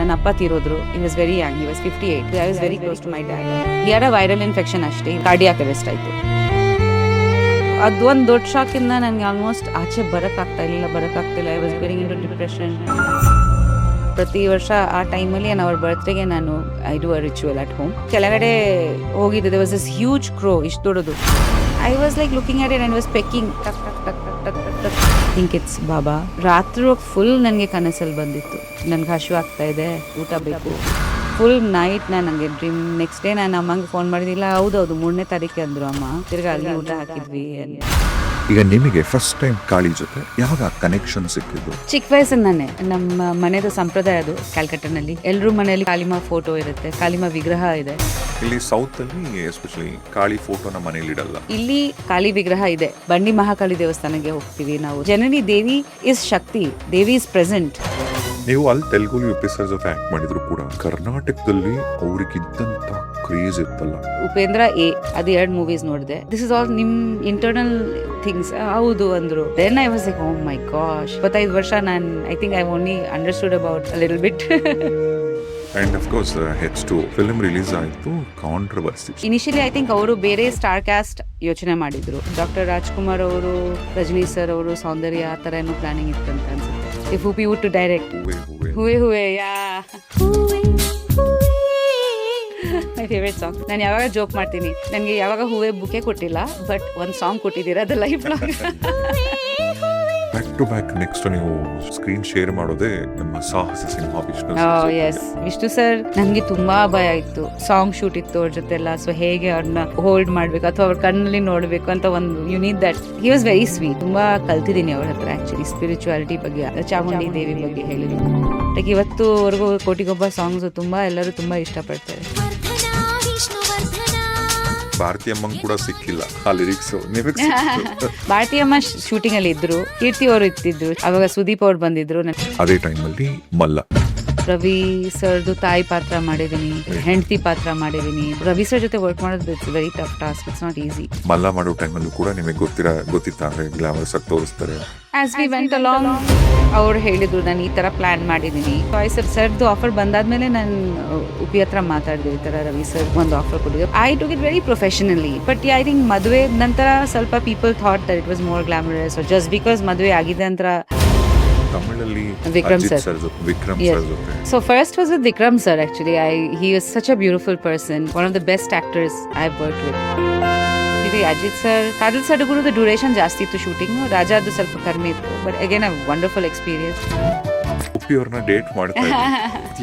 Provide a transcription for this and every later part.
ನನ್ನ ಅಪ್ಪ ತೀರೋದ್ರು. He was very young. He was 58. I was very close to my dad. He had a viral infection ಅಷ್ಟೇ. Cardiac arrest ಆಯಿತು. ಅದೊಂದು ದೊಡ್ಡ ಶಾಕಿಂದ ನನಗೆ ಆಲ್ಮೋಸ್ಟ್ ಆಚೆ ಬರೋಕ್ಕಾಗ್ತಿಲ್ಲ. I was getting into depression. ಪ್ರತಿ ವರ್ಷ ಆ ಟೈಮಲ್ಲಿ ಅವ್ರ ಬರ್ತ್ಡೇಗೆ ನಾನು I do a ritual at home. ಕೆಳಗಡೆ ಹೋಗಿದ್ದೆ, there was this huge crow, ಇಷ್ಟು ದೊಡ್ಡದು. I was like looking at it and was pecking. ಟಕ್ ಟಕ್ ಟಕ್ ಟಕ್ ಟಕ್ ಟಕ್. ಥಿಂಕ್ ಇಟ್ಸ್ ಬಾಬಾ. ರಾತ್ರಿ ಫುಲ್ ನನಗೆ ಕನಸಲ್ಲಿ ಬಂದಿತ್ತು, ನನಗೆ ಹಸಿವು ಆಗ್ತಾ ಇದೆ, ಊಟ ಬೇಕು. ಫುಲ್ ನೈಟ್ ನನಗೆ ಡ್ರೀಮ್. ನೆಕ್ಸ್ಟ್ ಡೇ ನಾನು ಅಮ್ಮಂಗೆ ಫೋನ್ ಮಾಡಿದಿಲ್ಲ. ಹೌದೌದು 3ನೇ ತಾರೀಕು ಅಂದರು ಅಮ್ಮ. ತಿರ್ಗಿ ಅಲ್ಲಿ ಊಟ ಹಾಕಿದ್ವಿ. ಈಗ ನಿಮಗೆ ಫಸ್ಟ್ ಟೈಮ್ ಕಾಳಿ ಜೊತೆ ಯಾವಾಗ ಕನೆಕ್ಷನ್ ಸಿಕ್ಕಿದ್ದು? ಚಿಕ್ಕ ವಯಸ್ಸಿಂದಾನೆ. ನಮ್ಮ ಮನೆದು ಸಂಪ್ರದಾಯ ಅದು. ಕ್ಯಾಲ್ಕಟ್ಟನಲ್ಲಿ ಎಲ್ಲರೂ ಮನೆಯಲ್ಲಿ ಕಾಳಿಮಾ ಫೋಟೋ ಇರುತ್ತೆ, ಕಾಳಿಮಾ ವಿಗ್ರಹ ಇದೆ. ಇಲ್ಲಿ ಸೌತ್ ಅಲ್ಲಿ ಎಸ್ಪೆಷಲಿ ಕಾಳಿ ಫೋಟೋನ ಮನೇಲಿ ಇಡಲ್ಲ. ಇಲ್ಲಿ ಕಾಳಿ ವಿಗ್ರಹ ಇದೆ. ಬಂಡಿ ಮಹಾಕಾಳಿ ದೇವಸ್ಥಾನಕ್ಕೆ ಹೋಗ್ತೀವಿ ನಾವು. Janani Devi is Shakti, Devi is present. ನೀವು ಅಲ್ಲಿ ತೆಲುಗು ಎಪಿಸೋಡ್ ಜೊತೆ ಆಕ್ಟ್ ಮಾಡಿದ್ರು ಕೂಡ ಕರ್ನಾಟಕದಲ್ಲಿ ಅವ್ರಿಗಿದ್ದಂತ ಕ್ರೇಜ್ ಇತ್ತಲ್ಲ. ಉಪೇಂದ್ರ ಎ ಅದು 2 ಮೂವೀಸ್ ನೋಡಿದೆ. ದಿಸ್ ಇಸ್ ಆಲ್ ನಿಮ್ ಇಂಟರ್ನಲ್ ಥಿಂಗ್ಸ್. ಹೌದು ಅಂದ್ರು. ದೆನ್ ಐ ವಾಸ್ ಲೈಕ್ ಓ ಮೈ ಗಾಶ್. 25 ವರ್ಷ ನಾನು I think I only understood about a little bit. And of course H2 film release ಆಯಿತು, ಕಾಂಟ್ರವರ್ಸಿ. ಇನಿಷಿಯಲಿ ಐ ಥಿಂಕ್ ಅವರು ಬೇರೆ ಸ್ಟಾರ್ ಕ್ಯಾಸ್ಟ್ ಯೋಚನೆ ಮಾಡಿದ್ರು. ಡಾಕ್ಟರ್ ರಾಜ್ಕುಮಾರ್ ಅವರು, ರಜನಿ ಸರ್ ಅವರು, ಸೌಂದರ್ಯ ಆ ಥರ ಏನೋ ಪ್ಲಾನಿಂಗ್ ಇತ್ತಂತ ಅನ್ಸುತ್ತೆ. If Whoopi would to direct. Huwe, yeah. My favorite song. ನಾನು ಯಾವಾಗ ಜೋಕ್ ಮಾಡ್ತೀನಿ, ನನಗೆ ಯಾವಾಗ ಹೂವೆ ಬುಕೆ ಕೊಟ್ಟಿಲ್ಲ, ಬಟ್ ಒಂದು ಸಾಂಗ್ ಕೊಟ್ಟಿದ್ದೀರಾ, ಅದು life long. Back to back next ನೀವು ಸ್ಕ್ರೀನ್ ಶೇರ್ ಮಾಡೋದೇ ನಮ್ಮ ಸಾಹಸ ಸಿಂಹ ವಿಷ್ಣು. ಎಸ್, ವಿಷ್ಣು ಸರ್ ನನಗೆ ತುಂಬಾ ಭಯ ಇತ್ತು. ಸಾಂಗ್ ಶೂಟ್ ಇತ್ತು ಅವ್ರ ಜೊತೆ ಎಲ್ಲ. ಸೊ ಹೇಗೆ ಅವ್ರನ್ನ ಹೋಲ್ಡ್ ಮಾಡ್ಬೇಕು ಅಥವಾ ಅವ್ರ ಕಣ್ಣಲ್ಲಿ ನೋಡ್ಬೇಕು ಅಂತ ಒಂದು you need that. He was very sweet. ತುಂಬಾ ಕಲ್ತಿದ್ದೀನಿ ಅವ್ರ ಹತ್ರ ಆಕ್ಚುಲಿ ಸ್ಪಿರಿಚುವಾಲಿಟಿ ಬಗ್ಗೆ, ಚಾಮುಂಡಿ ದೇವಿ ಬಗ್ಗೆ ಹೇಳಿದ್ರು. ಲೈಕ್ ಇವತ್ತುವರೆಗೂ ಕೋಟಿಗೊಬ್ಬ ಸಾಂಗ್ಸ್ ತುಂಬಾ ಎಲ್ಲರೂ ತುಂಬಾ ಇಷ್ಟಪಡ್ತಾರೆ. ಭಾರತೀಯಮ್ಮಂಗ್ ಕೂಡ ಸಿಕ್ಕಿಲ್ಲ ಆ ಲಿರಿಕ್ಸ್. ಭಾರತೀಯಮ್ಮ ಶೂಟಿಂಗ್ ಅಲ್ಲಿ ಇದ್ರು, ಕೀರ್ತಿ ಅವರು ಇತ್ತಿದ್ರು, ಅವಾಗ ಸುದೀಪ್ ಅವ್ರು ಬಂದಿದ್ರು. ಅದೇ ಟೈಮಲ್ಲಿ ಮಲ್ಲ ರವಿ ಸರ್ದು ತಾಯಿ ಪಾತ್ರ ಮಾಡಿದೀನಿ, ಹೆಂಡತಿ ಪಾತ್ರ ಮಾಡಿದೀನಿ. ರವಿ ಸರ್ ಜೊತೆ ವರ್ಕ್ ಮಾಡೋದು it's very tough task. It's not easy. ಮಲ್ಲ ಮಾಡೋ ಟೈಮಲ್ಲೂ ಕೂಡ ನಿಮಗೆ ಗೊತ್ತಿತ್ತಾ ಅಂದ್ರೆ ಗ್ಲಾಮರಸ್ ಆಗಿ ತೋರಿಸ್ತಾರೆ. ಆಸ್ ವಿ ವೆಂಟ್ ಅಲಾಂಗ್ ಅವ್ರು ಹೇಳಿದ್ರು ನಾನು ಈ ತರ ಪ್ಲಾನ್ ಮಾಡಿದೀನಿ. ಸರ್ದು ಆಫರ್ ಬಂದಾದ್ಮೇಲೆ ನಾನು ಉಪಿ ಹತ್ರ ಮಾತಾಡಿದೆ, ಈ ತರ ರವಿ ಸರ್ ಒಂದು ಆಫರ್ ಕೊಟ್ಟಿದ್ರು. I took it very professionally. But I think ಮದುವೆ ನಂತರ ಸ್ವಲ್ಪ people thought that it was more glamorous just because ಮದುವೆ ಆಗಿದೆ ಅಂತ. ತಮಿಳಲ್ಲಿ Vikram sir. Vikram Yes. Sir ಜೊತೆ. So first was with Vikram sir actually. He was such a beautiful person, one of the best actors I've worked with. ಇದು Ajit sir, Kajal ಸಡಗುರುದು duration ಜಾಸ್ತಿ ಇತ್ತು shooting, ರಾಜಾದು ಸ್ವಲ್ಪ ಕಡಿಮೆ ಇತ್ತು. But again a wonderful experience. Uppi ಅವ್ರನ್ನ date ಮಾಡ್ತಾ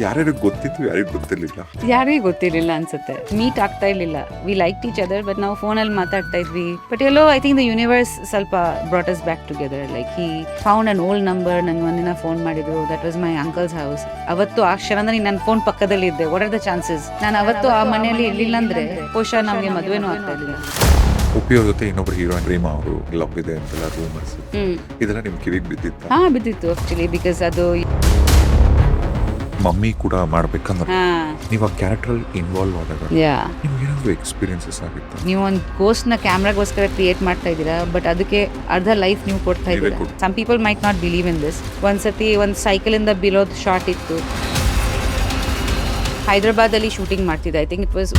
ಯಾರ್ಯಾರು ಗೊತ್ತಿತ್ತು, ಯಾರಿಗೂ ಗೊತ್ತಿರ್ಲಿಲ್ಲ. ಯಾರಿಗೂ ಗೊತ್ತಿರ್ಲಿಲ್ಲ ಅನ್ಸುತ್ತೆ, ಮೀಟ್ ಆಗ್ತಾ ಇರ್ಲಿಲ್ಲ. We like each other, but ನಾವು ಫೋನಲ್ಲಿ ಮಾತಾಡ್ತಾ ಇದ್ವಿ. ಬಟ್ ಎಲ್ಲೋ ಐ ಥಿಂಕ್ ದ ಯೂನಿವರ್ಸ್ ಸ್ವಲ್ಪ brought us back together. Like he found an old number. ನಂಗೆ ಒಂದಿನ ಫೋನ್ ಮಾಡಿದ್ರು. That was my uncle's house. ಅವತ್ತು ಆ ಕ್ಷಣದಲ್ಲಿ ನನ್ನ ಫೋನ್ ಪಕ್ಕದಲ್ಲಿ ಇದ್ದೆ. ವಾಟ್ ಆರ್ ದ ಚಾನ್ಸಸ್ ನಾನು ಅವತ್ತು ಆ ಮನೆಯಲ್ಲಿ ಇರ್ಲಿಲ್ಲ ಅಂದ್ರೆ ಬಹುಶಃ ನಮಗೆ ಮದುವೆನೂ ಆಗ್ತಾ ಇರ್ಲಿಲ್ಲ. ಉಪ್ಪಿ ಅವ್ರ ಜೊತೆ ಇನ್ನೊಬ್ರು ಹೀರೋಯಿನ್ ಪ್ರೇಮ ಅವರು ಲವ್ ಇದೆ ಅಂತೆಲ್ಲ ರೂಮರ್ಸ್, ಇದೆಲ್ಲ ನಿಮ್ ಕಿವಿಗೆ ಬಿದ್ದಿತ್ತ? ಬಿದ್ದಿತ್ತು ಆಕ್ಚುಲಿ. ಬಿಕಾಸ್ ಅದು ಮಮ್ಮಿ ಕೂಡ ಮಾಡ್ಬೇಕಂದ್ರೆ ನೀವು ಆ ಕ್ಯಾರೆಕ್ಟರ್ ಇನ್ವಾಲ್ವ್ ಆದಾಗ ನಿಮ್ಗೆ ಏನಾದ್ರು ಎಕ್ಸ್ಪೀರಿಯನ್ಸಸ್ ಆಗಿತ್ತು? ನೀವು ಒಂದು ಗೋಸ್ಟ್ ನ ಕ್ಯಾಮ್ರಾಗೋಸ್ಕರ ಕ್ರಿಯೇಟ್ ಮಾಡ್ತಾ ಇದ್ದೀರಾ, ಬಟ್ ಅದಕ್ಕೆ ಅರ್ಧ ಲೈಫ್ ನೀವು ಕೊಡ್ತಾ ಇದ್ದೀರಾ. Some people might not believe in this. ಒಂದ್ಸತಿ ಒಂದು ಸೈಕಲ್ ಇಂದ ಬೀಳೋದು ಶಾರ್ಟ್ ಇತ್ತು. ಹೈದರಾಬಾದ್ ಅಲ್ಲಿ ಶೂಟಿಂಗ್ ಮಾಡ್ತಿದ್ದೆ. I think it was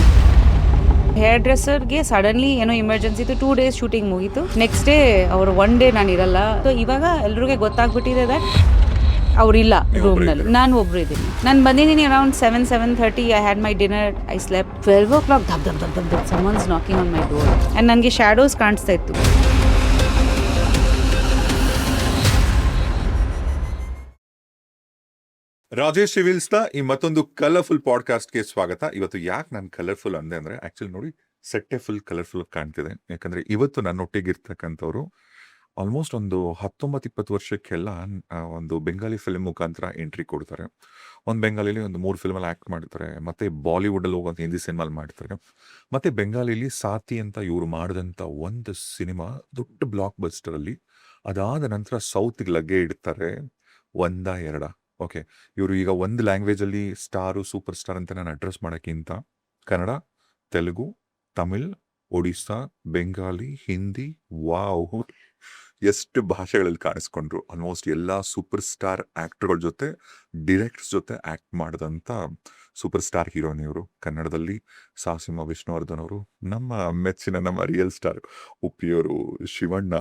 hair ಡ್ರೆಸ್ಸರ್ಗೆ ಸಡನ್ಲಿ ಏನೋ ಎಮರ್ಜೆನ್ಸಿ ಇತ್ತು. 2 days ಶೂಟಿಂಗ್ ಮುಗೀತು. ನೆಕ್ಸ್ಟ್ ಡೇ ಅವ್ರು 1 day ನಾನು ಇರಲ್ಲ. ಸೊ ಇವಾಗ ಎಲ್ರಿಗೂ ಗೊತ್ತಾಗ್ಬಿಟ್ಟಿದೆ ದಟ್ ಅವ್ರಿಲ್ಲ ರೂಮ್ನಲ್ಲಿ, ನಾನು ಒಬ್ರು ಇದ್ದೀನಿ. ನಾನು ಬಂದಿದ್ದೀನಿ around 7:30. I had my dinner. I slept. 12 o'clock ಧಬ್ ಧಬ್ ಧಬ್ ಧಬ್ ಧಬ್ someone's knocking on my door and ನನಗೆ ಶ್ಯಾಡೋಸ್ ಕಾಣಿಸ್ತಾ ಇತ್ತು. ರಾಜೇಶ್ ಸಿವಿಲ್ಸ್ನ ಈ ಮತ್ತೊಂದು ಕಲರ್ಫುಲ್ ಪಾಡ್ಕಾಸ್ಟ್ಗೆ ಸ್ವಾಗತ. ಇವತ್ತು ಯಾಕೆ ನಾನು ಕಲರ್ಫುಲ್ ಅಂದೆ ಅಂದ್ರೆ ಆಕ್ಚುಲಿ ನೋಡಿ ಸೆಟ್ಟೆ ಫುಲ್ ಕಲರ್ಫುಲ್ ಕಾಣ್ತಿದೆ. ಯಾಕಂದ್ರೆ ಇವತ್ತು ನನ್ನೊಟ್ಟಿಗೆ ಇರ್ತಕ್ಕಂಥವ್ರು ಆಲ್ಮೋಸ್ಟ್ ಒಂದು 19-20 ವರ್ಷಕ್ಕೆಲ್ಲ ಒಂದು ಬೆಂಗಾಲಿ ಫಿಲ್ಮ್ ಮುಖಾಂತರ ಎಂಟ್ರಿ ಕೊಡ್ತಾರೆ. ಒಂದು ಬೆಂಗಾಲಿಲಿ ಒಂದು 3 ಫಿಲ್ಮಲ್ಲಿ ಆ್ಯಕ್ಟ್ ಮಾಡ್ತಾರೆ, ಮತ್ತೆ ಬಾಲಿವುಡಲ್ಲಿ ಹೋಗುವಂಥ ಹಿಂದಿ ಸಿನಿಮಾಲಿ ಮಾಡ್ತಾರೆ, ಮತ್ತೆ ಬೆಂಗಾಲಿಲಿ ಸಾತಿ ಅಂತ ಇವರು ಮಾಡಿದಂಥ ಒಂದು ಸಿನಿಮಾ ದೊಡ್ಡ ಬ್ಲಾಕ್ ಬಸ್ಟರಲ್ಲಿ. ಅದಾದ ನಂತರ ಸೌತ್ಗೆ ಲಗ್ಗೆ ಇಡ್ತಾರೆ. 1-2 ಓಕೆ, ಇವರು ಈಗ ಒಂದು ಲ್ಯಾಂಗ್ವೇಜಲ್ಲಿ ಸ್ಟಾರು ಸೂಪರ್ ಸ್ಟಾರ್ ಅಂತ ನಾನು ಅಡ್ರೆಸ್ ಮಾಡೋಕ್ಕಿಂತ ಕನ್ನಡ, ತೆಲುಗು, ತಮಿಳ್, ಒಡಿಸ್ಸಾ, ಬೆಂಗಾಲಿ, ಹಿಂದಿ, ವಾವ್! ಎಷ್ಟು ಭಾಷೆಗಳಲ್ಲಿ ಕಾಣಿಸ್ಕೊಂಡ್ರು. ಆಲ್ಮೋಸ್ಟ್ ಎಲ್ಲಾ ಸೂಪರ್ ಸ್ಟಾರ್ ಆಕ್ಟರ್ಗಳ ಜೊತೆ, ಡೈರೆಕ್ಟರ್ಸ್ ಜೊತೆ ಆಕ್ಟ್ ಮಾಡಿದಂಥ ಸೂಪರ್ ಸ್ಟಾರ್ ಹೀರೋಯಿನ್ ಇವರು. ಕನ್ನಡದಲ್ಲಿ ಸಾಸಿಮ ವಿಷ್ಣುವರ್ಧನ್ ಅವರು, ನಮ್ಮ ಮೆಚ್ಚಿನ ನಮ್ಮ ರಿಯಲ್ ಸ್ಟಾರ್ ಉಪ್ಪಿಯವರು, ಶಿವಣ್ಣ,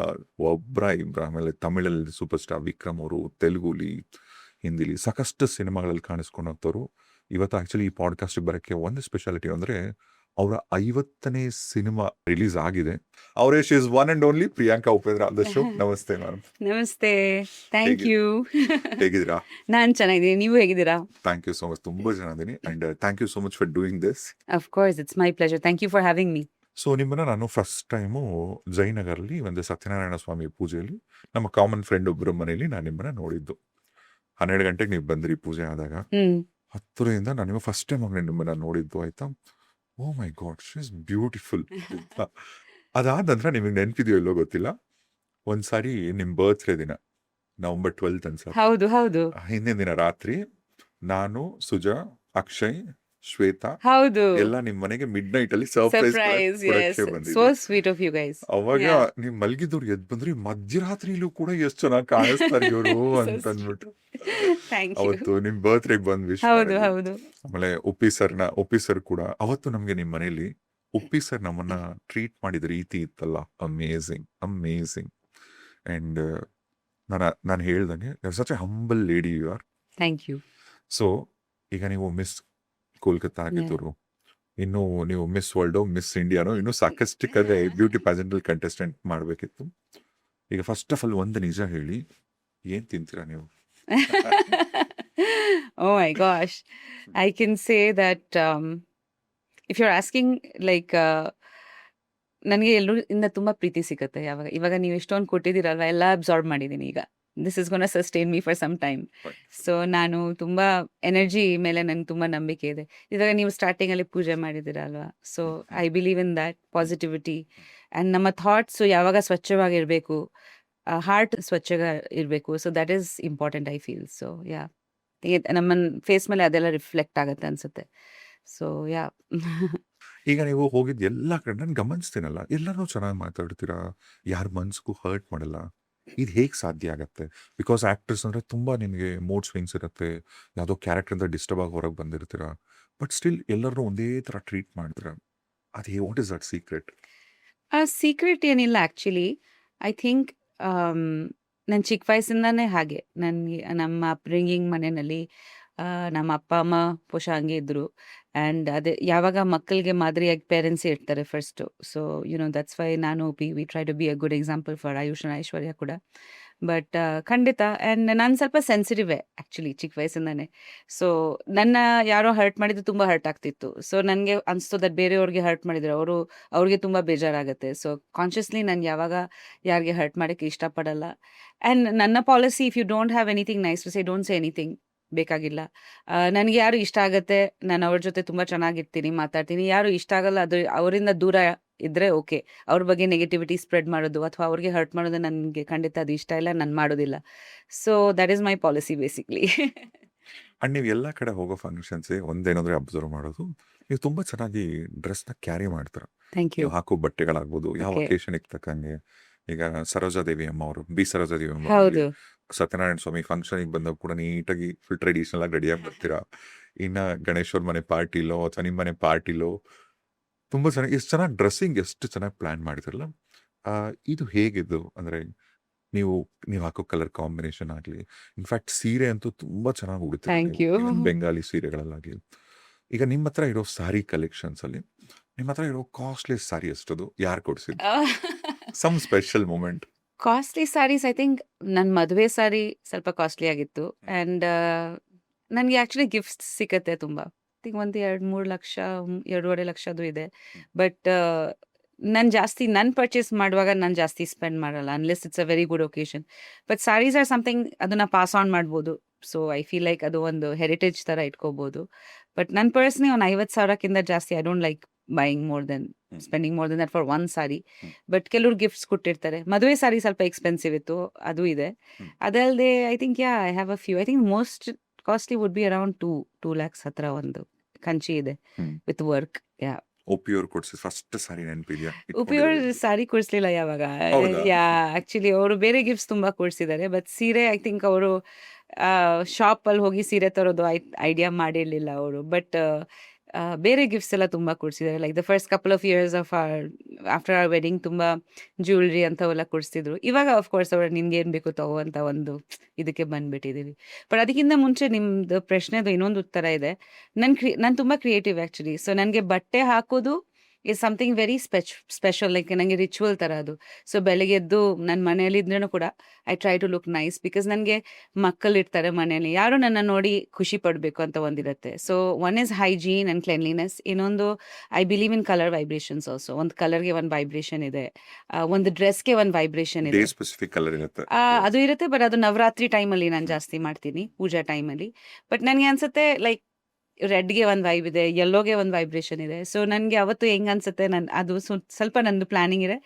ಒಬ್ರ ಇಬ್ರ, ಆಮೇಲೆ ತಮಿಳಲ್ಲಿ ಸೂಪರ್ ಸ್ಟಾರ್ ವಿಕ್ರಮ್ ಅವರು, ತೆಲುಗುಲಿ, ಹಿಂದಿಲಿ ಸಾಕಷ್ಟು ಸಿನಿಮಾಗಳಲ್ಲಿ ಕಾಣಿಸ್ಕೊಂಡಂಥವ್ರು. ಇವತ್ತು ಆಕ್ಚುಲಿ ಈ ಪಾಡ್ಕಾಸ್ಟಿಗೆ ಬರೋಕ್ಕೆ ಒಂದು ಸ್ಪೆಷಾಲಿಟಿ ಅಂದರೆ ಅವರ 50ನೇ ಸಿನಿಮಾ ರಿಲೀಸ್ ಆಗಿದೆ. ಅವರೇ she is one and only Priyanka Upendra on the show. ನಮಸ್ತೆ ಮ್ಯಾಮ್. ನಮಸ್ತೆ, ಥ್ಯಾಂಕ್ ಯು. ಹೇಗಿದ್ದೀರಾ? ನಾನು ಚೆನ್ನಾಗಿದ್ದೀನಿ, ನೀವು ಹೇಗಿದ್ದೀರಾ? Thank you so much. ತುಂಬಾ ಚೆನ್ನಾಗಿದ್ದೀನಿ and thank you so much for doing this. Of course, it's my pleasure. Thank you for having me. So ನಿಮ್ಮನ್ನ ನಾನು ಫಸ್ಟ್ ಟೈಮು ಜಯನಗರಲ್ಲಿ ಒಂದು ಸತ್ಯನಾರಾಯಣ ಸ್ವಾಮಿ ಪೂಜೆಯಲ್ಲಿ ನಮ್ಮ ಕಾಮನ್ ಫ್ರೆಂಡ್ ಒಬ್ಬರ ಮನೆಯಲ್ಲಿ ನಾನು ನಿಮ್ಮನ್ನ ನೋಡಿದ್ದು. 12 ಗಂಟೆಗೆ ನೀವು ಬಂದ್ರಿ ಪೂಜೆ ಆದಾಗ. 10ರಿಂದ ನಾನು ನಿಮ್ಮ ಫಸ್ಟ್ ಟೈಮ್ ನಿಮ್ಮನ್ನ ನೋಡಿದ್ದು, ಆಯ್ತಾ? ಓ ಮೈ ಗಾಡ್, ಶಿ ಇಸ್ ಬ್ಯೂಟಿಫುಲ್. ಅದಾದ ನಂತರ ನಿಮಗೆ ನೆನಪಿದೆಯೋ ಇಲ್ಲೋ ಗೊತ್ತಿಲ್ಲ, ಒಂದ್ಸಾರಿ ನಿಮ್ಮ ಬರ್ತ್ಡೇ ದಿನ November 12th ಅನ್ಸ, ಹೌದು ಹೌದು ಹಿಂದಿನ ದಿನ ರಾತ್ರಿ ನಾನು, ಸುಜಾ, ಅಕ್ಷಯ್, ಶ್ವೇತಾ ಹೌದು, ಎಲ್ಲ ನಿಮ್ ಮನೆಗೆ ಮಿಡ್ ನೈಟ್ ಅಲ್ಲಿ ಸರ್ಪ್ರೈಸ್ ಸರ್ಪ್ರೈಸ್. ಯೆಸ್, ಸೋ ಬಂದಿದ್ದೆ. Sweet of you guys. ಅವಾಗ Yeah. ನೀವ್ ಮಲ್ಗಿದವ್ರು ಎದ್ ಬಂದ್ರಿ, ಮಧ್ಯರಾತ್ರಿಲೂ ಕೂಡ ಎಷ್ಟು ಚೆನ್ನಾಗಿ ಕಾಣಿಸ್ತಾರೆ ಇವರು ಅಂತ ಅಂದ್ಬಿಟ್ಟು ಥ್ಯಾಂಕ್ ಯು. ಅವತ್ತು ನಿಮ್ ಬರ್ತ್ಡೇಗೆ ಬಂದ್ ವಿಶ್ ಹೌದು ಮಾಡಿದ್ವಿ. ಹೌದು. ಆಮೇಲೆ ಉಪ್ಪಿ ಸರ್ ಕೂಡ ಅವತ್ತು ನಮ್ಗೆ ನಿಮ್ ಮನೇಲಿ ಉಪ್ಪಿ ಸರ್ ನಮ್ಮನ್ನ ಟ್ರೀಟ್ ಮಾಡಿದ ರೀತಿ ಇತ್ತಲ್ಲ, ಅಮೇಝಿಂಗ್ ಅಮೇಝಿಂಗ್. ಅಂಡ್ ನಾನು ಹೇಳ್ದಂಗೆ such a humble lady you are. Thank you. So ಈಗ ನೀವು ಮಿಸ್ ಕೋಲ್ಕತ್ತಾ ಆಗಿದ್ದವರು, ಇನ್ನು ನೀವು ಮಿಸ್ ವರ್ಲ್ಡ್, ಮಿಸ್ ಇಂಡಿಯಾನೋ, ಇನ್ನು ಸಾಕಷ್ಟು ಬ್ಯೂಟಿ ಪ್ಯಾಜೆಂಟಲ್ ಕಂಟೆಸ್ಟೆಂಟ್ ಮಾಡಬೇಕಿತ್ತು. ಈಗ ಫಸ್ಟ್ ಆಫ್ ಆಲ್ ಒಂದು ನಿಜ ಹೇಳಿ, ಏನ್ ತಿಂತೀರಾ ನೀವು? Oh my gosh. I can say that if you're asking like ನನಗೆ ಎಲ್ಲರಿಂದ ತುಂಬಾ ಪ್ರೀತಿ ಸಿಗುತ್ತೆ. ಇವಾಗ ನೀವು ಎಷ್ಟೊಂದು ಕೊಟ್ಟಿದ್ದೀರಲ್ವಾ, ಎಲ್ಲ ಅಬ್ಸಾರ್ಬ್ ಮಾಡಿದ್ದೀನಿ. ಈಗ this is gonna sustain me for some time. So ನಾನು ತುಂಬಾ ಎನರ್ಜಿ ಮೇಲೆ ನನಗೆ ತುಂಬಾ ನಂಬಿಕೆ ಇದೆ. ಇವಾಗ ನೀವು ಸ್ಟಾರ್ಟಿಂಗ್ ಅಲ್ಲಿ ಪೂಜೆ ಮಾಡಿದ್ದೀರಲ್ವಾ, so I believe in that positivity. And ನಮ್ಮ ಥಾಟ್ಸ್ ಯಾವಾಗ ಸ್ವಚ್ಛವಾಗಿರ್ಬೇಕು, ಹಾರ್ಟ್ ಸ್ವಚ್ಛಗ ಇರಬೇಕು. So that is important I feel. So yeah, ನಮ್ಮ ಫೇಸ್ ಮೇಲೆ ಅದೆಲ್ಲ ರಿಫ್ಲೆಕ್ಟ್ ಆಗುತ್ತೆ ಅನ್ಸುತ್ತೆ. So yeah. ಈಗ ನೀವು ಹೋಗಿದ್ದು ಎಲ್ಲ ಕಡೆ ನಾನು ಗಮನಿಸ್ತೀನಲ್ಲ, ಎಲ್ಲರೂ ಚೆನ್ನಾಗಿ ಮಾತಾಡ್ತೀರಾ, ಯಾರ ಮನ್ಸಿಗೂ ಹರ್ಟ್ ಮಾಡಲ್ಲ. ಇದು ಹೇಗೆ ಸಾಧ್ಯ ಆಗತ್ತೆ? ಬಿಕಾಸ್ ಆಕ್ಟರ್ಸ್ ಅಂದ್ರೆ ತುಂಬಾ ನಿಮಗೆ ಮೂಡ್ ಸ್ವಿಂಗ್ಸ್ ಇರುತ್ತೆ, ಯಾವುದೋ ಕ್ಯಾರೆಕ್ಟರ್ ಇಂದ ಡಿಸ್ಟರ್ಬ್ ಆಗಿ ಹೊರಗೆ ಬಂದಿರ್ತೀರಾ, ಬಟ್ ಸ್ಟಿಲ್ ಎಲ್ಲರೂ ಒಂದೇ ತರ ಟ್ರೀಟ್ ಮಾಡ್ತೀರಾ. ಅದೇ what is that secret? Secret ಏನಿಲ್ಲ ಆ್ಯಕ್ಚುಲಿ. ಐ ಥಿಂಕ್ ನನ್ನ ಚಿಕ್ಕ ವಯಸ್ಸಿಂದಾನೇ ಹಾಗೆ. ನನಗೆ ನಮ್ಮ ಅಪ್ಬ್ರಿಂಗಿಂಗ್ ಮನೆಯಲ್ಲಿ ನಮ್ಮ ಅಪ್ಪ ಅಮ್ಮ ಬಹುಶಃ ಹಂಗೆ ಇದ್ದರು. ಆ್ಯಂಡ್ ಅದೇ ಯಾವಾಗ ಮಕ್ಕಳಿಗೆ ಮಾದರಿಯಾಗಿ ಪೇರೆಂಟ್ಸೇ ಇರ್ತಾರೆ ಫಸ್ಟು. ಸೊ ದಟ್ಸ್ ವೈ ನಾನು we try to be a good example for Ayush and Aishwarya ಕೂಡ. ಬಟ್ ಖಂಡಿತ. ಆ್ಯಂಡ್ ನಾನು ಸ್ವಲ್ಪ ಸೆನ್ಸಿಟಿವೇ ಆ್ಯಕ್ಚುಲಿ ಚಿಕ್ಕ ವಯಸ್ಸಿಂದಾನೆ. ಸೊ ನನ್ನ ಯಾರೋ ಹರ್ಟ್ ಮಾಡಿದ್ದು ತುಂಬ ಹರ್ಟ್ ಆಗ್ತಿತ್ತು. ಸೊ ನನಗೆ ಅನಿಸ್ತು ದಟ್ ಬೇರೆಯವ್ರಿಗೆ ಹರ್ಟ್ ಮಾಡಿದ್ರು ಅವ್ರಿಗೆ ತುಂಬ ಬೇಜಾರಾಗುತ್ತೆ. ಸೊ ಕಾನ್ಷಿಯಸ್ಲಿ ನಾನು ಯಾವಾಗ ಯಾರಿಗೆ ಹರ್ಟ್ ಮಾಡೋಕ್ಕೆ ಇಷ್ಟಪಡಲ್ಲ. ಆ್ಯಂಡ್ ನನ್ನ policy, if you don't have anything nice to say, don't say anything. ಬೇಕಾಗಿಲ್ಲ. ನನಗೆ ಯಾರು ಇಷ್ಟ ಆಗುತ್ತೆ, ನಾನು ಅವ್ರ ಜೊತೆ ತುಂಬ ಚೆನ್ನಾಗಿರ್ತೀನಿ, ಮಾತಾಡ್ತೀನಿ. ಯಾರು ಇಷ್ಟ ಆಗಲ್ಲ, ಅದು ಅವರಿಂದ ದೂರ ಇದ್ದರೆ ಓಕೆ. ಅವ್ರ ಬಗ್ಗೆ ನೆಗೆಟಿವಿಟಿ ಸ್ಪ್ರೆಡ್ ಮಾಡೋದು ಅಥವಾ ಅವ್ರಿಗೆ ಹರ್ಟ್ ಮಾಡೋದು ನನಗೆ ಖಂಡಿತ ಅದು ಇಷ್ಟ ಇಲ್ಲ, ನಾನು ಮಾಡೋದಿಲ್ಲ. So that is my policy basically. And ನೀವು ಎಲ್ಲ ಕಡೆ ಹೋಗೋ ಫಂಕ್ಷನ್ಸೇ ಒಂದೇನಂದ್ರೆ ಅಬ್ಸರ್ವ್ ಮಾಡೋದು, ನೀವು ತುಂಬಾ ಚೆನ್ನಾಗಿ ಡ್ರೆಸ್ನ ಕ್ಯಾರಿ ಮಾಡ್ತಾರೆ. Thank you. ನೀವು ಹಾಕೋ ಬಟ್ಟೆಗಳಾಗ್ಬೋದು, ಯಾವ Okay. ಒಕೇಶನ್ಗೆ ತಕ್ಕಂಗೆ. ಈಗ ಸರೋಜಾದೇವಿ ಅಮ್ಮ ಅವರು, ಬಿ ಸರೋಜಾದೇವಿ ಅಮ್ಮ ಹೌದು. ಸತ್ಯನಾರಾಯಣ ಸ್ವಾಮಿ ಫಂಕ್ಷನ್ಗೆ ಬಂದಾಗ ಕೂಡ ನೀಟಾಗಿ ಫುಲ್ ಟ್ರೆಡಿಷನಲ್ ಆಗಿ ರೆಡಿಯಾಗಿ ಬರ್ತೀರಾ. ಇನ್ನ ಗಣೇಶ್ವರ ಮನೆ ಪಾರ್ಟಿಲೋ ಅಥವಾ ನಿಮ್ಮ ಮನೆ ಪಾರ್ಟಿಲೋ ತುಂಬಾ ಚೆನ್ನಾಗಿ, ಎಷ್ಟು ಚೆನ್ನಾಗಿ ಡ್ರೆಸ್ಸಿಂಗ್ ಎಷ್ಟು ಚೆನ್ನಾಗಿ ಪ್ಲಾನ್ ಮಾಡಿದ್ರಲ್ಲ. ಇದು ಹೇಗಿದ್ದು ಅಂದ್ರೆ ನೀವು ಹಾಕೋ ಕಲರ್ ಕಾಂಬಿನೇಷನ್ ಆಗಲಿ, ಇನ್ಫ್ಯಾಕ್ಟ್ ಸೀರೆ ಅಂತೂ ತುಂಬಾ ಚೆನ್ನಾಗಿ ಉಡುತ್ತೆ Thank you. ಬೆಂಗಾಲಿ ಸೀರೆಗಳಲ್ಲಾಗಲಿ. ಈಗ ನಿಮ್ಮ ಹತ್ರ ಇರೋ ಸಾರಿ ಕಲೆಕ್ಷನ್ಸ್ ಅಲ್ಲಿ ನಿಮ್ಮ ಹತ್ರ ಇರೋ ಕಾಸ್ಟ್ಲಿ ಸಾರಿ ಎಷ್ಟದು, ಯಾರು ಕೊಡ್ಸಿದ್ದು? Some special moment. Costly saris, I think ನನ್ನ ಮದುವೆ ಸ್ಯಾರಿ ಸ್ವಲ್ಪ ಕಾಸ್ಟ್ಲಿ ಆಗಿತ್ತು. ಆ್ಯಂಡ್ ನನಗೆ ಆ್ಯಕ್ಚುಲಿ ಗಿಫ್ಟ್ಸ್ ಸಿಕ್ಕತ್ತೆ ತುಂಬ. ಐ ಥಿಂಕ್ ಒಂದು 2-3 ಲಕ್ಷ, 2.5 ಲಕ್ಷದ್ದು ಇದೆ. ಬಟ್ ನಾನು ಪರ್ಚೇಸ್ ಮಾಡುವಾಗ ನಾನು ಜಾಸ್ತಿ ಸ್ಪೆಂಡ್ ಮಾಡಲ್ಲ, unless it's a very good occasion. But saris or something, ಅದನ್ನು ಪಾಸ್ ಆನ್ ಮಾಡ್ಬೋದು. ಸೊ ಐ ಫೀಲ್ ಲೈಕ್ ಅದು ಒಂದು ಹೆರಿಟೇಜ್ ಥರ ಇಟ್ಕೋಬೋದು. ಬಟ್ ನನ್ನ ಪರ್ಸ್ನಿ ಒಂದು 50,000ಕ್ಕಿಂತ ಜಾಸ್ತಿ I don't like buying more than spending more than that for one sorry. But ಕೆಲವ್ರು ಗಿಫ್ಟ್ಸ್ ಕೊಟ್ಟಿರ್ತಾರೆ. ಮದುವೆ ಸಾರಿ ಸ್ವಲ್ಪ ಎಕ್ಸ್ಪೆನ್ಸಿವ್ ಇತ್ತು, ಅದು ಇದೆ. ಅದಲ್ಲದೆ I think I have a few. I think most costly would be around 2 lakhs ಹತ್ರ ಒಂದು ಕಂಚಿ ಇದೆ ವಿತ್ ವರ್ಕ್. ಯಾ. ಒಪಿಯೋರ್ ಕೊಡ್ಸಿದ್ ಫಸ್ಟ್ ಸಾರಿ ನೆನಪಿದ್ಯಾ? ಉಪಯೋರ್ ಸಾರಿ ಕೊಡ್ಸ್ಲಿಲ್ಲ ಯಾವಾಗ. ಹೌದಾ? ಯಾ ಆಕ್ಚುಲಿ ಅವರು ಬೇರೆ ಗಿಫ್ಟ್ಸ್ ತುಂಬಾ ಕೊಡ್ಸಿದ್ದಾರೆ. ಬಟ್ ಸೀರೆ ಐ ಥಿಂಕ್ ಅವರು ಶಾಪ್ ಅಲ್ಲಿ ಹೋಗಿ ಸೀರೆ ತರೋದು ಐಡಿಯಾ ಮಾಡಿರ್ಲಿಲ್ಲ ಅವರು. ಬಟ್ ಬೇರೆ ಗಿಫ್ಟ್ಸ್ ಎಲ್ಲ ತುಂಬಾ ಕೊಡ್ಸಿದ್ದಾರೆ. Like the first couple of years of after our wedding ತುಂಬಾ ಜ್ಯುವೆಲ್ರಿ ಅಂತವೆಲ್ಲ ಕೊಡಿಸ್ತಿದ್ರು. ಇವಾಗ ಆಫ್ ಕೋರ್ಸ್ ಅವ್ರು ನಿನ್ಗೆ ಏನ್ ಬೇಕು ತಗೋ ಅಂತ ಒಂದು ಇದಕ್ಕೆ ಬಂದ್ಬಿಟ್ಟಿದೀವಿ. ಬಟ್ ಅದಕ್ಕಿಂತ ಮುಂಚೆ ನಿಮ್ದು ಪ್ರಶ್ನೆದು ಇನ್ನೊಂದು ಉತ್ತರ ಇದೆ. ನಾನು ತುಂಬಾ ಕ್ರಿಯೇಟಿವ್ ಆಕ್ಚುಲಿ. ಸೊ ನನಗೆ ಬಟ್ಟೆ ಹಾಕೋದು is something very special. Like ನನಗೆ ರಿಚುವಲ್ ತರ ಅದು. ಸೊ ಬೆಳಗ್ಗೆ ಎದ್ದು ನನ್ನ ಮನೆಯಲ್ಲಿ ಇದ್ರೂ ಕೂಡ I try to look nice. Because ನನಗೆ ಮಕ್ಕಳಿರ್ತಾರೆ ಮನೆಯಲ್ಲಿ, ಯಾರು ನನ್ನ ನೋಡಿ ಖುಷಿ ಪಡಬೇಕು ಅಂತ ಒಂದಿರುತ್ತೆ. So one is hygiene and cleanliness. ಇನ್ನೊಂದು I believe in colour vibrations also. ಒಂದು ಕಲರ್ಗೆ ಒಂದು ವೈಬ್ರೇಷನ್ ಇದೆ, ಒಂದು ಡ್ರೆಸ್ಗೆ ಒಂದು ವೈಬ್ರೇಷನ್ ಡೇ ಇದೆ. ಸ್ಪೆಸಿಫಿಕ್ ಕಲರ್ ಇರುತ್ತೆ. ಅದು ಇರುತ್ತೆ. ಬಟ್ ಅದು ನವರಾತ್ರಿ ಟೈಮಲ್ಲಿ ನಾನು ಜಾಸ್ತಿ ಮಾಡ್ತೀನಿ, ಪೂಜಾ ಟೈಮಲ್ಲಿ. ಬಟ್ ನನಗೆ ಅನ್ಸುತ್ತೆ ಲೈಕ್ ರೆಡ್ಗೆ ಒಂದು ವೈಬ್ ಇದೆ, ಯೆಲ್ಲೋಗೆ ಒಂದು ವೈಬ್ರೇಷನ್ ಇದೆ. ಸೊ ನನಗೆ ಅವತ್ತು ಹೆಂಗ್ ಅನ್ಸುತ್ತೆ, ಅದು ಸ್ವಲ್ಪ ನಂದು ಪ್ಲಾನಿಂಗ್ ಇದೆ.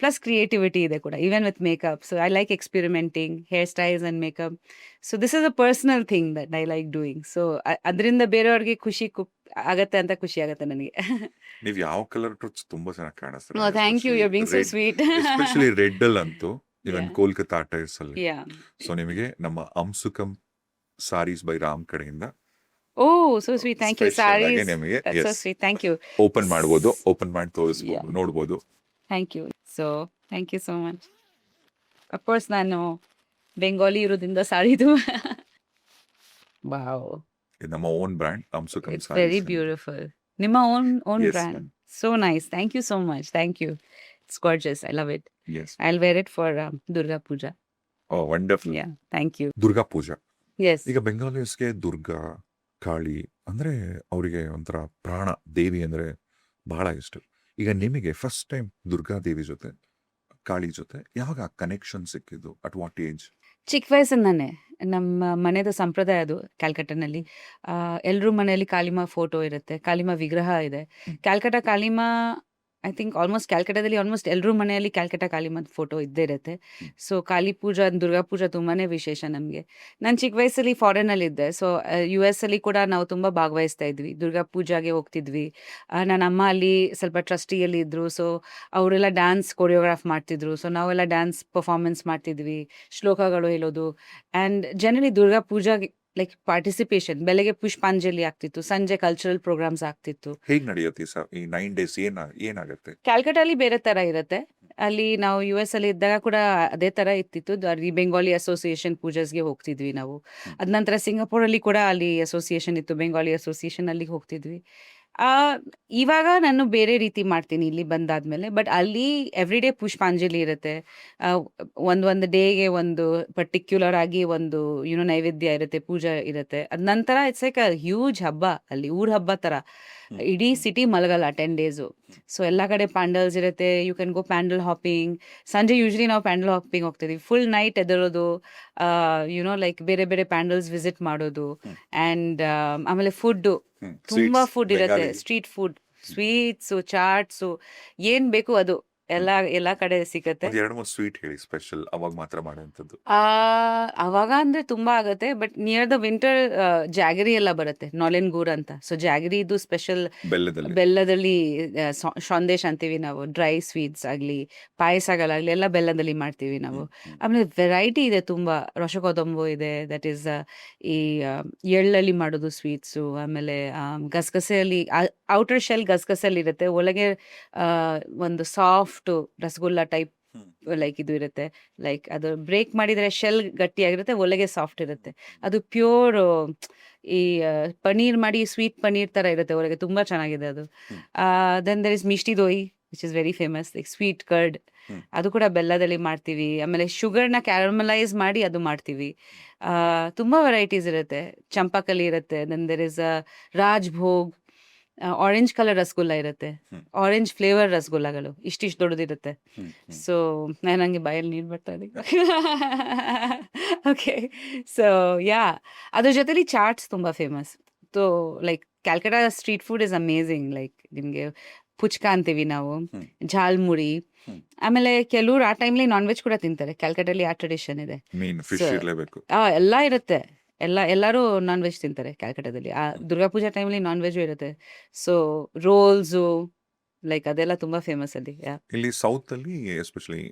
ಪ್ಲಸ್ ಕ್ರಿಯೇಟಿವಿಟಿ ಇದೆ ಕೂಡ, even with makeup. So I like experimenting hair styles and makeup. So this is a personal thing that I like doing. So ಅದರಿಂದ ಬೇರೆಯವ್ರಿಗೆ ಖುಷಿ ಆಗತ್ತೆ ಅಂತ ಖುಷಿ ಆಗತ್ತೆ ನನಗೆ. ನೀವ್ ಯಾವ ಕಲರ್ ತುಂಬಾ ಚೆನ್ನಾಗಿ ಕಾಣಿಸ್ತಾರೆ. Oh, thank you. You're being so sweet. Especially red ಅಲ್ಲಂತೂ ಇವನ್ Yeah. ಕೋಲ್ಕತ್ತಾ ಟೈರ್ಸ್ ಅಲ್ಲಿ. Yeah. ಸೊ ನಿಮಗೆ ನಮ್ಮ ಅಂಸುಕಂ ಸಾರೀಸ್ ಬೈ ರಾಮ್ ಕಡೆಯಿಂದ Oh, so sweet. Thank you. Special ಆಗಿ Sarees. ನಿಮಗೆ That's so sweet. Thank you. Open ಮಾಡ್ಬೋದು, ಓಪನ್ ಮಾಡಿ ತೋರಿಸ್ಬೋದು, Yeah. ನೋಡ್ಬೋದು. Thank you. So, thank you so much. Of course, ನಾನು ಬೆಂಗಾಲಿ ಇರೋದ್ರಿಂದ ಸಾರಿದು. Wow. ಇದು ನಮ್ಮ ಓನ್ ಬ್ರ್ಯಾಂಡ್ ಅಂಸುಕಂ It's very beautiful. ನಿಮ್ಮ own Yes, brand. ma'am. So nice. Thank you so much. Thank you. It's gorgeous. I love it. Yes. I'll wear it for Durga Puja. Oh wonderful. Yeah. Thank you. Durga Puja. Yes. ಈಗ ಬೆಂಗಾಲಿಯರ್ಸ್ಗೆ ದುರ್ಗಾ, ಕಾಳಿ ಅಂದ್ರೆ ಅವರಿಗೆ ಒಂಥರ ಪ್ರಾಣ, ದೇವಿ ಅಂದ್ರೆ ಬಹಳ ಇಷ್ಟ. ಈಗ ನಿಮಗೆ ಫಸ್ಟ್ ಟೈಮ್ ದುರ್ಗಾ ದೇವಿ ಜೊತೆ, ಕಾಳಿ ಜೊತೆ ಯಾವಾಗ ಕನೆಕ್ಷನ್ ಸಿಕ್ಕಿದ್ದು? At what age? ಚಿಕ್ಕ ವಯಸ್ಸಿಂದಾನೆ ನಮ್ಮ ಮನೆದು ಸಂಪ್ರದಾಯ ಅದು ಕ್ಯಾಲ್ಕಟಾನಲ್ಲಿ. ಎಲ್ಲರೂ ಮನೆಯಲ್ಲಿ ಕಾಳಿಮಾ ಫೋಟೋ ಇರುತ್ತೆ, ಕಾಳಿಮಾ ವಿಗ್ರಹ ಇದೆ. Calcutta Kalima I think almost ಕ್ಯಾಲ್ಕಟಾದಲ್ಲಿ ಆಲ್ಮೋಸ್ಟ್ ಎಲ್ಲರೂ ಮನೆಯಲ್ಲಿ ಕ್ಯಾಲ್ಕಟಾ ಕಾಳಿಮಾದ ಫೋಟೋ ಇದ್ದೇ ಇರುತ್ತೆ. ಸೊ ಕಾಳಿ ಪೂಜಾ, ದುರ್ಗಾ ಪೂಜಾ ತುಂಬಾನೇ ವಿಶೇಷ ನಮಗೆ. ನಾನು ಚಿಕ್ಕ ವಯಸ್ಸಲ್ಲಿ ಫಾರಿನಲ್ಲಿ ಇದ್ದೆ. ಸೊ US ಅಲ್ಲಿ ಕೂಡ ನಾವು ತುಂಬ ಭಾಗವಹಿಸ್ತಾ ಇದ್ವಿ, ದುರ್ಗಾ ಪೂಜಾಗೆ ಹೋಗ್ತಿದ್ವಿ. ನನ್ನ ಅಮ್ಮ ಅಲ್ಲಿ ಸ್ವಲ್ಪ ಟ್ರಸ್ಟಿಯಲ್ಲಿ ಇದ್ರು. ಸೊ ಅವರೆಲ್ಲ ಡ್ಯಾನ್ಸ್ ಕೊರಿಯೋಗ್ರಾಫ್ ಮಾಡ್ತಿದ್ರು. ಸೊ ನಾವೆಲ್ಲ ಡ್ಯಾನ್ಸ್ ಪರ್ಫಾರ್ಮೆನ್ಸ್ ಮಾಡ್ತಿದ್ವಿ, ಶ್ಲೋಕಗಳು ಹೇಳೋದು. ಆ್ಯಂಡ್ ಜನರಲಿ ದುರ್ಗಾ ಪೂಜಾಗೆ ಲೈಕ್ ಪಾರ್ಟಿಸಿಪೇಷನ್, ಬೆಳಗ್ಗೆ ಪುಷ್ಪಾಂಜಲಿ ಆಗ್ತಿತ್ತು, ಸಂಜೆ ಕಲ್ಚರಲ್ ಪ್ರೋಗ್ರಾಮ್ಸ್ ಆಗ್ತಿತ್ತು. ಹೇಗ್ ನಡೆಯುತ್ತೆ ಸರ್ ಈ 9 days? ಏನಾಗುತ್ತೆ? ಕ್ಯಾಲ್ಕಟಾಲಿ ಬೇರೆ ತರ ಇರುತ್ತೆ. ಅಲ್ಲಿ ನಾವು US ಅಲ್ಲಿ ಇದ್ದಾಗ ಕೂಡ ಅದೇ ತರ ಇತ್ತಿತ್ತು. ಅಲ್ಲಿ ಬೆಂಗಾಲಿ ಅಸೋಸಿಯೇಷನ್ ಪೂಜಾಸ್ಗೆ ಹೋಗ್ತಿದ್ವಿ ನಾವು. ಅದ ನಂತರ ಸಿಂಗಾಪುರಲ್ಲಿ ಕೂಡ ಅಲ್ಲಿ ಅಸೋಸಿಯೇಷನ್ ಇತ್ತು, ಬೆಂಗಾಲಿ ಅಸೋಸಿಯೇಷನ್ ಅಲ್ಲಿಗೆ ಹೋಗ್ತಿದ್ವಿ. ಇವಾಗ ನಾನು ಬೇರೆ ರೀತಿ ಮಾಡ್ತೀನಿ ಇಲ್ಲಿ ಬಂದಾದ್ಮೇಲೆ. ಬಟ್ ಅಲ್ಲಿ ಎವ್ರಿ ಡೇ ಪುಷ್ಪಾಂಜಲಿ ಇರುತ್ತೆ. ಒಂದು ಡೇಗೆ ಒಂದು ಪರ್ಟಿಕ್ಯುಲರ್ ಆಗಿ ಒಂದು ನೈವೇದ್ಯ ಇರುತ್ತೆ, ಪೂಜೆ ಇರುತ್ತೆ. ಅದ ನಂತರ ಇಟ್ಸ್ ಲೈಕ್ ಅ ಹ್ಯೂಜ್ ಹಬ್ಬ, ಅಲ್ಲಿ ಊರ್ ಹಬ್ಬ ತರ. ಇಡೀ ಸಿಟಿ ಮಲಗಲ್ಲ 10 days. ಸೊ ಎಲ್ಲ ಕಡೆ ಪ್ಯಾಂಡಲ್ಸ್ ಇರುತ್ತೆ. You can go pandal hopping. ಸಂಜೆ ಯೂಶ್ವಲಿ ನಾವು ಪ್ಯಾಂಡಲ್ ಹಾಪಿಂಗ್ ಹೋಗ್ತಿದ್ವಿ. ಫುಲ್ ನೈಟ್ ಎದರೋದು, ಲೈಕ್ ಬೇರೆ ಬೇರೆ ಪ್ಯಾಂಡಲ್ಸ್ ವಿಸಿಟ್ ಮಾಡೋದು. ಆ್ಯಂಡ್ ಆಮೇಲೆ ಫುಡ್, ತುಂಬಾ ಫುಡ್ ಇರುತ್ತೆ. ಸ್ಟ್ರೀಟ್ ಫುಡ್, ಸ್ವೀಟ್ಸು, ಚಾಟ್ಸು, ಏನ್ ಬೇಕು ಅದು ಎಲ್ಲ ಕಡೆ ಸಿಗತ್ತೆ. 2-3 ಸ್ವೀಟ್ ಹೇಳಿ ಸ್ಪೆಷಲ್, ಅವಾಗ ಮಾತ್ರ ಮಾಡೋಂಥದ್ದು. ಅವಾಗ ಅಂದ್ರೆ ತುಂಬಾ ಆಗತ್ತೆ. ಬಟ್ ನಿಯರ್ ದ ವಿಂಟರ್ ಜಾಗರಿ ಎಲ್ಲ ಬರುತ್ತೆ, ನಾಲೆನ್ ಗೂರ್ ಅಂತ. ಸೊ ಜಾಗರಿ ಇದು ಸ್ಪೆಷಲ್, ಬೆಲ್ಲದಲ್ಲಿ ಸಂದೇಶ್ ಅಂತೀವಿ ನಾವು. ಡ್ರೈ ಸ್ವೀಟ್ಸ್ ಆಗ್ಲಿ, ಪಾಯಸಗಳಾಗ್ಲಿ ಎಲ್ಲ ಬೆಲ್ಲದಲ್ಲಿ ಮಾಡ್ತೀವಿ ನಾವು. ಆಮೇಲೆ ವೆರೈಟಿ ಇದೆ ತುಂಬಾ. ರಸಕೊದಂಬು ಇದೆ, ದಟ್ ಈಸ್ ಈ ಎಳ್ಳಲ್ಲಿ ಮಾಡೋದು ಸ್ವೀಟ್ಸು. ಆಮೇಲೆ ಗಸಗಸೆಯಲ್ಲಿ ಔಟರ್ ಶೆಲ್ ಗಸಗಸೆಲ್ಲಿ ಇರುತ್ತೆ, ಒಳಗೆ ಒಂದು ಸಾಫ್ಟ್ ರಸಗುಲ್ಲ ಟೈಪ್ ಲೈಕ್ ಇದು ಇರುತ್ತೆ. ಲೈಕ್ ಅದು ಬ್ರೇಕ್ ಮಾಡಿದ್ರೆ ಶೆಲ್ ಗಟ್ಟಿಯಾಗಿರುತ್ತೆ, ಒಳಗೆ ಸಾಫ್ಟ್ ಇರುತ್ತೆ. ಅದು ಪ್ಯೂರ್ ಈ ಪನೀರ್ ಮಾಡಿ, ಸ್ವೀಟ್ ಪನೀರ್ ತರ ಇರುತ್ತೆ ಒಳಗೆ, ತುಂಬಾ ಚೆನ್ನಾಗಿದೆ ಅದು. Then there is mishti doi which is very famous, like sweet curd. ಅದು ಕೂಡ ಬೆಲ್ಲದಲ್ಲಿ ಮಾಡ್ತೀವಿ. ಆಮೇಲೆ ಶುಗರ್ನ ಕ್ಯಾರಮಲೈಸ್ ಮಾಡಿ ಅದು ಮಾಡ್ತೀವಿ. ತುಂಬಾ ವೆರೈಟೀಸ್ ಇರುತ್ತೆ. ಚಂಪಾಕಲಿ ಇರುತ್ತೆ. Then there is Rajbhog, orange colour rasgulla ಇರುತ್ತೆ, ಆರೆಂಜ್ ಫ್ಲೇವರ್ ರಸಗುಲ್ಲಗಳು ಇಷ್ಟಿಷ್ಟು ದೊಡ್ಡದಿರುತ್ತೆ. ಸೊ ನಂಗೆ ಬಾಯಲ್ಲಿ ನೀರು ಬರ್ತಾ ಇದೆ. ಓಕೆ, ಸೊ ಯಾ, ಅದ್ರ ಜೊತೆಲಿ ಚಾಟ್ಸ್ ತುಂಬಾ famous. So like Calcutta street food is amazing. Like ನಿಮ್ಗೆ ಪುಚ್ಕಾ ಅಂತೀವಿ ನಾವು, ಝಾಲ್ಮುರಿ. ಆಮೇಲೆ ಕೆಲವ್ರು ಆ ಟೈಮ್ಲಿ ನಾನ್ ವೆಜ್ ಕೂಡ ತಿಂತಾರೆ. ಕ್ಯಾಲ್ಕಟಲ್ಲಿ ಆ ಟ್ರೆಡಿಷನ್ ಇದೆ. ಎಲ್ಲ ಇರುತ್ತೆ. ಎಲ್ಲರೂ ನಾನ್ ವೆಜ್ ತಿಂತಾರೆ ಕ್ಯಾಲ್ಕಟಾದಲ್ಲಿ. ಆ ದುರ್ಗಾ ಪೂಜಾ ಟೈಮಲ್ಲಿ ನಾನ್ ವೆಜ್ ಇರುತ್ತೆ. ಸೊ ರೋಲ್ಸು, ಲೈಕ್ ಅದೆಲ್ಲ ತುಂಬಾ ಫೇಮಸ್ ಅಲ್ಲಿ. ಇಲ್ಲಿ ಸೌತ್ ಅಲ್ಲಿ ಎಸ್ಪೆಷಲಿ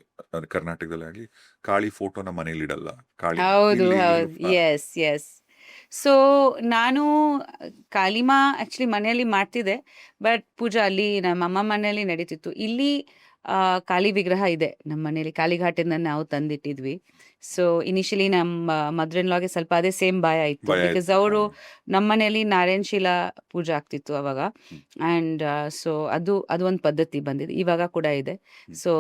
ಕರ್ನಾಟಕದಲ್ಲಿ ಆಗಲಿ ಕಾಳಿ ಫೋಟೋನ ಮನೇಲಿ ಇಡಲ್ಲ. ಕಾಳಿ ಹೌದು ಇಲ್ಲಿ ಹೌದು, ಎಸ್ ಎಸ್. ಸೊ ನಾನು ಕಾಳಿಮಾ ಆಕ್ಚುಲಿ ಮನೆಯಲ್ಲಿ ಮಾಡ್ತಿದ್ದೆ, ಬಟ್ ಪೂಜಾ ಅಲ್ಲಿ ನಮ್ಮ ಅಮ್ಮ ಮನೆಯಲ್ಲಿ ನಡೀತಿತ್ತು. ಇಲ್ಲಿ ಕಾಳಿ ವಿಗ್ರಹ ಇದೆ ನಮ್ಮ ಮನೇಲಿ, ಕಾಳಿಘಾಟಿಂದ ನಾವು ತಂದಿಟ್ಟಿದ್ವಿ. ಸೊ ಇನಿಷಿಯಲಿ ನಮ್ಮ ಮದರ್ ಇನ್ ಲಾಗೆ ಸ್ವಲ್ಪ ಅದೇ ಸೇಮ್ ಭಯ ಇತ್ತು, ಭಯ ಬಿಕಾಸ್ ಇತ್ತು. ಅವರು ನಮ್ಮ ಮನೆಯಲ್ಲಿ ನಾರಾಯಣ ಶೀಲಾ ಪೂಜೆ ಆಗ್ತಿತ್ತು ಅವಾಗ. ಆ್ಯಂಡ್ ಸೊ ಅದು ಒಂದು ಪದ್ಧತಿ ಬಂದಿದೆ, ಇವಾಗ ಕೂಡ ಇದೆ. ಸೊ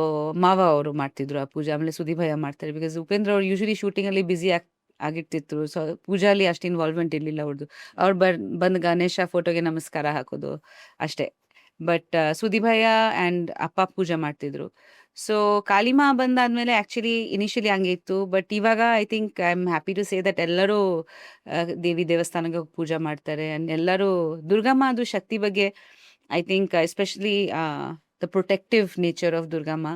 ಮಾವ ಅವರು ಮಾಡ್ತಿದ್ರು ಆ ಪೂಜೆ, ಆಮೇಲೆ ಸುದೀಪ್ ಭಯ್ಯ ಮಾಡ್ತಾರೆ. ಬಿಕಾಸ್ ಉಪೇಂದ್ರ ಅವ್ರು ಯೂಶಲಿ ಶೂಟಿಂಗಲ್ಲಿ ಬ್ಯುಸಿ ಆಗಿರ್ತಿದ್ರು. ಸೊ ಪೂಜಾಲಿ ಅಷ್ಟು ಇನ್ವಾಲ್ವ್ಮೆಂಟ್ ಇರಲಿಲ್ಲ ಅವ್ರದ್ದು. ಅವ್ರು ಬಂದು ಗಣೇಶ ಫೋಟೋಗೆ ನಮಸ್ಕಾರ ಹಾಕೋದು ಅಷ್ಟೇ. ಬಟ್ ಸುದೀಪ್ ಭಯ್ಯ ಆ್ಯಂಡ್ ಅಪ್ಪ ಪೂಜೆ ಮಾಡ್ತಿದ್ರು. ಸೊ ಕಾಳಿಮಾ ಬಂದಾದ್ಮೇಲೆ ಆ್ಯಕ್ಚುಲಿ ಇನಿಷಿಯಲಿ ಹಂಗೆ ಇತ್ತು, ಬಟ್ ಇವಾಗ I think I am happy to say that ಎಲ್ಲರೂ ದೇವಿ ದೇವಸ್ಥಾನಕ್ಕೆ ಹೋಗಿ ಪೂಜೆ ಮಾಡ್ತಾರೆ. ಆ್ಯಂಡ್ ಎಲ್ಲರೂ ದುರ್ಗಮ್ಮ ಅದು ಶಕ್ತಿ ಬಗ್ಗೆ I think especially the protective nature of Durgamma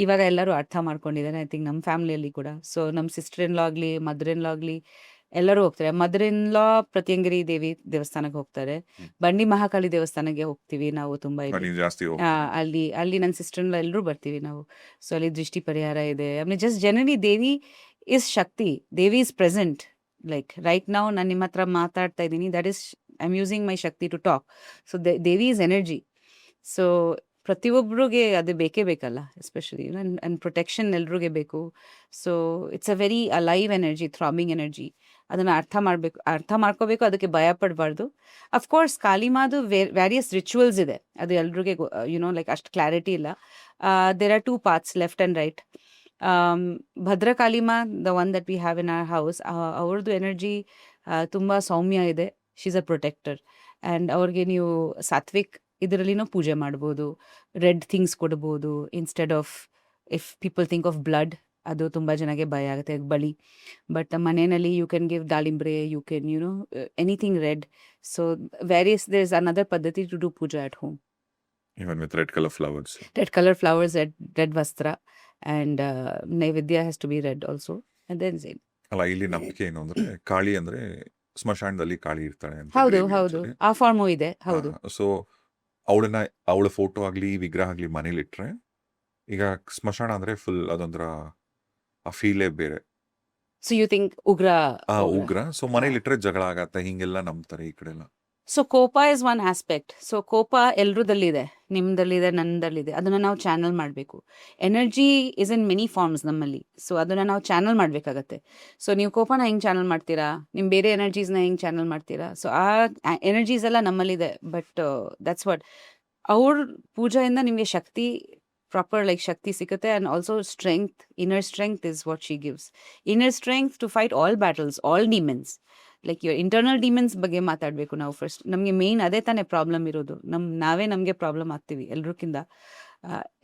ಇವಾಗ ಎಲ್ಲರೂ ಅರ್ಥ ಮಾಡ್ಕೊಂಡಿದ್ದಾರೆ, ಐ ಥಿಂಕ್ ನಮ್ಮ ಫ್ಯಾಮಿಲಿಯಲ್ಲಿ ಕೂಡ. ಸೊ ನಮ್ಮ ಸಿಸ್ಟರ್ ಇನ್ ಲಾ ಆಗಲಿ ಮದರ್ ಇನ್ ಲಾ ಆಗಲಿ ಎಲ್ಲರೂ ಹೋಗ್ತಾರೆ. ಮದರ್ ಇನ್ ಲಾ ಪ್ರತ್ಯಂಗಿರಿ ದೇವಿ ದೇವಸ್ಥಾನಕ್ಕೆ ಹೋಗ್ತಾರೆ, ಬಂಡಿ ಮಹಾಕಾಳಿ ದೇವಸ್ಥಾನಕ್ಕೆ ಹೋಗ್ತೀವಿ ನಾವು ತುಂಬ ಇಲ್ಲಿ. ನೀವು ಜಾಸ್ತಿ ಅಲ್ಲಿ ನನ್ನ ಸಿಸ್ಟರ್ ಇನ್ ಲಾ ಎಲ್ಲರೂ ಬರ್ತೀವಿ ನಾವು. ಸೊ ಅಲ್ಲಿ ದೃಷ್ಟಿ ಪರಿಹಾರ ಇದೆ. ಆಮೇಲೆ just generally Devi is Shakti, Devi is present. Like right ನಾವು ನಾನು ನಿಮ್ಮ ಹತ್ರ ಮಾತಾಡ್ತಾ ಇದ್ದೀನಿ, that is I am using my Shakti to talk. So Devi is energy. So ಪ್ರತಿಯೊಬ್ಬರಿಗೆ ಅದು ಬೇಕೇ ಬೇಕಲ್ಲ, ಎಸ್ಪೆಷಲಿ ಆ್ಯಂಡ್ ಪ್ರೊಟೆಕ್ಷನ್ ಎಲ್ರಿಗೂ ಬೇಕು. So it's a very alive energy, throbbing energy. ಅದನ್ನು ಅರ್ಥ ಮಾಡ್ಕೋಬೇಕು, ಅದಕ್ಕೆ ಭಯ ಪಡಬಾರ್ದು. ಅಫ್ಕೋರ್ಸ್ ಕಾಳಿಮಾದು ವ್ಯಾರಿಯಸ್ ರಿಚುವಲ್ಸ್ ಇದೆ, ಅದು ಎಲ್ರಿಗೂ ಲೈಕ್ ಅಷ್ಟು ಕ್ಲಾರಿಟಿ ಇಲ್ಲ. There are 2 parts, left and right. Bhadrakalima, the one that we have in our house, ಅವ್ರದ್ದು ಎನರ್ಜಿ ತುಂಬ ಸೌಮ್ಯ ಇದೆ. She is a protector. And ಅವ್ರಿಗೆ ನೀವು ಸಾತ್ವಿಕ್ ಇದರಲ್ಲಿನೂ ಪೂಜೆ ಮಾಡ್ಬೋದು, ರೆಡ್ ಥಿಂಗ್ಸ್ ಕೊಡ್ಬೋದು instead of, if people think of blood, ಅದು ತುಂಬ ಜನಕ್ಕೆ ಭಯ ಆಗುತ್ತೆ ಬಳಿ. ಬಟ್ ಮನೆಯಲ್ಲಿ ಯು ಕ್ಯಾನ್ ಗಿವ್ ದಾಳಿಂಬ್ರೆ, you can anything red. So various there is another ಪದ್ಧತಿ to do Pooja at home. Even with red color flowers. Red color flowers, red vastra, and naivedya has to be red also. And then same. ಅಲ್ಲ, ಇಲ್ಲಿ ನಂಬಿಕೆ ಏನು ಅಂದ್ರೆ ಕಾಳಿ ಅಂದ್ರೆ ಸ್ಮಶಾನದಲ್ಲಿ ಕಾಳಿ ಇರ್ತಾಳೆ ಅಂತ. ಹೌದು ಹೌದು, ಆ ಫಾರ್ಮು ಇದೆ. ಹೌದು. ಸೊ ಅವಳ ಫೋಟೋ ಆಗ್ಲಿ ವಿಗ್ರಹ ಆಗ್ಲಿ ಮನೇಲಿ ಇಟ್ರೆ, ಈಗ ಸ್ಮಶಾನ ಅಂದ್ರೆ ಫುಲ್ ಅದೊಂಥರ ಆ ಫೀಲೇ ಬೇರೆ. ಸೊ ಯು ಥಿಂಕ್ ಉಗ್ರ. ಉಗ್ರ. ಸೊ ಮನೇಲಿ ಇಟ್ರೆ ಜಗಳ ಆಗತ್ತೆ, ಹಿಂಗೆಲ್ಲ ನಂಬ್ತಾರೆ ಈ ಕಡೆ ಎಲ್ಲ. ಸೊ ಕೋಪ ಇಸ್ ಒನ್ ಆಸ್ಪೆಕ್ಟ್. ಸೊ ಕೋಪ ಎಲ್ರದಲ್ಲಿದೆ, ನಿಮ್ದಲ್ಲಿದೆ, ನನ್ನದಲ್ಲಿದೆ. ಅದನ್ನು ನಾವು ಚಾನಲ್ ಮಾಡಬೇಕು. Energy is in many forms ನಮ್ಮಲ್ಲಿ. ಸೊ ಅದನ್ನು ನಾವು ಚಾನಲ್ ಮಾಡಬೇಕಾಗತ್ತೆ. ಸೊ ನೀವು ಕೋಪನ ಹೆಂಗೆ ಚಾನಲ್ ಮಾಡ್ತೀರಾ, ನಿಮ್ಮ ಬೇರೆ ಎನರ್ಜೀಸ್ನ ಹೆಂಗೆ ಚಾನಲ್ ಮಾಡ್ತೀರಾ. ಸೊ ಆ ಎನರ್ಜೀಸ್ ಎಲ್ಲ ನಮ್ಮಲ್ಲಿದೆ. ಬಟ್ ದಟ್ಸ್ ವಾಟ್, ಅವ್ರ ಪೂಜೆಯಿಂದ ನಿಮಗೆ ಶಕ್ತಿ, ಪ್ರಾಪರ್ ಲೈಕ್ ಶಕ್ತಿ ಸಿಗುತ್ತೆ. And also strength, inner strength is what she gives. Inner strength to fight all battles, all demons. Like your internal demons ಬಗ್ಗೆ ಮಾತಾಡಬೇಕು ನಾವು ಫಸ್ಟ್. ನಮಗೆ ಮೇಯ್ನ್ ಅದೇ ತಾನೇ ಪ್ರಾಬ್ಲಮ್ ಇರೋದು. ನಾವೇ ನಮಗೆ ಪ್ರಾಬ್ಲಮ್ ಆಗ್ತೀವಿ ಎಲ್ರಿಗಿಂತ.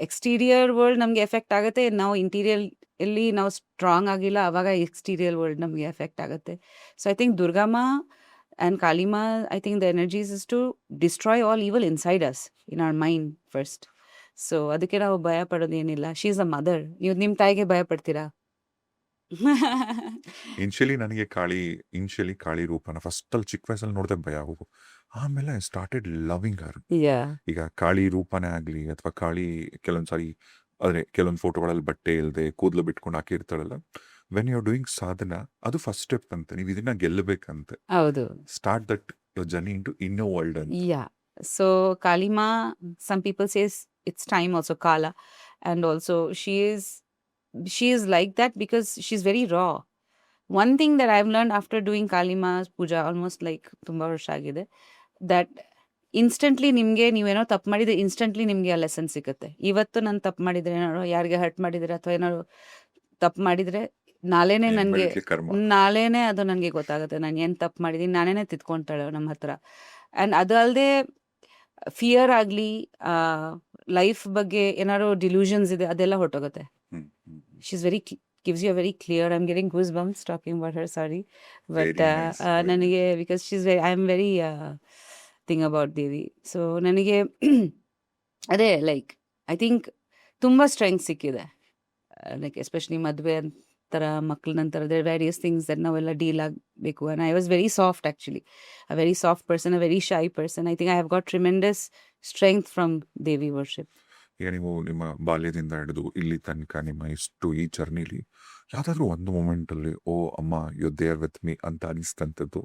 ಎಕ್ಸ್ಟೀರಿಯರ್ ವರ್ಲ್ಡ್ ನಮಗೆ ಎಫೆಕ್ಟ್ ಆಗುತ್ತೆ, ನಾವು ಇಂಟೀರಿಯರ್ ಎಲ್ಲಿ ನಾವು ಸ್ಟ್ರಾಂಗ್ ಆಗಿಲ್ಲ, ಆವಾಗ ಎಕ್ಸ್ಟೀರಿಯರ್ ವರ್ಲ್ಡ್ ನಮಗೆ ಎಫೆಕ್ಟ್ ಆಗುತ್ತೆ. So I think Durgamma and Kalima, I think the energies is to destroy all evil inside us, in our mind first. So ಅದಕ್ಕೆ ನಾವು ಭಯ ಪಡೋದೇನಿಲ್ಲ. She is a mother. ನೀವು ನಿಮ್ಮ ತಾಯಿಗೆ ಭಯ ಪಡ್ತೀರಾ? ನನಗೆ ಕಾಳಿ ರೂಪನ ಫಸ್ಟ್ ಅಲ್ಲಿ ಚಿಕ್ಕ ವಯಸ್ಸಲ್ಲಿ ನೋಡಿದೆ ಭಯ ಹೋಗು. ಆಮೇಲೆ ಐ ಸ್ಟಾರ್ಟೆಡ್ ಲವಿಂಗ್ ಹರ್. ಈಗ ಕಾಳಿ ರೂಪನೇ ಆಗ್ಲಿ ಅಥವಾ ಕಾಳಿ ಕೆಲವೊಂದ್ಸಾರಿ ಕೆಲವೊಂದು ಫೋಟೋಗಳಲ್ಲಿ ಬಟ್ಟೆ ಇಲ್ಲದೆ ಕೂದಲು ಬಿಟ್ಕೊಂಡು ಹಾಕಿರ್ತಾಳಲ್ಲ, ವೆನ್ ಯು ಆರ್ ಡೂಯಿಂಗ್ ಸಾಧನ, ಅದು ಫಸ್ಟ್ ಸ್ಟೆಪ್ ಅಂತ. ನೀವು ಇದನ್ನ ಗೆಲ್ಲಬೇಕಂತೆ. ಹೌದು. Start that your journey into inner world ಅಂತ. So Kalima, some people says it's time also, Kala, and also she is like that because she's very raw. One thing that I've learned after doing Kalima's puja almost like ತುಂಬಾ ವರ್ಷ ಆಗಿದೆ, that instantly ನಿಮಗೆ ನೀವೇನೋ ತಪ್ಪು ಮಾಡಿದ್ರೆ instantly ನಿಮಗೆ ಆ lesson ಸಿಗುತ್ತೆ. ಇವತ್ತು ನಾನು ತಪ್ಪು ಮಾಡಿದ್ರೆ, ಏನಾದ್ರು ಯಾರಿಗೆ ಹರ್ಟ್ ಮಾಡಿದ್ರೆ ಅಥವಾ ಏನಾದ್ರು ತಪ್ಪು ಮಾಡಿದ್ರೆ, ನಾಳೆನೇ ಅದು ನನಗೆ ಗೊತ್ತಾಗುತ್ತೆ ನಾನು ಏನು ತಪ್ಪು ಮಾಡಿದ್ದೀನಿ. ನಾನೇನೆ ತಿದ್ಕೊಂತಾಳೆ ನಮ್ಮ ಹತ್ರ. ಆ್ಯಂಡ್ ಅದು ಅಲ್ಲದೆ ಫಿಯರ್ ಆಗಲಿ, ಲೈಫ್ ಬಗ್ಗೆ ಏನಾದ್ರು ಡಿಲ್ಯೂಷನ್ಸ್ ಇದೆ, ಅದೆಲ್ಲ ಹೊರಟೋಗುತ್ತೆ. She is very gives you a very clear, I'm getting goosebumps talking about her, sorry, but ನನಗೆ because she's very, I am very thing about Devi. So ನನಗೆ ಅದೇ ಲೈಕ್ ಐ ಥಿಂಕ್ ತುಂಬ ಸ್ಟ್ರೆಂಗ್ತ್ ಸಿಕ್ಕಿದೆ. ಲೈಕ್ ಎಸ್ಪೆಷಲಿ ಮದುವೆ ಥರ ಮಕ್ಳ ನಂತರ there various things that ನಾವೆಲ್ಲ ಡೀಲ್ ಆಗಬೇಕು. And I was very soft actually, a very soft person, a very ಶೈ person. I think I have got tremendous strength from Devi worship. ಈಗ ನೀವು ನಿಮ್ಮ ಬಾಲ್ಯದಿಂದ ಹಿಡಿದು ಇಲ್ಲಿ ತನಕ ನಿಮ್ಮ ಈ ಜರ್ನಿಲಿ ಯಾವುದಾದ್ರೂ ಒಂದು ಮೂಮೆಂಟಲ್ಲಿ ಓ ಅಮ್ಮ ಯು ದೇರ್ ವಿತ್ ಮೀ ಅಂತ ಅನಿಸ್ತಂಥದ್ದು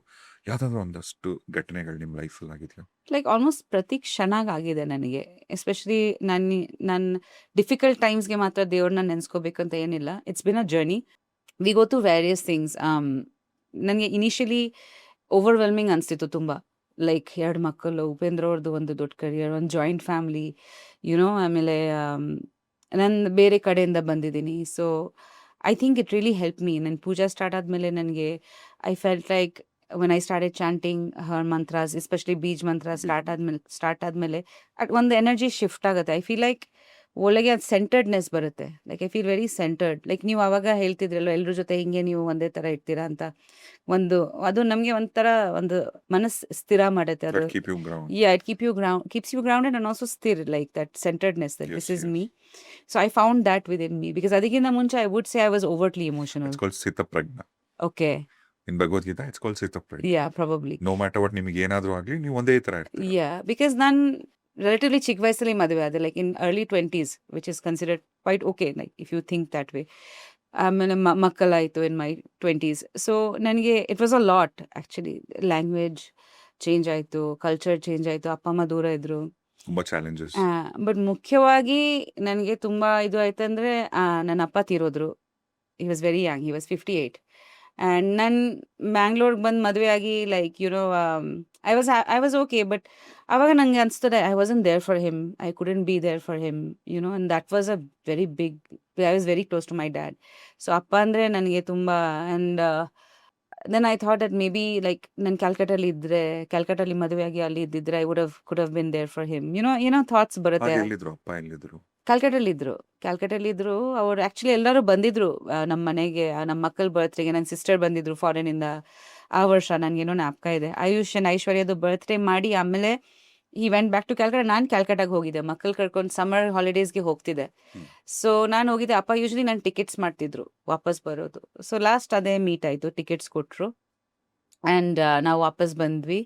ಯಾವುದಾದ್ರೂ ಒಂದಷ್ಟು ಘಟನೆಗಳು ನಿಮ್ಮ ಲೈಫಲ್ಲಿ ಆಗಿದೆಯಾ? ಲೈಕ್ ಆಲ್ಮೋಸ್ಟ್ ಪ್ರತಿ ಕ್ಷಣಾಗ ಆಗಿದೆ ನನಗೆ. ಎಸ್ಪೆಷಲಿ ನನ್ನ ಡಿಫಿಕಲ್ಟ್ ಟೈಮ್ಸ್ಗೆ ಮಾತ್ರ ದೇವ್ರನ್ನ ನೆನೆಸ್ಕೋಬೇಕಂತ ಏನಿಲ್ಲ. It's been a journey. We go to various things. ನನಗೆ ಇನಿಷಿಯಲಿ ಓವರ್ವೆಲ್ಮಿಂಗ್ ಅನಿಸ್ತಿತ್ತು ತುಂಬ. ಲೈಕ್ 2 ಮಕ್ಕಳು, ಉಪೇಂದ್ರ ಅವ್ರದ್ದು ಒಂದು ದೊಡ್ಡ ಕರಿಯರ್, ಒಂದು ಜಾಯಿಂಟ್ ಫ್ಯಾಮ್ಲಿ, ಯುನೋ. ಆಮೇಲೆ ನಾನು ಬೇರೆ ಕಡೆಯಿಂದ ಬಂದಿದ್ದೀನಿ. So I think it really help me. ನನ್ನ ಪೂಜಾ ಸ್ಟಾರ್ಟ್ ಆದಮೇಲೆ ನನಗೆ I felt like when I started chanting her mantras, especially beej mantra start ಆದಮೇಲೆ ಒಂದು ಎನರ್ಜಿ ಶಿಫ್ಟ್ ಆಗುತ್ತೆ. ಐ ಫೀಲ್ ಲೈಕ್ ಒಳಗೆ ಅದು ಸೆಂಟರ್ಡ್ನೆಸ್ ಬರುತ್ತೆ. Like I feel very centred. Like ನೀವು ಆವಾಗ ಹೇಳ್ತಿದ್ರಲ್ಲ ಎಲ್ಲರ ಜೊತೆ ಹಿಂಗೆ ನೀವು ಒಂದೇ ಥರ ಇರ್ತೀರಾ ಅಂತ. ಅದು ನಮಗೆ ಒಂಥರ ಒಂದು ಮನಸ್ಸು ಸ್ಥಿರ ಮಾಡುತ್ತೆ ಅದು. That keep you ground. Yeah, it keeps you grounded and also stir, like that centeredness that Yes, this is yes. me. So I found that within me, because ಅದಕ್ಕಿಂತ ಮುಂಚೆ I would say I was overtly emotional. It's called Sitaprajna. Okay, In Bhagavad-gita, it's called Sitaprajna. yeah, probably. No matter what ನಿಮಗೆ ಏನಾದರೂ ಆಗಲಿ ನೀವು ಒಂದೇ ಥರ ಇರ್ತೀರ. Yeah, because ನಾನು ರಿಲೇಟಿವ್ಲಿ ಚಿಕ್ಕ ವಯಸ್ಸಲ್ಲಿ ಮದುವೆ ಆದೆ, like in early 20s, which is considered quite okay, like if you think that way. ಆಮೇಲೆ ಮಕ್ಕಳಾಯಿತು ಇನ್ ಮೈ 20s. ಸೊ ನನಗೆ it was a lot actually. Language change ಆಯಿತು, ಕಲ್ಚರ್ ಚೇಂಜ್ ಆಯಿತು, ಅಪ್ಪ ಅಮ್ಮ ದೂರ ಇದ್ದರು. ತುಂಬ ಚಾಲೆಂಜಸ್. ಬಟ್ ಮುಖ್ಯವಾಗಿ ನನಗೆ ತುಂಬ ಇದು ಆಯ್ತಂದರೆ ನನ್ನ ಅಪ್ಪ ತೀರೋದ್ರು. He was very young, he was 58. And ನಾನು ಬ್ಯಾಂಗ್ಳೂರ್ಗೆ ಬಂದು ಮದುವೆ ಆಗಿ like you know I was okay. But ಆವಾಗ ನನಗೆ ಅನಿಸ್ತದೆ I wasn't there for him, I couldn't be there for him, you know. And that was a very big, I was very close to my dad. So ಅಪ್ಪ ಅಂದರೆ ನನಗೆ ತುಂಬ. And then I thought that maybe like ನಾನು ಕ್ಯಾಲ್ಕಟಲ್ಲಿ ಮದುವೆ ಆಗಿ ಅಲ್ಲಿ ಇದ್ದಿದ್ರೆ I could have been there for him, ಏನೋ ಥಾಟ್ಸ್ ಬರುತ್ತೆ. ಎಲ್ಲಿದ್ರು ಅಪ್ಪ ಎಲ್ಲಿದ್ರು? ಕ್ಯಾಲ್ಕಟಲ್ಲಿದ್ದರು ಅವ್ರು. ಆ್ಯಕ್ಚುಲಿ ಎಲ್ಲರೂ ಬಂದಿದ್ರು ನಮ್ಮ ಮನೆಗೆ, ನಮ್ಮ ಮಕ್ಕಳ ಬರ್ತ್ಡೇಗೆ. ನನ್ನ ಸಿಸ್ಟರ್ ಬಂದಿದ್ರು ಫಾರಿನಿಂದ ಆ ವರ್ಷ, ನನಗೇನೋ ಜ್ಞಾಪಕ ಇದೆ. ಆಯುಷ್ ಆ್ಯಂಡ್ ಐಶ್ವರ್ಯದು ಬರ್ತ್ಡೇ ಮಾಡಿ ಆಮೇಲೆ ಈ ವೆಂಟ್ ಬ್ಯಾಕ್ ಟು ಕ್ಯಾಲ್ಕಟ. ನಾನು ಕ್ಯಾಲ್ಕಟಾಗೆ ಹೋಗಿದ್ದೆ, ಮಕ್ಕಳು ಕರ್ಕೊಂಡು ಸಮ್ಮರ್ ಹಾಲಿಡೇಸ್ಗೆ ಹೋಗ್ತಿದ್ದೆ. ಸೊ ನಾನು ಹೋಗಿದ್ದೆ. ಅಪ್ಪ ಯೂಶ್ವಲಿ ನಾನು ಟಿಕೆಟ್ಸ್ ಮಾಡ್ತಿದ್ರು ವಾಪಸ್ ಬರೋದು. ಸೊ ಲಾಸ್ಟ್ ಅದೇ ಮೀಟ್ ಆಯಿತು, ಟಿಕೆಟ್ಸ್ ಕೊಟ್ಟರು ಆ್ಯಂಡ್ ನಾವು ವಾಪಸ್ ಬಂದ್ವಿ.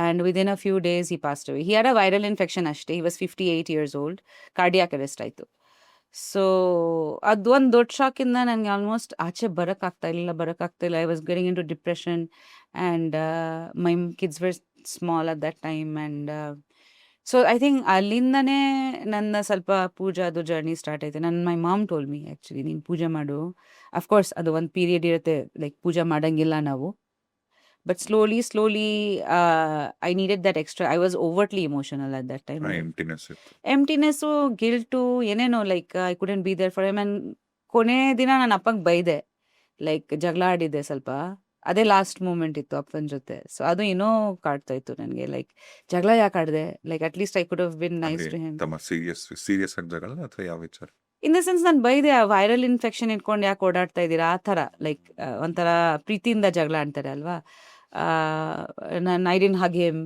And within a few days he passed away. He had a viral infection ಅಷ್ಟೇ. He was 58 years old. Cardiac arrest ಆಯಿತು. ಸೊ ಅದು ಒಂದು ದೊಡ್ಡ ಶಾಕಿಂದ ನನಗೆ ಆಲ್ಮೋಸ್ಟ್ ಆಚೆ ಬರೋಕ್ಕಾಗ್ತಾ ಇಲ್ಲ. I was getting into depression and my kids were small at that time. And so I think ಅಲ್ಲಿಂದನೇ ನನ್ನ ಸ್ವಲ್ಪ ಪೂಜಾದು ಜರ್ನಿ ಸ್ಟಾರ್ಟ್ ಆಯಿತು. My mom told me actually, ನೀನು ಪೂಜೆ ಮಾಡು. ಅಫ್ಕೋರ್ಸ್ ಅದು ಒಂದು ಪೀರಿಯಡ್ ಇರುತ್ತೆ, ಲೈಕ್ ಪೂಜೆ ಮಾಡೋಂಗಿಲ್ಲ ನಾವು. But slowly, I needed that extra. I was overtly emotional at that time. Emptiness ಇತ್ತು. ಎಂಟಿನೆಸ್ಸು, ಗಿಲ್ಟು, ಏನೇನೋ, like I couldn't be there for him. And ಕೊನೆ ದಿನ ನನ್ನ ಅಪ್ಪಂಗೆ ಬೈದೆ, ಲೈಕ್ ಜಗಳ ಆಡಿದ್ದೆ ಸ್ವಲ್ಪ. ಅದೇ ಲಾಸ್ಟ್ ಮೂಮೆಂಟ್ ಇತ್ತು ಅಪ್ಪನ ಜೊತೆ. ಸೊ ಅದು ಇನ್ನೂ ಕಾಡ್ತಾ ಇತ್ತು ನನಗೆ, ಲೈಕ್ ಜಗಳ ಯಾಕೆ ಆಡಿದೆ, like at least I could have been nice to him. ತಮ್ಮ ಸೀರಿಯಸ್ ಆಗಿ ಜಗಳ ಅಥವಾ ಯಾವ ವಿಚಾರ? ಇನ್ ದ ಸೆನ್ಸ್ ನಾನು ಬೈದೆ, ವೈರಲ್ ಇನ್ಫೆಕ್ಷನ್ ಇಟ್ಕೊಂಡು ಯಾಕೆ ಓಡಾಡ್ತಾ ಇದ್ದೀರಾ ಆ ಥರ. ಲೈಕ್ ಒಂಥರ ಪ್ರೀತಿಯಿಂದ ಜಗಳ ಆಡ್ತಾರೆ ಅಲ್ವಾ. I didn't hug him,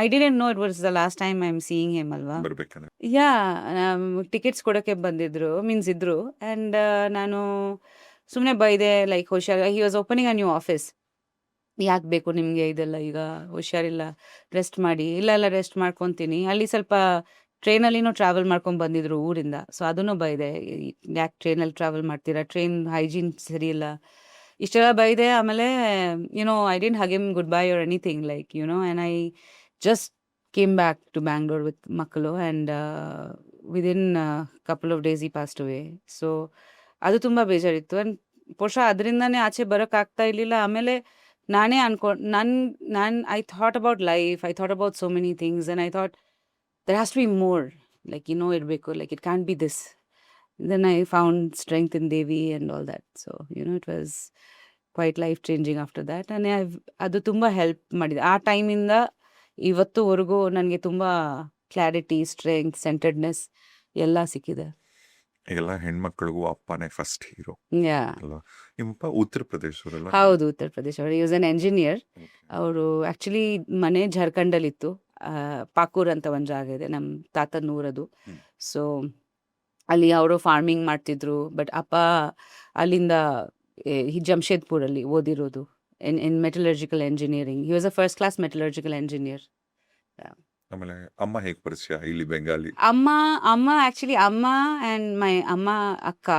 I didn't know it was the last time I'm seeing him ಅಲ್ವಾ. ಬರ್ಬೇಕಾದ್ರೆ ಟಿಕೆಟ್ಸ್ ಕೊಡೋಕ್ಕೆ ಬಂದಿದ್ರು, ಇದ್ರು. ಆ್ಯಂಡ್ ನಾನು ಸುಮ್ಮನೆ ಬೈದೆ, ಲೈಕ್ ಹುಷಾರ್. He was opening a new office. ಯಾಕೆ ಬೇಕು ನಿಮಗೆ ಇದೆಲ್ಲ, ಈಗ ಹುಷಾರಿಲ್ಲ, ರೆಸ್ಟ್ ಮಾಡಿ. ಇಲ್ಲ ರೆಸ್ಟ್ ಮಾಡ್ಕೊತೀನಿ. ಅಲ್ಲಿ ಸ್ವಲ್ಪ ಟ್ರೈನಲ್ಲಿನೂ ಟ್ರಾವೆಲ್ ಮಾಡ್ಕೊಂಡು ಬಂದಿದ್ರು ಊರಿಂದ. ಸೊ ಅದನ್ನು ಬೈದೆ, ಯಾಕೆ ಟ್ರೈನಲ್ಲಿ ಟ್ರಾವೆಲ್ ಮಾಡ್ತೀರಾ, ಟ್ರೈನ್ ಹೈಜೀನ್ ಸರಿ ಇಲ್ಲ, ಇಷ್ಟೆಲ್ಲ ಬೈದೆ. ಆಮೇಲೆ I didn't hug him goodbye or anything, like and I just came back to Bangalore with ಮಕ್ಕಳು. And within couple of days he passed away. So ಅದು ತುಂಬ ಬೇಜಾರಿತ್ತು. ಆ್ಯಂಡ್ ಬಹುಶಃ ಅದರಿಂದನೇ ಆಚೆ ಬರೋಕ್ಕಾಗ್ತಾ ಇರಲಿಲ್ಲ. ಆಮೇಲೆ ನಾನೇ I thought about life, I thought about so many things. And I thought there has to be more, like ಇರಬೇಕು, like it can't be this. Then I found strength in Devi and all that. So it was quite life changing after that. And ಅದು ತುಂಬ help ಮಾಡಿದೆ. ಆ ಟೈಮಿಂದ ಇವತ್ತುವರೆಗೂ ನನಗೆ ತುಂಬ clarity, strength, centredness ಎಲ್ಲ ಸಿಕ್ಕಿದೆ. ಎಲ್ಲ ಹೆಣ್ಮಕ್ಳಿಗೂ ಅಪ್ಪನೇ ಫಸ್ಟ್ ಹೀರೋ ಅಲ್ವಾ? ನಿಮ್ಮಪ್ಪ ಉತ್ತರ ಪ್ರದೇಶವರಲ್ಲ? ಹೌದು, ಉತ್ತರ ಪ್ರದೇಶ. ಅವರು ಈಸ್ ಅನ್ ಎಂಜಿನಿಯರ್. ಅವರು ಆ್ಯಕ್ಚುಲಿ ಮನೆ ಜಾರ್ಖಂಡಲ್ಲಿತ್ತು. ಪಾಕೂರ್ ಅಂತ ಒಂದು ಜಾಗ ಇದೆ, ನಮ್ಮ ತಾತನ ಊರದು. ಸೊ ಅಲ್ಲಿ ಅವರು ಫಾರ್ಮಿಂಗ್ ಮಾಡ್ತಿದ್ರು. ಬಟ್ ಅಪ್ಪ ಅಲ್ಲಿಂದ ಜಮ್ಶೇದ್ಪುರಲ್ಲಿ ಓದಿರೋದು in metallurgical engineering. He was a first class metallurgical engineer. ಆಮೇಲೆ ಅಮ್ಮ ಹೇಗ್ ಪರಿಚಯ ಇಲ್ಲಿ ಬೆಂಗಾಲಿ? ಅಮ್ಮ ಆ್ಯಕ್ಚುಲಿ ಅಮ್ಮ ಆ್ಯಂಡ್ ಅಮ್ಮ ಅಕ್ಕ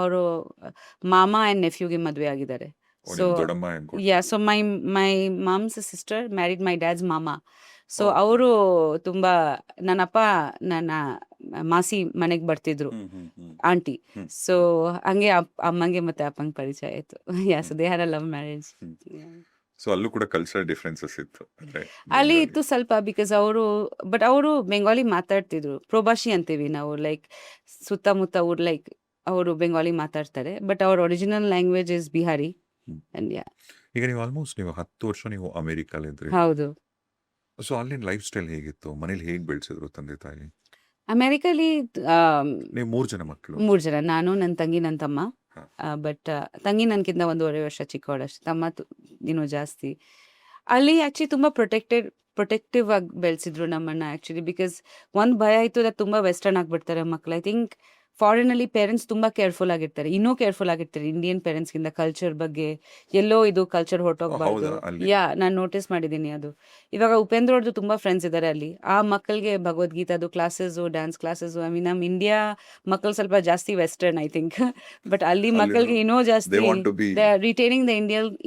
ಅವರು ಮಾಮ ಆ್ಯಂಡ್ ನೆಫ್ಯೂಗೆ ಮದುವೆ ಆಗಿದ್ದಾರೆ. ಓ, ಸೊ ನಿಮ್ ದೊಡ್ಡಮ್ಮ ಅನ್ಕೊಂಡು. So my mom's sister married my dad's mama. So Okay. ಅವರು ತುಂಬ ನನ್ನಪ್ಪ ನನ್ನ ಮಾಸಿ ಮನೆಗೆ ಬರ್ತಿದ್ರು, ಆಂಟಿ. ಹ್ಮ್. ಸೊ ಹಂಗೆ ಅಮ್ಮಂಗೆ ಮತ್ತೆ ಅಪ್ಪಂಗೆ ಪರಿಚಯ ಆಯಿತು. So they had a love marriage. So ಅಲ್ಲೂ ಕೂಡ ಕಲ್ಚರಲ್ ಡಿಫ್ರೆನ್ಸಸ್ ಇತ್ತು ಅಂದ್ರೆ ಅಲ್ಲಿ ಬೆಂಗಾಲಿ. ಇತ್ತು ಸ್ವಲ್ಪ, ಬಿಕಾಸ್ ಅವರು ಬೆಂಗಾಲಿ ಮಾತಾಡ್ತಿದ್ರು. ಪ್ರೊಭಾಷಿ ಅಂತೀವಿ ನಾವು, ಲೈಕ್ ಸುತ್ತಮುತ್ತ ಊರು, ಲೈಕ್ ಅವರು ಬೆಂಗಾಲಿ ಮಾತಾಡ್ತಾರೆ, ಬಟ್ ಅವ್ರ original language is Bihari. Hmm. And ಈಗ ನೀವು ಆಲ್ಮೋಸ್ಟ್ 10 ವರ್ಷ ನೀವು ಅಮೆರಿಕಲ್ಲಿದ್ರಿ. ಹೌದು. ಸೊ ಅಲ್ಲಿನ ಲೈಫ್ ಸ್ಟೈಲ್ ಹೇಗಿತ್ತು? ಮನೇಲಿ ಹೇಗ್ ಬೆಳೆಸಿದ್ರು ತಂದೆ ತಾಯಿ? ಅಮೆರಿಕಲ್ಲಿ ನೀವು 3 ಜನ ಮಕ್ಕಳು. 3 ಜನ, ನಾನು, ನನ್ನ ತಂಗಿ, ನನ್ನ ತಮ್ಮ. ಹಾ. ಬಟ್ ತಂಗಿ ನನಗಿಂತ 1.5 ವರ್ಷ ಚಿಕ್ಕವಳಷ್ಟು, ತಮ್ಮ ಜಾಸ್ತಿ. ಅಲ್ಲಿ ಆ್ಯಕ್ಚುಲಿ ತುಂಬ ಪ್ರೊಟೆಕ್ಟಿವ್ ಆಗಿ ಬೆಳೆಸಿದ್ರು ನಮ್ಮನ್ನ ಆ್ಯಕ್ಚುಲಿ, ಬಿಕಾಸ್ ಒಂದು ಭಯ ಇತ್ತು ಅದು ತುಂಬ ವೆಸ್ಟರ್ನ್ ಆಗಿಬಿಡ್ತಾರೆ ಮಕ್ಕಳು. ಐ ಥಿಂಕ್ ಫಾರಿನಲ್ಲಿ ಪೇರೆಂಟ್ಸ್ ತುಂಬ ಕೇರ್ಫುಲ್ ಆಗಿರ್ತಾರೆ, ಇನ್ನೂ ಕೇರ್ಫುಲ್ ಆಗಿರ್ತಾರೆ ಇಂಡಿಯನ್ ಪೇರೆಂಟ್ಸ್ಗಿಂತ ಕಲ್ಚರ್ ಬಗ್ಗೆ. ಎಲ್ಲೋ ಇದು ಕಲ್ಚರ್ ಹೊರಟೋಗ್ಬಾರ್ದು. ಹೌದಾ? ಅಲ್ಲಿ ನಾನು ನೋಟಿಸ್ ಮಾಡಿದ್ದೀನಿ ಅದು. ಇವಾಗ ಉಪೇಂದ್ರ ಅವ್ರದ್ದು ತುಂಬ ಫ್ರೆಂಡ್ಸ್ ಇದ್ದಾರೆ ಅಲ್ಲಿ. ಆ ಮಕ್ಕಳಿಗೆ ಭಗವದ್ಗೀತಾದು classes, dance classes. I mean ನಮ್ಮ ಇಂಡಿಯಾ ಮಕ್ಕಳು ಸ್ವಲ್ಪ ಜಾಸ್ತಿ ವೆಸ್ಟರ್ನ್ ಐ ಥಿಂಕ್, ಬಟ್ ಅಲ್ಲಿ ಮಕ್ಕಳಿಗೆ ಇನ್ನೂ ದೇ ಜಾಸ್ತಿ want to be retaining the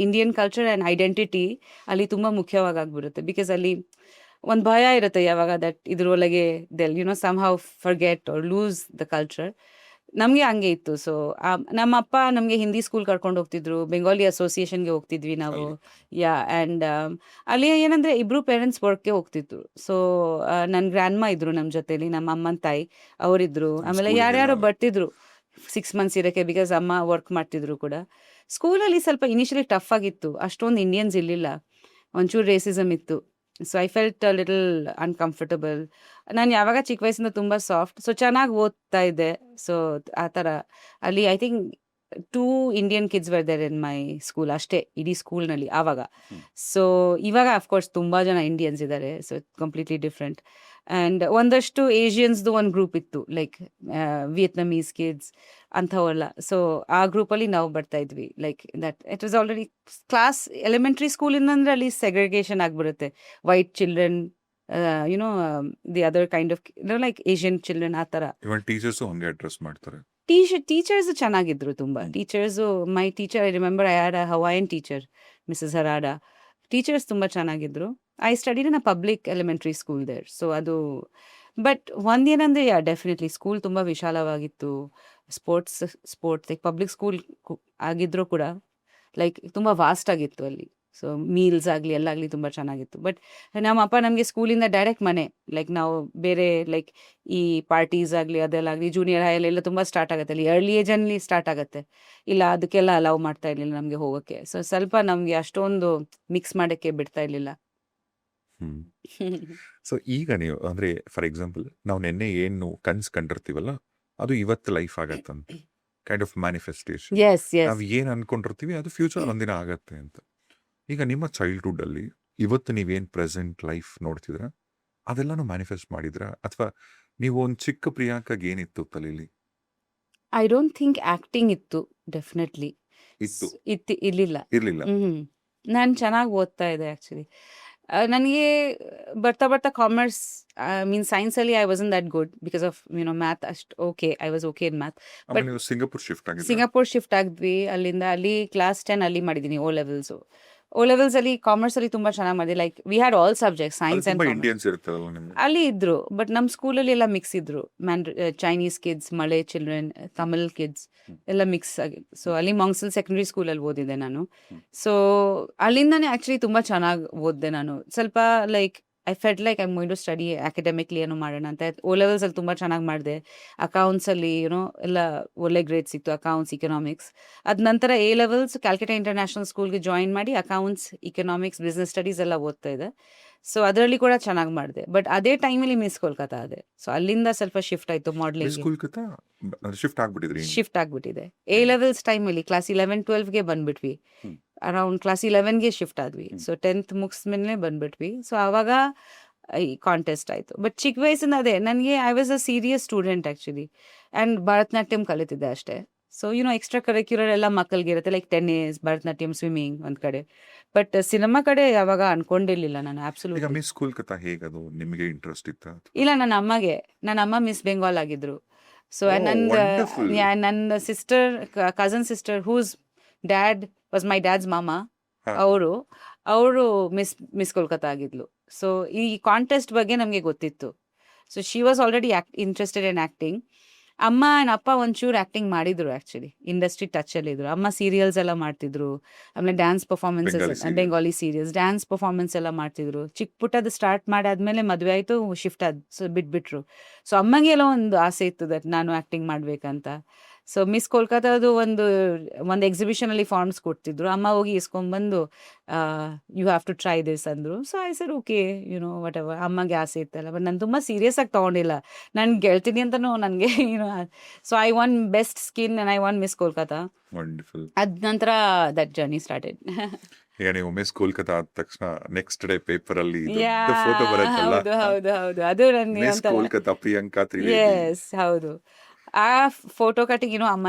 Indian culture and identity ಅಲ್ಲಿ ತುಂಬ ಮುಖ್ಯವಾಗಿ ಆಗ್ಬಿಡುತ್ತೆ. ಬಿಕಾಸ್ ಅಲ್ಲಿ ಒಂದು ಭಯ ಇರುತ್ತೆ ಯಾವಾಗ ದಟ್ ಇದ್ರೊಳಗೆ they'll somehow forget or lose the culture. ನಮಗೆ ಹಂಗೆ ಇತ್ತು. ಸೊ ನಮ್ಮ ಅಪ್ಪ ನಮಗೆ ಹಿಂದಿ ಸ್ಕೂಲ್ ಕರ್ಕೊಂಡು ಹೋಗ್ತಿದ್ರು, ಬೆಂಗಾಲಿ ಅಸೋಸಿಯೇಷನ್ಗೆ ಹೋಗ್ತಿದ್ವಿ ನಾವು. ಅಲ್ಲಿ. ಆ್ಯಂಡ್ ಅಲ್ಲಿ ಏನಂದರೆ ಇಬ್ಬರು ಪೇರೆಂಟ್ಸ್ ವರ್ಕ್ಗೆ ಹೋಗ್ತಿದ್ರು. ಸೊ ನನ್ನ ಗ್ರ್ಯಾಂಡ್ಮಾ ಇದ್ರು ನಮ್ಮ ಜೊತೆಲಿ, ನಮ್ಮ ಅಮ್ಮನ ತಾಯಿ ಅವರಿದ್ರು. ಆಮೇಲೆ ಸ್ಕೂಲಿಗೆಲ್ಲ ಯಾರ್ಯಾರೋ ಬರ್ತಿದ್ರು 6 ಮಂತ್ಸ್ ಇರೋಕ್ಕೆ, ಬಿಕಾಸ್ ಅಮ್ಮ ವರ್ಕ್ ಮಾಡ್ತಿದ್ರು ಕೂಡ. ಸ್ಕೂಲಲ್ಲಿ ಸ್ವಲ್ಪ ಇನಿಷಿಯಲಿ ಟಫ್ ಆಗಿತ್ತು, ಅಷ್ಟೊಂದು ಇಂಡಿಯನ್ಸ್ ಇರಲಿಲ್ಲ, ಒಂಚೂರು ರೇಸಿಸಮ್ ಇತ್ತು. So I felt little uncomfortable. ನಾನು ಯಾವಾಗ ಚಿಕ್ಕ ವಯಸ್ಸಿಂದ ತುಂಬ ಸಾಫ್ಟ್, ಸೊ ಚೆನ್ನಾಗಿ ಓದ್ತಾ ಇದ್ದೆ. ಸೊ ಆ ಥರ ಅಲ್ಲಿ I think 2 Indian kids were there in my school ಅಷ್ಟೇ ಇಡೀ ಸ್ಕೂಲ್ನಲ್ಲಿ ಆವಾಗ. ಹ್ಮ್. ಸೊ ಇವಾಗ ಅಫ್ಕೋರ್ಸ್ ತುಂಬ ಜನ ಇಂಡಿಯನ್ಸ್ ಇದ್ದಾರೆ, ಸೊ ಕಂಪ್ಲೀಟ್ಲಿ ಡಿಫ್ರೆಂಟ್. ಆ್ಯಂಡ್ ಒಂದಷ್ಟು ಏಷಿಯನ್ಸ್ದು ಒಂದು ಗ್ರೂಪ್ ಇತ್ತು, ಲೈಕ್ ವಿಯೆಟ್ನಮೀಸ್ ಕಿಡ್ಸ್ ಅಂಥವೆಲ್ಲ. ಸೊ ಆ ಗ್ರೂಪಲ್ಲಿ ನಾವು ಬರ್ತಾ ಇದ್ವಿ. Like that it was already class elementary ಸ್ಕೂಲಿಂದಂದ್ರೆ ಅಲ್ಲಿ ಸೆಗ್ರಿಗೇಷನ್ ಆಗಿಬಿಡುತ್ತೆ. White children, the other kind of like Asian children, ಆ ಥರ. ಇವನ್ ಟೀಚರ್ಸು ಹಂಗೆ ಅಡ್ರೆಸ್ ಮಾಡ್ತಾರೆ. ಟೀಚರ್ಸ್ ಚೆನ್ನಾಗಿದ್ರು ತುಂಬ. Teachers my teacher, I remember I had a Hawaiian teacher, Mrs Harada. Teachers ತುಂಬ ಚೆನ್ನಾಗಿದ್ರು. I studied in a public elementary school there. So ಅದು but ಒಂದೇನಂದರೆ definitely school ತುಂಬ ವಿಶಾಲವಾಗಿತ್ತು. ಸ್ಪೋರ್ಟ್ಸ್ ಲೈಕ್ ಪಬ್ಲಿಕ್ ಸ್ಕೂಲ್ ಆಗಿದ್ರೂ ಕೂಡ like ತುಂಬ vast ಆಗಿತ್ತು ಅಲ್ಲಿ. So meals ಆಗಲಿ ಎಲ್ಲಾಗಲಿ ತುಂಬ ಚೆನ್ನಾಗಿತ್ತು. ಬಟ್ ನಮ್ಮಪ್ಪ ನಮಗೆ ಸ್ಕೂಲಿಂದ ಡೈರೆಕ್ಟ್ ಮನೆ, ಲೈಕ್ ನಾವು ಬೇರೆ ಲೈಕ್ ಈ ಪಾರ್ಟೀಸ್ ಆಗಲಿ ಅದೆಲ್ಲಾಗಲಿ ಜೂನಿಯರ್ ಹೈಯಲ್ಲೆಲ್ಲ ತುಂಬ ಸ್ಟಾರ್ಟ್ ಆಗುತ್ತೆ, ಅಲ್ಲಿ ಅರ್ಲಿ ಏಜಲ್ಲಿ ಸ್ಟಾರ್ಟ್ ಆಗುತ್ತೆ. ಇಲ್ಲ ಅದಕ್ಕೆಲ್ಲ ಅಲೌ ಮಾಡ್ತಾ ಇರಲಿಲ್ಲ ನಮಗೆ ಹೋಗೋಕ್ಕೆ. ಸೊ ಸ್ವಲ್ಪ ನಮಗೆ ಅಷ್ಟೊಂದು ಮಿಕ್ಸ್ ಮಾಡೋಕ್ಕೆ ಬಿಡ್ತಾ ಇರಲಿಲ್ಲ. ಸೊ ಈಗ ನೀವು ಅಂದ್ರೆ ಫಾರ್ ಎಕ್ಸಾಂಪಲ್ ನಾವು ನಿನ್ನೆ ಏನು ಕಂಡಿರ್ತೀವಲ್ಲ ಅದು ಇವತ್ತು ಲೈಫ್ ಆಗತ್ತಂತ kind of manifestation. Yes yes ನಾವು ಏನು ಅನ್ಕೊಂಡಿರ್ತೀವಿ ಅದು ಫ್ಯೂಚರ್ ಒಂದಿನ ಆಗತ್ತೆ ಅಂತ. ಈಗ ನಿಮ್ಮ ಚೈಲ್ಡ್ಹುಡ್ ಅಲ್ಲಿ ಇವತ್ತು ನೀವೇನ್ ಪ್ರೆಸೆಂಟ್ ಲೈಫ್ ನೋಡ್ತಿದ್ರ ಅದೆಲ್ಲಾನು ಮ್ಯಾನಿಫೆಸ್ಟ್ ಮಾಡಿದ್ರ ಅಥವಾ ನೀವು ಒಂದು ಚಿಕ್ಕ ಪ್ರಿಯಾಂಕಾಗ ಏನಿತ್ತು ತಲೆಯಲ್ಲಿ? ಐ ಡೋಂಟ್ ಥಿಂಕ್ ಆ್ಯಕ್ಟಿಂಗ್ ಇತ್ತು, ಡೆಫಿನೆಟ್ಲಿ ಇತ್ತು ಇರಲಿಲ್ಲ. ಇರ್ಲಿಲ್ಲ. ನಾನು ಚೆನ್ನಾಗಿ ಓದ್ತಾ ಇದ್ದೆ ಆ್ಯಕ್ಚುಲಿ. ನನಗೆ ಬರ್ತಾ ಕಾಮರ್ಸ್ ಮೀನ್ ಸೈನ್ಸಲ್ಲಿ I wasn't that good because of math ಅಷ್ಟು okay, I was okay in math. ಆಮೇಲೆ ನೀವು ಸಿಂಗಾಪುರ್ ಶಿಫ್ಟ್ ಆಗಿದ್ರೆ ಸಿಂಗಾಪುರ್ ಶಿಫ್ಟ್ ಆಗಿದ್ವಿ. ಅಲ್ಲಿಂದ ಅಲ್ಲಿ ಕ್ಲಾಸ್ 10 ಅಲ್ಲಿ ಮಾಡಿದ್ದೀನಿ ಓ ಲೆವೆಲ್ಸಲ್ಲಿ ಕಾಮರ್ಸಲ್ಲಿ ತುಂಬ ಚೆನ್ನಾಗಿ ಮಾಡಿದೆ. Like we had all subject science ತುಂಬಾ ಆ್ಯಂಡ್ ಇಂಡಿಯನ್ಸ್ ಇರ್ತದಲ್ಲ ನಿಮ್ಗೆ. ಅಲ್ಲಿ ಇದ್ರು. ಬಟ್ ನಮ್ಮ ಸ್ಕೂಲಲ್ಲಿ ಎಲ್ಲ ಮಿಕ್ಸ್ ಇದ್ರು, ಚೈನೀಸ್ ಕಿಡ್ಸ್, ಮಳೆ ಚಿಲ್ಡ್ರನ್, ತಮಿಳ್ ಕಿಡ್ಸ್ ಎಲ್ಲ ಮಿಕ್ಸ್ ಆಗಿತ್ತು. ಸೊ ಅಲ್ಲಿ ಮಾಂಗ್ಸಲ್ ಸೆಕೆಂಡ್ರಿ ಸ್ಕೂಲಲ್ಲಿ ಓದಿದ್ದೆ ನಾನು. ಸೊ ಅಲ್ಲಿಂದನೇ ಆ್ಯಕ್ಚುಲಿ ತುಂಬ ಚೆನ್ನಾಗಿ ಓದಿದೆ ನಾನು. ಸ್ವಲ್ಪ like I felt like I going to study academically ಏನೋ ಮಾಡೋಣ ಅಂತ. ಓ ಲೆವೆಲ್ಸಲ್ಲಿ ತುಂಬ ಚೆನ್ನಾಗಿ ಮಾಡಿದೆ. ಅಕೌಂಟ್ಸಲ್ಲಿ ಎಲ್ಲ ಒಳ್ಳೆ ಗ್ರೇಡ್ ಸಿಕ್ತು, ಅಕೌಂಟ್ಸ್, ಇಕನಾಮಿಕ್ಸ್. ಅದ ನಂತರ ಎ ಲೆವೆಲ್ಸ್ ಕ್ಯಾಲ್ಕಟಾ ಇಂಟರ್ನ್ಯಾಷನಲ್ ಸ್ಕೂಲ್ಗೆ ಜಾಯಿನ್ ಮಾಡಿ ಅಕೌಂಟ್ಸ್, ಇಕನಾಮಿಕ್ಸ್, ಬಿಸ್ನೆಸ್ ಸ್ಟಡೀಸ್ ಎಲ್ಲ ಓದ್ತಾ ಇದೆ. ಸೊ ಅದರಲ್ಲಿ ಕೂಡ ಚೆನ್ನಾಗಿ ಮಾಡಿದೆ. ಬಟ್ ಅದೇ ಟೈಮಲ್ಲಿ ಮಿಸ್ ಕೋಲ್ಕತ್ತಾ ಅದೇ. ಸೊ ಅಲ್ಲಿಂದ ಸ್ವಲ್ಪ ಶಿಫ್ಟ್ ಆಯಿತು ಮಾಡಲಿಂಗ್, ಶಿಫ್ಟ್ ಆಗ್ಬಿಟ್ಟಿದ್ರಿ. ಶಿಫ್ಟ್ ಆಗಿಬಿಟ್ಟಿದೆ. ಎ ಲೆವೆಲ್ಸ್ ಟೈಮಲ್ಲಿ ಕ್ಲಾಸ್ 11-12ಗೆ ಬಂದ್ಬಿಟ್ವಿ. ಅರೌಂಡ್ ಕ್ಲಾಸ್ 11ಗೆ ಶಿಫ್ಟ್ ಆದ್ವಿ. ಸೊ 10th ಮುಗಿಸ್ಮೇಲೆ ಬಂದ್ಬಿಟ್ವಿ. ಸೊ ಆವಾಗ ಈ ಕಾಂಟೆಸ್ಟ್ ಆಯಿತು. ಬಟ್ ಚಿಕ್ಕ ವಯಸ್ಸಿಂದ ಅದೇ ನನಗೆ I was a serious student actually. And Bharatanatyam ಕಲಿತಿದ್ದೆ ಅಷ್ಟೇ. ಸೊ ಎಕ್ಸ್ಟ್ರಾ ಕರಿಕ್ಯುಲರ್ ಎಲ್ಲ ಮಕ್ಕಳಿಗಿರುತ್ತೆ, ಲೈಕ್ ಟೆನ್ನಿಸ್, ಭರತನಾಟ್ಯಂ, ಸ್ವಿಮ್ಮಿಂಗ್ ಒಂದ್ ಕಡೆ. ಬಟ್ ಸಿನಿಮಾ ಕಡೆ ಯಾವಾಗ ಅನ್ಕೊಂಡಿರ್ಲಿಲ್ಲ ನಾನು ಈಗ ಆಬ್ಸಲ್ಯೂಟ್ಲಿ. ಮಿಸ್ ಕೋಲ್ಕತ್ತಾ ಹೇಗದು ನಿಮಗೆ ಇಂಟ್ರೆಸ್ಟ್ ಇತ್ತ? ಇಲ್ಲ, ನನ್ನ ಅಮ್ಮ ಮಿಸ್ ಬೆಂಗಾಲ್ ಆಗಿದ್ರು. So wonderful. ನನ್ನ sister, cousin sister whose dad was my dad's mama, ಅವರು ಮಿಸ್ ಕೋಲ್ಕತ್ತಾ ಆಗಿದ್ಲು. ಸೊ ಈ ಕಾಂಟೆಸ್ಟ್ ಬಗ್ಗೆ ನಮಗೆ ಗೊತ್ತಿತ್ತು. So she was already interested in acting. ಅಮ್ಮ ಆ್ಯಂಡ್ ಅಪ್ಪ ಒಂಚೂರು ಆಕ್ಟಿಂಗ್ ಮಾಡಿದ್ರು, ಆಕ್ಚುಲಿ ಇಂಡಸ್ಟ್ರಿ ಟಚ್ ಅಲ್ಲಿ ಇದ್ರು. ಅಮ್ಮ ಸೀರಿಯಲ್ಸ್ ಎಲ್ಲ ಮಾಡ್ತಿದ್ರು, ಆಮೇಲೆ dance performances, Bengali serial. Bengali serials dance performance ಎಲ್ಲ ಮಾಡ್ತಿದ್ರು. ಚಿಕ್ಕ ಪುಟ್ಟದ್ದು ಸ್ಟಾರ್ಟ್ ಮಾಡಾದ್ಮೇಲೆ ಮದುವೆ ಆಯ್ತು, ಶಿಫ್ಟ್ ಬಿಟ್ಬಿಟ್ರು. ಸೊ ಅಮ್ಮಗೆ ಎಲ್ಲ ಒಂದು ಆಸೆ ಇತ್ತು ದಟ್ ನಾನು ಆಕ್ಟಿಂಗ್ ಮಾಡ್ಬೇಕಂತ. ಸೊ ಮಿಸ್ ಕೋಲ್ಕತ್ತಾದು ಒಂದು ಎಕ್ಸಿಬಿಷನ್ ಅಲ್ಲಿ ಫಾರ್ಮ್ಸ್ ಕೊಡ್ತಿದ್ರು. ಅಮ್ಮ ಹೋಗಿ ಇಸ್ಕೊಂಡ್ಬಂದು you have to try this ಅಂದ್ರು. So I said okay, whatever. ಅಮ್ಮಗೆ ಆಸೆ ಇತ್ತಲ್ಲ, ಬಟ್ ನಾನು ತುಂಬಾ ಸೀರಿಯಸ್ ಆಗಿ ತಗೊಂಡಿಲ್ಲ. ನಾನು ಗೆಳ್ತೀನಿ ಅಂತನೂ ನನಗೆ so I von best skin and I von miss Kolkata. Wonderful. ಅದ್ ನಂತರ ದಟ್ ಜರ್ನಿ ಸ್ಟಾರ್ಟೆಡ್. ಈಗ ನೀವು ಮಿಸ್ ಕೋಲ್ಕತ್ತಾ ಆದ ತಕ್ಷಣ ನೆಕ್ಸ್ಟ್ ಡೇ ಪೇಪರ್ ಅಲ್ಲಿ ಫೋಟೋ ಬರುತ್ತಲ್ಲ, ಹೌದು ಅದು ನನಗೆ ಮಿಸ್ ಕೋಲ್ಕತ್ತಾ ಪ್ರಿಯಾಂಕಾ ತ್ರಿವೇದಿ. ಎಸ್, ಹೌದು. ಆ ಫೋಟೋ ಕಟಿಂಗ್ ಅಮ್ಮ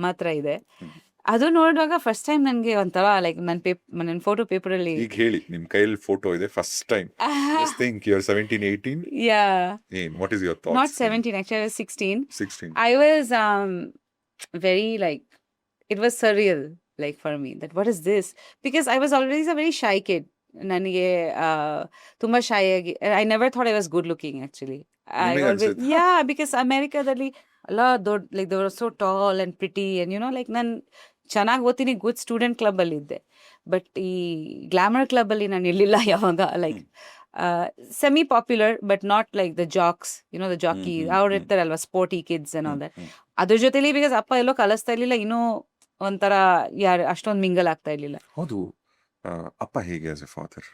ಹತ್ರ ಇದೆ. ಅದು ನೋಡುವಾಗ ಫಸ್ಟ್ ಟೈಮ್ ನನಗೆ ಒಂಥರ ಲೈಕ್ ನನ್ನ ಫೋಟೋ ಪೇಪರ್ ಅಲ್ಲಿ ಈಗ ಹೇಳಿ, ನಿಮ್ ಕೈಯಲ್ಲಿ ಫೋಟೋ ಇದೆ first time. Just think you're 17, 18. What is your thoughts? Not 17, actually I was 16. 16. I was very like, it was surreal, like for me, that what is this? Because I was always a very shy kid. ನನಗೆ ತುಂಬಾ ಶೈ ಆಗಿ, I never thought I was good looking actually. Because ಅಮೆರಿಕಾದಲ್ಲಿ ಎಲ್ಲ ದೊಡ್ಡ, like they were so tall and pretty and like ನಾನು ಚೆನ್ನಾಗಿ ಓದ್ತೀನಿ, good student club ಅಲ್ಲಿ ಇದ್ದೆ. ಬಟ್ ಈ ಗ್ಲಾಮರ್ ಕ್ಲಬ್ ಅಲ್ಲಿ ನಾನು ಇರ್ಲಿಲ್ಲ ಯಾವಾಗ. Like semi popular but not like the jocks, the jock ಅವ್ರು ಇರ್ತಾರಲ್ವಾ, sporty kids and all that. ಅದ್ರ ಜೊತೆಲಿ ಬಿಕಾಸ್ ಅಪ್ಪ ಎಲ್ಲೋ ಕಲಿಸ್ತಾ ಇರ್ಲಿಲ್ಲ, ಇನ್ನೂ ಒಂಥರ ಯಾರು ಅಷ್ಟೊಂದು ಮಿಂಗಲ್ ಆಗ್ತಾ ಇರ್ಲಿಲ್ಲ. ಹೌದು. ಅಪ್ಪ ಹೇಗೆ ಆಸ್ ಎ ಫಾದರ್?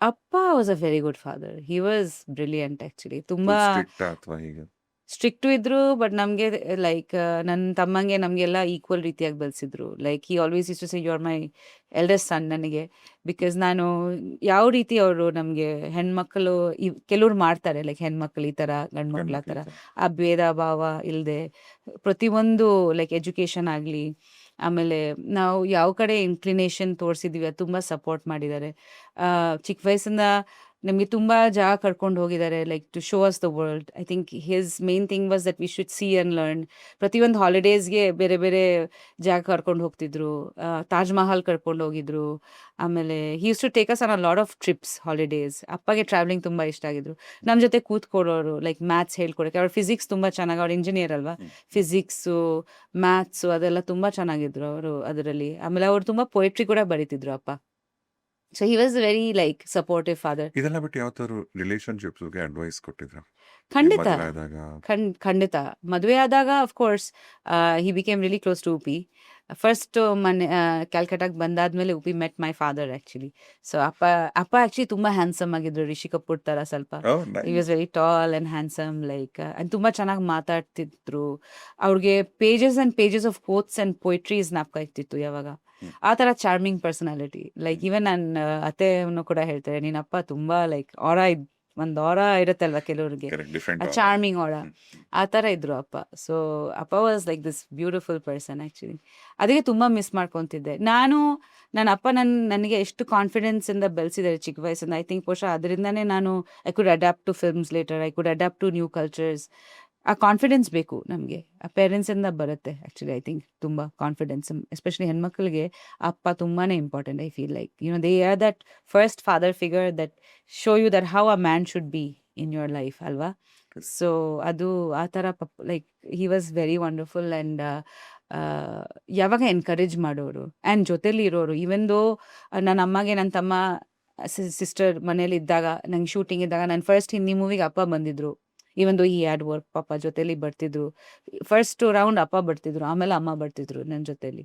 ಅಪ್ಪ was a very good father. He was brilliant actually. ತುಂಬಾ ಸ್ಟ್ರಿಕ್ಟ್ ಅಥವಾ ಹೇಗೆ? ಸ್ಟ್ರಿಕ್ಟು ಇದ್ರು, ಬಟ್ ನಮಗೆ ಲೈಕ್ ನನ್ನ ತಮ್ಮಂಗೆ ನಮಗೆಲ್ಲ ಈಕ್ವಲ್ ರೀತಿಯಾಗಿ ಬೆಳೆಸಿದ್ರು. Like he always use to say you are my eldest son ನನಗೆ. ಬಿಕಾಸ್ ನಾನು ಯಾವ ರೀತಿ ಅವರು ನಮಗೆ ಹೆಣ್ಮಕ್ಳು ಕೆಲವ್ರು ಮಾಡ್ತಾರೆ, ಲೈಕ್ ಹೆಣ್ಮಕ್ಳು ಈ ಥರ, ಗಂಡು ಮಕ್ಳು ಆ ಥರ, ಆ ಭೇದ ಭಾವ ಇಲ್ಲದೆ ಪ್ರತಿಯೊಂದು ಲೈಕ್ ಎಜುಕೇಷನ್ ಆಗಲಿ, ಆಮೇಲೆ ನಾವು ಯಾವ ಕಡೆ ಇನ್ಕ್ಲಿನೇಷನ್ ತೋರಿಸಿದ್ವಿ ಅದು ತುಂಬ ಸಪೋರ್ಟ್ ಮಾಡಿದ್ದಾರೆ. ಚಿಕ್ಕ ವಯಸ್ಸಿಂದ ನಮಗೆ ತುಂಬ ಜಾಗ ಕರ್ಕೊಂಡು ಹೋಗಿದ್ದಾರೆ, like to show us the world. I think his main thing was that we should see and learn. ಪ್ರತಿಯೊಂದು ಹಾಲಿಡೇಸ್ಗೆ ಬೇರೆ ಬೇರೆ ಜಾಗ ಕರ್ಕೊಂಡು ಹೋಗ್ತಿದ್ರು. ತಾಜ್ ಮಹಲ್ ಕರ್ಕೊಂಡು ಹೋಗಿದ್ರು. ಆಮೇಲೆ he use to take us on a lot of trips, holidays. ಅಪ್ಪಗೆ ಟ್ರಾವೆಲಿಂಗ್ ತುಂಬ ಇಷ್ಟ ಆಗಿದ್ರು. ನಮ್ಮ ಜೊತೆ ಕೂತ್ಕೊಡೋರು, ಲೈಕ್ ಮ್ಯಾಥ್ಸ್ ಹೇಳ್ಕೊಡೋಕೆ. ಅವ್ರ ಫಿಸಿಕ್ಸ್ ತುಂಬ ಚೆನ್ನಾಗಿ, ಅವ್ರು ಇಂಜಿನಿಯರ್ ಅಲ್ವಾ, ಫಿಸಿಕ್ಸು ಮ್ಯಾಥ್ಸು ಅದೆಲ್ಲ ತುಂಬ ಚೆನ್ನಾಗಿದ್ರು ಅವರು ಅದರಲ್ಲಿ. ಆಮೇಲೆ ಅವ್ರು ತುಂಬ ಪೊಯೆಟ್ರಿ ಕೂಡ ಬರೀತಿದ್ರು ಅಪ್ಪ. So he was very like supportive father. ಇದೆಲ್ಲ ಬಿಟ್ಟು ಯಾವ ತರ ರಿಲೇಶನ್ಶಿಪ್ಸ್ಗೆ ಅಡ್ವೈಸ್ ಕೊಟ್ಟಿದ್ರ? ಖಂಡಿತ ಆದಾಗ ಖಂಡಿತ. ಮದುವೆ ಆದಾಗ of course he became really close to Upi. First ಕ್ಯಾಲ್ಕಟಾಗೆ ಬಂದಾದ್ಮೇಲೆ Upi met my father actually. So ಅಪ್ಪ ಆ್ಯಕ್ಚುಲಿ ತುಂಬ ಹ್ಯಾಂಡ್ಸಮ್ ಆಗಿದ್ರು, ರಿಷಿ ಕಪೂರ್ ಥರ ಸ್ವಲ್ಪ. He was very tall and handsome, like and ತುಂಬ ಚೆನ್ನಾಗಿ ಮಾತಾಡ್ತಿದ್ರು. ಅವ್ರಿಗೆ pages and pages of quotes and poetries ಜ್ಞಾಪಕ ಇರ್ತಿತ್ತು ಯಾವಾಗ. ಆ ಥರ ಚಾರ್ಮಿಂಗ್ ಪರ್ಸನಾಲಿಟಿ. ಲೈಕ್ ಈವನ್ ನನ್ನ ಅತ್ತೆಯನ್ನು ಕೂಡ ಹೇಳ್ತಾರೆ, ನೀನಪ್ಪ ತುಂಬ ಲೈಕ್ ಒಂದು ಆರ ಇರುತ್ತಲ್ವ ಕೆಲವ್ರಿಗೆ, ಚಾರ್ಮಿಂಗ್ ಆರ, ಆ ಥರ ಇದ್ರು ಅಪ್ಪ. ಸೊ ಅಪ್ಪ was like this beautiful person actually. ಅದಕ್ಕೆ ತುಂಬ ಮಿಸ್ ಮಾಡ್ಕೊತಿದ್ದೆ ನನ್ನ ಅಪ್ಪ. ನನಗೆ ಎಷ್ಟು ಕಾನ್ಫಿಡೆನ್ಸಿಂದ ಬೆಳೆಸಿದ್ದಾರೆ ಚಿಕ್ಕ ವಯಸ್ಸಿಂದ. ಐ ಥಿಂಕ್ ಬಹುಶಃ ಅದರಿಂದನೇ ನಾನು I could adapt to films later, I could adapt to new cultures. ಆ ಕಾನ್ಫಿಡೆನ್ಸ್ ಬೇಕು ನಮಗೆ, ಆ ಪೇರೆಂಟ್ಸಿಂದ ಬರುತ್ತೆ ಆ್ಯಕ್ಚುಲಿ. ಐ ಥಿಂಕ್ ತುಂಬ ಕಾನ್ಫಿಡೆನ್ಸ್, ಎಸ್ಪೆಷಲಿ ಹೆಣ್ಮಕ್ಳಿಗೆ ಅಪ್ಪ ತುಂಬಾ important. I feel like they are that first father figure that show you that how a man should be in your life ಅಲ್ವಾ. ಸೊ ಅದು ಆ ಥರ like he was very wonderful. And ಯಾವಾಗ encourage ಮಾಡೋರು and ಜೊತೆಲಿ ಇರೋರು. Even though ನನ್ನ ಅಮ್ಮಗೆ ನನ್ನ ತಮ್ಮ ಸಿಸ್ಟರ್ ಮನೇಲಿ ಇದ್ದಾಗ, ನಂಗೆ ಶೂಟಿಂಗ್ ಇದ್ದಾಗ, ನನ್ನ ಫಸ್ಟ್ ಹಿಂದಿ ಮೂವಿಗೆ ಅಪ್ಪ ಬಂದಿದ್ರು. ಈವನ್ ಈ ಹ್ಯಾಡ್ ವರ್ಕ್, ಪಾಪ ಜೊತೆಲಿ ಬರ್ತಿದ್ರು. ಫಸ್ಟ್ ರೌಂಡ್ ಅಪ್ಪ ಬರ್ತಿದ್ರು, ಆಮೇಲೆ ಅಮ್ಮ ಬರ್ತಿದ್ರು ನನ್ನ ಜೊತೆಲಿ.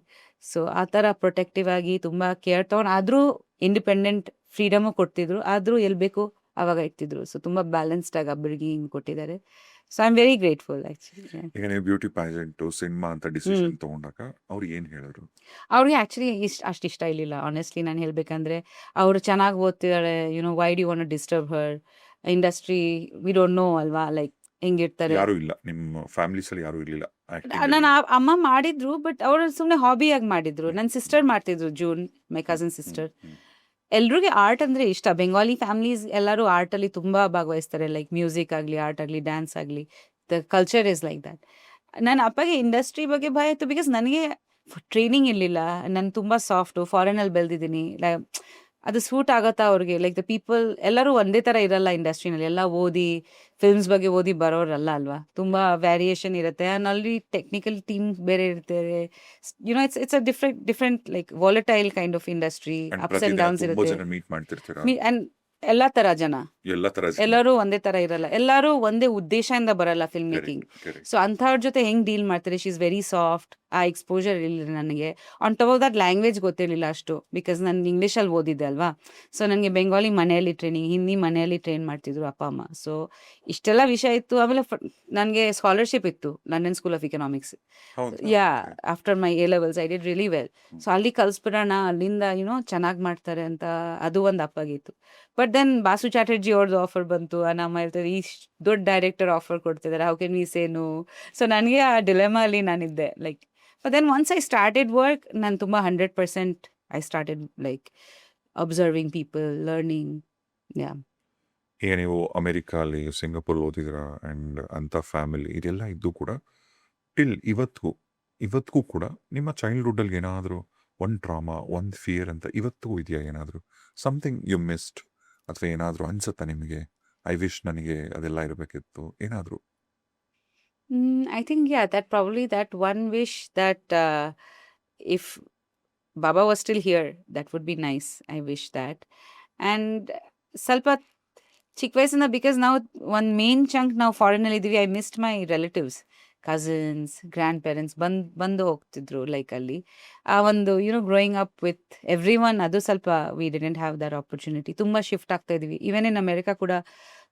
ಸೊ ಆ ಥರ ಪ್ರೊಟೆಕ್ಟಿವ್ ಆಗಿ ತುಂಬ ಕೇರ್ ತೊಗೊಂಡು, ಆದರೂ ಇಂಡಿಪೆಂಡೆಂಟ್ ಫ್ರೀಡಮು ಕೊಡ್ತಿದ್ರು, ಆದರೂ ಎಲ್ಲಿ ಬೇಕು ಆವಾಗ ಇರ್ತಿದ್ರು. ಸೊ ತುಂಬ ಬ್ಯಾಲೆನ್ಸ್ಡ್ ಆಗಿ ಒಬ್ಬರಿಗೆ ಹಿಂಗೆ ಕೊಟ್ಟಿದ್ದಾರೆ. So I am very grateful actually. ಈಗ ನೀವು ಬ್ಯೂಟಿ ಪ್ಯಾಜೆಂಟು ಸಿನಿಮಾ ಅಂತ ಡಿಸಿಷನ್ ತಗೊಂಡಾಗ ಅವ್ರು ಏನು ಹೇಳಿದ್ರು? ಅವ್ರಿಗೆ ಆ್ಯಕ್ಚುಲಿ ಅಷ್ಟು ಇಷ್ಟ ಇರಲಿಲ್ಲ ಆನೆಸ್ಟ್ಲಿ. ನಾನು ಹೇಳಬೇಕಂದ್ರೆ, ಅವರು ಚೆನ್ನಾಗಿ ಓದ್ತಿದ್ದಾಳೆ, why do you want to disturb her, industry we don't know ಅಲ್ವಾ, ಲೈಕ್ ಹೆಂಗಿರ್ತಾರೆ. ಯಾರು ಇಲ್ಲ ನಿಮ್ಮ ಫ್ಯಾಮಿಲೀಸ್ ಅಲ್ಲಿ? ಯಾರು ಇರ್ಲಿಲ್ಲ? ನನ್ನ ಅಮ್ಮ ಮಾಡಿದ್ರು, ಬಟ್ ಅವರು ಸುಮ್ಮನೆ ಹಾಬಿಯಾಗಿ ಮಾಡಿದ್ರು. ನನ್ನ ಸಿಸ್ಟರ್ ಮಾಡ್ತಿದ್ರು, ಜೂನ್, ಮೈ ಕಸಿನ್ ಸಿಸ್ಟರ್. ಎಲ್ರಿಗೂ ಆರ್ಟ್ ಅಂದ್ರೆ ಇಷ್ಟ. ಬೆಂಗಾಲಿ ಫ್ಯಾಮಿಲೀಸ್ ಎಲ್ಲರೂ ಆರ್ಟಲ್ಲಿ ತುಂಬಾ ಭಾಗವಹಿಸ್ತಾರೆ. ಲೈಕ್ ಮ್ಯೂಸಿಕ್ ಆಗಲಿ, ಆರ್ಟ್ ಆಗಲಿ, ಡ್ಯಾನ್ಸ್ ಆಗಲಿ, the culture is like that. ನನ್ನ ಅಪ್ಪಗೆ ಇಂಡಸ್ಟ್ರಿ ಬಗ್ಗೆ ಭಯ ಇತ್ತು, ಬಿಕಾಸ್ ನನಗೆ ಟ್ರೈನಿಂಗ್ ಇರಲಿಲ್ಲ. ನಾನು ತುಂಬ ಸಾಫ್ಟು, ಫಾರಿನಲ್ಲಿ ಬೆಳೆದಿದ್ದೀನಿ. ಅದು ಸೂಟ್ ಆಗತ್ತಾ ಅವ್ರಿಗೆ? ಲೈಕ್ ದ ಪೀಪಲ್ ಎಲ್ಲರೂ ಒಂದೇ ಥರ ಇರಲ್ಲ ಇಂಡಸ್ಟ್ರಿನಲ್ಲಿ. ಎಲ್ಲ ಓದಿ ಫಿಲ್ಮ್ಸ್ ಬಗ್ಗೆ ಓದಿ ಬರೋರಲ್ಲ ಅಲ್ವಾ, ತುಂಬ ವ್ಯಾರಿಯೇಷನ್ ಇರುತ್ತೆ. ಆ್ಯಂಡ್ ಅಲ್ಲಿ ಟೆಕ್ನಿಕಲ್ ಟೀಮ್ ಬೇರೆ ಇರ್ತಾರೆ. It's a different like volatile kind of industry. Ups and downs ಇರುತ್ತೆ. ಆ್ಯಂಡ್ ಎಲ್ಲ ಥರ ಜನ, ಎಲ್ಲರೂ ಒಂದೇ ಥರ ಇರಲ್ಲ. ಎಲ್ಲರೂ ಒಂದೇ ಉದ್ದೇಶದಿಂದ ಬರಲ್ಲ ಫಿಲ್ಮ್ ಮೇಕಿಂಗ್. ಸೊ ಅಂಥವ್ರ ಜೊತೆ ಹೆಂಗೆ ಡೀಲ್ ಮಾಡ್ತಾರೆ? She is very soft. ಆ ಎಕ್ಸ್ಪೋಜರ್ ಇಲ್ಲ ನನಗೆ. On top of that language ಗೊತ್ತಿರಲಿಲ್ಲ ಅಷ್ಟು, ಬಿಕಾಸ್ ನಾನು ಇಂಗ್ಲೀಷಲ್ಲಿ ಓದಿದ್ದೆ ಅಲ್ವಾ. ಸೊ ನನಗೆ ಬೆಂಗಾಲಿ ಮನೆಯಲ್ಲಿ ಟ್ರೈನಿಂಗ್, ಹಿಂದಿ ಮನೆಯಲ್ಲಿ ಟ್ರೈನ್ ಮಾಡ್ತಿದ್ರು ಅಪ್ಪ ಅಮ್ಮ. ಸೊ ಇಷ್ಟೆಲ್ಲ ವಿಷಯ ಇತ್ತು. ಆಮೇಲೆ ನನಗೆ ಸ್ಕಾಲರ್ಶಿಪ್ ಇತ್ತು London School of Economics. Yeah, after my A levels I did really well. So ಅಲ್ಲಿ ಕಲಿಸ್ಬಿಡೋಣ, ಅಲ್ಲಿಂದ ಚೆನ್ನಾಗಿ ಮಾಡ್ತಾರೆ ಅಂತ ಅದು ಒಂದು ಅಪ್ಪಾಗಿತ್ತು. ಬಟ್ ದೆನ್ ಬಾಸು ಚಾಟರ್ಜಿ ಅವ್ರದ್ದು ಆಫರ್ ಬಂತು. ನಮ್ಮ ಹೇಳ್ತಾರೆ, ಈ ದೊಡ್ಡ ಡೈರೆಕ್ಟರ್ ಆಫರ್ ಕೊಡ್ತಿದ್ದಾರೆ, how can we say no? So ನನಗೆ ಆ ಡಿಲೆಮಾ ಅಲ್ಲಿ ನಾನಿದ್ದೆ. Like but then once I started work, ನಾನು ತುಂಬ 100% I started like observing people, learning. Yeah, ಈಗ ನೀವು ಅಮೆರಿಕಾಲಿ, ಸಿಂಗಾಪುರ್ ಓದಿದ್ರ ಆ್ಯಂಡ್ ಅಂಥ ಫ್ಯಾಮಿಲಿ ಇದೆಲ್ಲ ಇದ್ದು ಕೂಡ ಟಿಲ್ ಇವತ್ತಿಗೂ ಕೂಡ ನಿಮ್ಮ ಚೈಲ್ಡ್ಹುಡ್ಡಲ್ಲಿ ಏನಾದರೂ ಒಂದು ಟ್ರಾಮಾ, ಒಂದು ಫಿಯರ್ ಅಂತ ಇವತ್ತಿಗೂ ಇದೆಯಾ? ಏನಾದರೂ ಸಮಥಿಂಗ್ ಯು ಮಿಸ್ಡ್, ಅಥವಾ ಏನಾದರೂ ಅನ್ಸುತ್ತಾ ನಿಮಗೆ, ಐ ವಿಶ್ ನನಗೆ ಅದೆಲ್ಲ ಇರಬೇಕಿತ್ತು ಏನಾದರೂ? I think, yeah, that probably that one wish that if Baba was still here, that would be nice. I wish that. And ಸ್ವಲ್ಪ ಚಿಕ್ಕ ವಯಸ್ಸಿಂದ, ಬಿಕಾಸ್ ನಾವು ಒಂದು ಮೇನ್ ಚಂಕ್ ನಾವು ಫಾರಿನಲ್ಲಿ ಇದ್ದೀವಿ, I missed my relatives, cousins, grandparents ಬಂದು ಹೋಗ್ತಿದ್ರು. ಲೈಕ್ ಅಲ್ಲಿ ಆ ಒಂದು growing up with everyone, ಅದು ಸ್ವಲ್ಪ we didn't have their opportunity. ತುಂಬ ಶಿಫ್ಟ್ ಆಗ್ತಾ ಇದೀವಿ. ಈವನ್ ಇನ್ ಅಮೆರಿಕಾ ಕೂಡ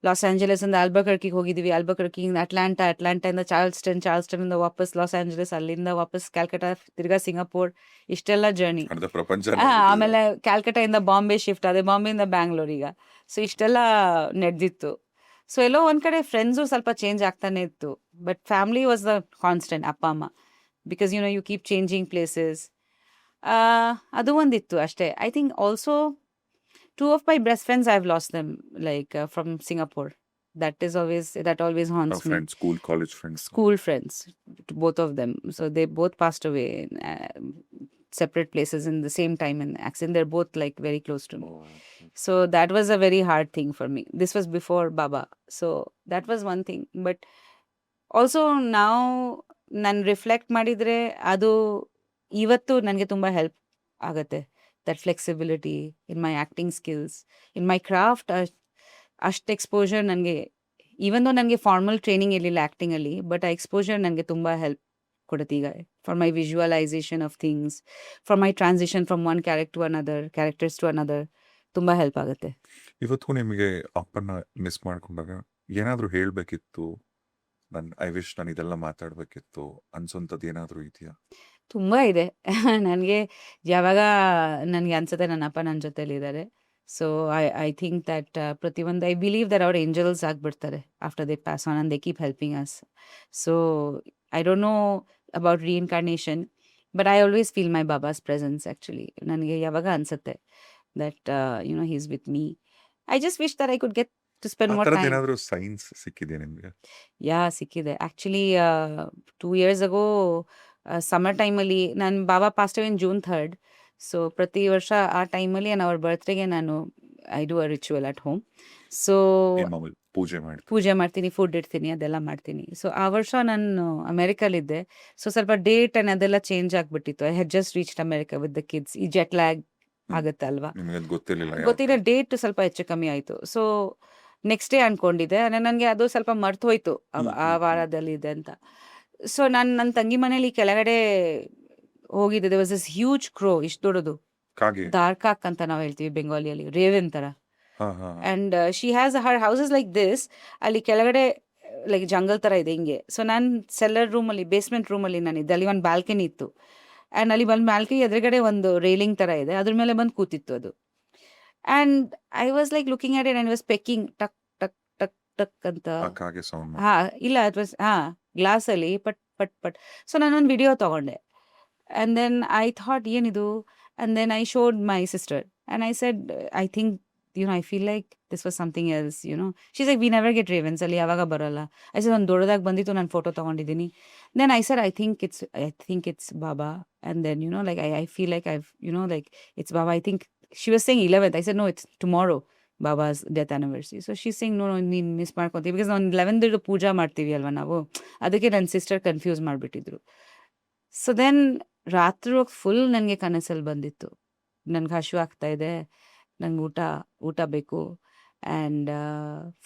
ಲಾಸ್ ಆಂಜಲಸ್ ಇಂದ ಆಲ್ಬಕರ್ಕಿಗೆ ಹೋಗಿದ್ದೀವಿ, ಆಲ್ಬಕರ್ಕಿಂದ ಅಟ್ಲಾಂಟಾಯಿಂದ ಚಾರ್ಲ್ಸ್ಟನ್ನಿಂದ ವಾಪಸ್ ಲಾಸ್ ಆಂಜಲಸ್, ಅಲ್ಲಿಂದ ವಾಪಸ್ ಕ್ಯಾಲ್ಕಟಾ, ತಿರ್ಗಾ ಸಿಂಗಾಪುರ್, ಇಷ್ಟೆಲ್ಲ ಜರ್ನಿ. ಆಮೇಲೆ ಕ್ಯಾಲ್ಕಟಾಯಿಂದ ಬಾಂಬೆ ಶಿಫ್ಟ್ ಆದೆ, ಬಾಂಬೆಯಿಂದ ಬ್ಯಾಂಗ್ಳೂರ್ ಈಗ. ಸೊ ಇಷ್ಟೆಲ್ಲ ನಡೆದಿತ್ತು. ಸೊ ಎಲ್ಲೋ ಒಂದ್ ಕಡೆ ಫ್ರೆಂಡ್ಸು ಸ್ವಲ್ಪ ಚೇಂಜ್ ಆಗ್ತಾನೆ ಇತ್ತು, but family was the constant, ಅಪ್ಪ ಅಮ್ಮ. Because you keep changing places. ಅದು ಒಂದಿತ್ತು ಅಷ್ಟೇ. I think also 2 of my best friends, I've lost them, like from Singapore. That always haunts me. Friends, school, college friends? School friends, both of them. So they both passed away in separate places in the same time in accident. They're both like very close to me. So that was a very hard thing for me. This was before Baba. So that was one thing. But also now ನಾನು reflect ಮಾಡಿದರೆ ಅದು ಇವತ್ತು ನನಗೆ ತುಂಬ help ಆಗುತ್ತೆ. That flexibility in my acting skills, in my craft. ಅಷ್ಟು exposure ನನಗೆ, even though ನನಗೆ ಫಾರ್ಮಲ್ ಟ್ರೈನಿಂಗ್ ಇರಲಿಲ್ಲ ಆ್ಯಕ್ಟಿಂಗಲ್ಲಿ, ಬಟ್ ಆ ಎಕ್ಸ್ಪೋಜರ್ ನನಗೆ ತುಂಬ ಹೆಲ್ಪ್ ಕೊಡುತ್ತೆ ಈಗ. For my visualisation of things, for my transition from one characters to another, ತುಂಬ ಹೆಲ್ಪ್ ಆಗುತ್ತೆ. ಇವತ್ತು ನಿಮಗೆ ಅಪ್ಪನ ಮಿಸ್ ಮಾಡ್ಕೊಂಡಾಗ ಏನಾದರೂ ಹೇಳಬೇಕಿತ್ತು, ಐ ವಿಶ್ ನಾನು ಇದೆಲ್ಲ ಮಾತಾಡಬೇಕಿತ್ತು ಅನ್ಸೋಂಥದ್ದು ಏನಾದರೂ ಇದೆಯಾ? ತುಂಬ ಇದೆ. ನನಗೆ ಯಾವಾಗ ನನಗೆ ಅನ್ಸುತ್ತೆ ನನ್ನ ಅಪ್ಪ ನನ್ನ ಜೊತೆಲಿದ್ದಾರೆ. ಸೊ ಐ ಥಿಂಕ್ ದಟ್ ಪ್ರತಿಯೊಂದು, ಐ ಬಿಲೀವ್ ದಟ್ ಅವ್ರ ಏಂಜಲ್ಸ್ ಆಗಿಬಿಡ್ತಾರೆ after they pass on, and they keep helping us. So I don't know about reincarnation, but I always feel my baba's presence. Actually ನನಗೆ ಯಾವಾಗ ಅನ್ಸುತ್ತೆ that he is with me. I just wish that I could get to spend more time. ಏನಾದರೂ signs ಸಿಕ್ಕಿದೆ ನಿಮಗೆ? ಯಾ, ಸಿಕ್ಕಿದೆ. Actually 2 years ago summer ಟೈಮಲ್ಲಿ, ನನ್ನ ಬಾಬಾ past ಅವೇ ಇನ್ June 3rd. So ಪ್ರತಿ ವರ್ಷ ಆ ಟೈಮಲ್ಲಿ ಅವ್ರ ಬರ್ತ್ಡೇಗೆ ನಾನು I do a ritual at home. So ಪೂಜೆ ಮಾಡ್ತೀನಿ, ಫುಡ್ ಇಡ್ತೀನಿ, ಅದೆಲ್ಲ ಮಾಡ್ತೀನಿ. ಸೊ ಆ ವರ್ಷ ನಾನು ಅಮೆರಿಕಲ್ಲಿದ್ದೆ. ಸೊ ಸ್ವಲ್ಪ ಡೇಟ್ ಆ್ಯಂಡ್ ಅದೆಲ್ಲ ಚೇಂಜ್ ಆಗಿಬಿಟ್ಟಿತ್ತು. I had just reached America with the kids. ಈ ಜೆಟ್ ಲ್ಯಾಗ್ ಆಗುತ್ತಲ್ವಾ, ಗೊತ್ತಿಲ್ಲ, ಡೇಟ್ ಸ್ವಲ್ಪ ಹೆಚ್ಚು ಕಮ್ಮಿ ಆಯಿತು. ಸೊ ನೆಕ್ಸ್ಟ್ ಡೇ ಅನ್ಕೊಂಡಿದ್ದೆ, ನನಗೆ ಅದು ಸ್ವಲ್ಪ ಮರ್ತು ಹೋಯ್ತು ಆ ವಾರದಲ್ಲಿ ಇದೆ ಅಂತ. ಸೊ ನಾನು ನನ್ನ ತಂಗಿ ಮನೇಲಿ ಕೆಳಗಡೆ ಹೋಗಿದ್ದೆ. ದೇರ್ ವಾಸ್ ದಿಸ್ ಹ್ಯೂಜ್ ಕ್ರೋ, ಇಷ್ಟು ದೊಡ್ಡದು, ದಾರ್ಕಾಕ್ ಅಂತ ನಾವು ಹೇಳ್ತೀವಿ ಬೆಂಗಾಲಿಯಲ್ಲಿ, ರೇವನ್ ಥರ. And she has Har houses like this. ಅಲ್ಲಿ ಕೆಳಗಡೆ ಲೈಕ್ ಜಂಗಲ್ ಥರ ಇದೆ ಹಿಂಗೆ. ಸೊ ನಾನು ಸೆಲ್ಲರ್ ರೂಮಲ್ಲಿ, ಬೇಸ್ಮೆಂಟ್ ರೂಮಲ್ಲಿ ನಾನಿದ್ದೆ. ಅಲ್ಲಿ ಒಂದು ಬ್ಯಾಲ್ಕನಿ ಇತ್ತು. ಆ್ಯಂಡ್ ಅಲ್ಲಿ ಬಂದು ಬ್ಯಾಲ್ಕನಿ ಎದುರುಗಡೆ ಒಂದು ರೇಲಿಂಗ್ ಥರ ಇದೆ, ಅದ್ರ ಮೇಲೆ ಬಂದು ಕೂತಿತ್ತು ಅದು. And I was like looking at it and was pecking, ಟಕ್ ಟಕ್ ಟಕ್ ಟಕ್ ಅಂತ. ಇಲ್ಲ, ಇಟ್ ವಾಸ್ ಗ್ಲಾಸಲ್ಲಿ, ಬಟ್ ಪಟ್ ಪಟ್. ಸೊ ನಾನೊಂದು ವಿಡಿಯೋ ತೊಗೊಂಡೆ. ಆ್ಯಂಡ್ ದೆನ್ ಐ ಥಾಟ್ ಏನಿದು, and then I showed my sister and I said I think I feel like this was something else she's like we never get ravens ಅಲ್ಲಿ ಯಾವಾಗ ಬರೋಲ್ಲ. I said ಒಂದು ದೊಡ್ಡದಾಗಿ ಬಂದಿತ್ತು, ನಾನು photo ತೊಗೊಂಡಿದ್ದೀನಿ. Then I said I think it's Baba. And then like I feel like like it's Baba. I think she was saying 11th. I said no, it's tomorrow Baba's death anniversary. So she saying no, ನೀನು miss ಮಾಡ್ಕೊತೀವಿ because ನಾವು 11th ಪೂಜಾ ಮಾಡ್ತೀವಿ ಅಲ್ವಾ ನಾವು, ಅದಕ್ಕೆ ನನ್ನ sister confuse ಮಾಡಿಬಿಟ್ಟಿದ್ರು. ಸೊ ದೆನ್ ರಾತ್ರಿ ಫುಲ್ ನನಗೆ ಕನಸಲ್ಲಿ ಬಂದಿತ್ತು, ನನಗೆ ಹಶು ಆಗ್ತಾ ಇದೆ, ನಂಗೆ ಊಟ ಬೇಕು. ಆ್ಯಂಡ್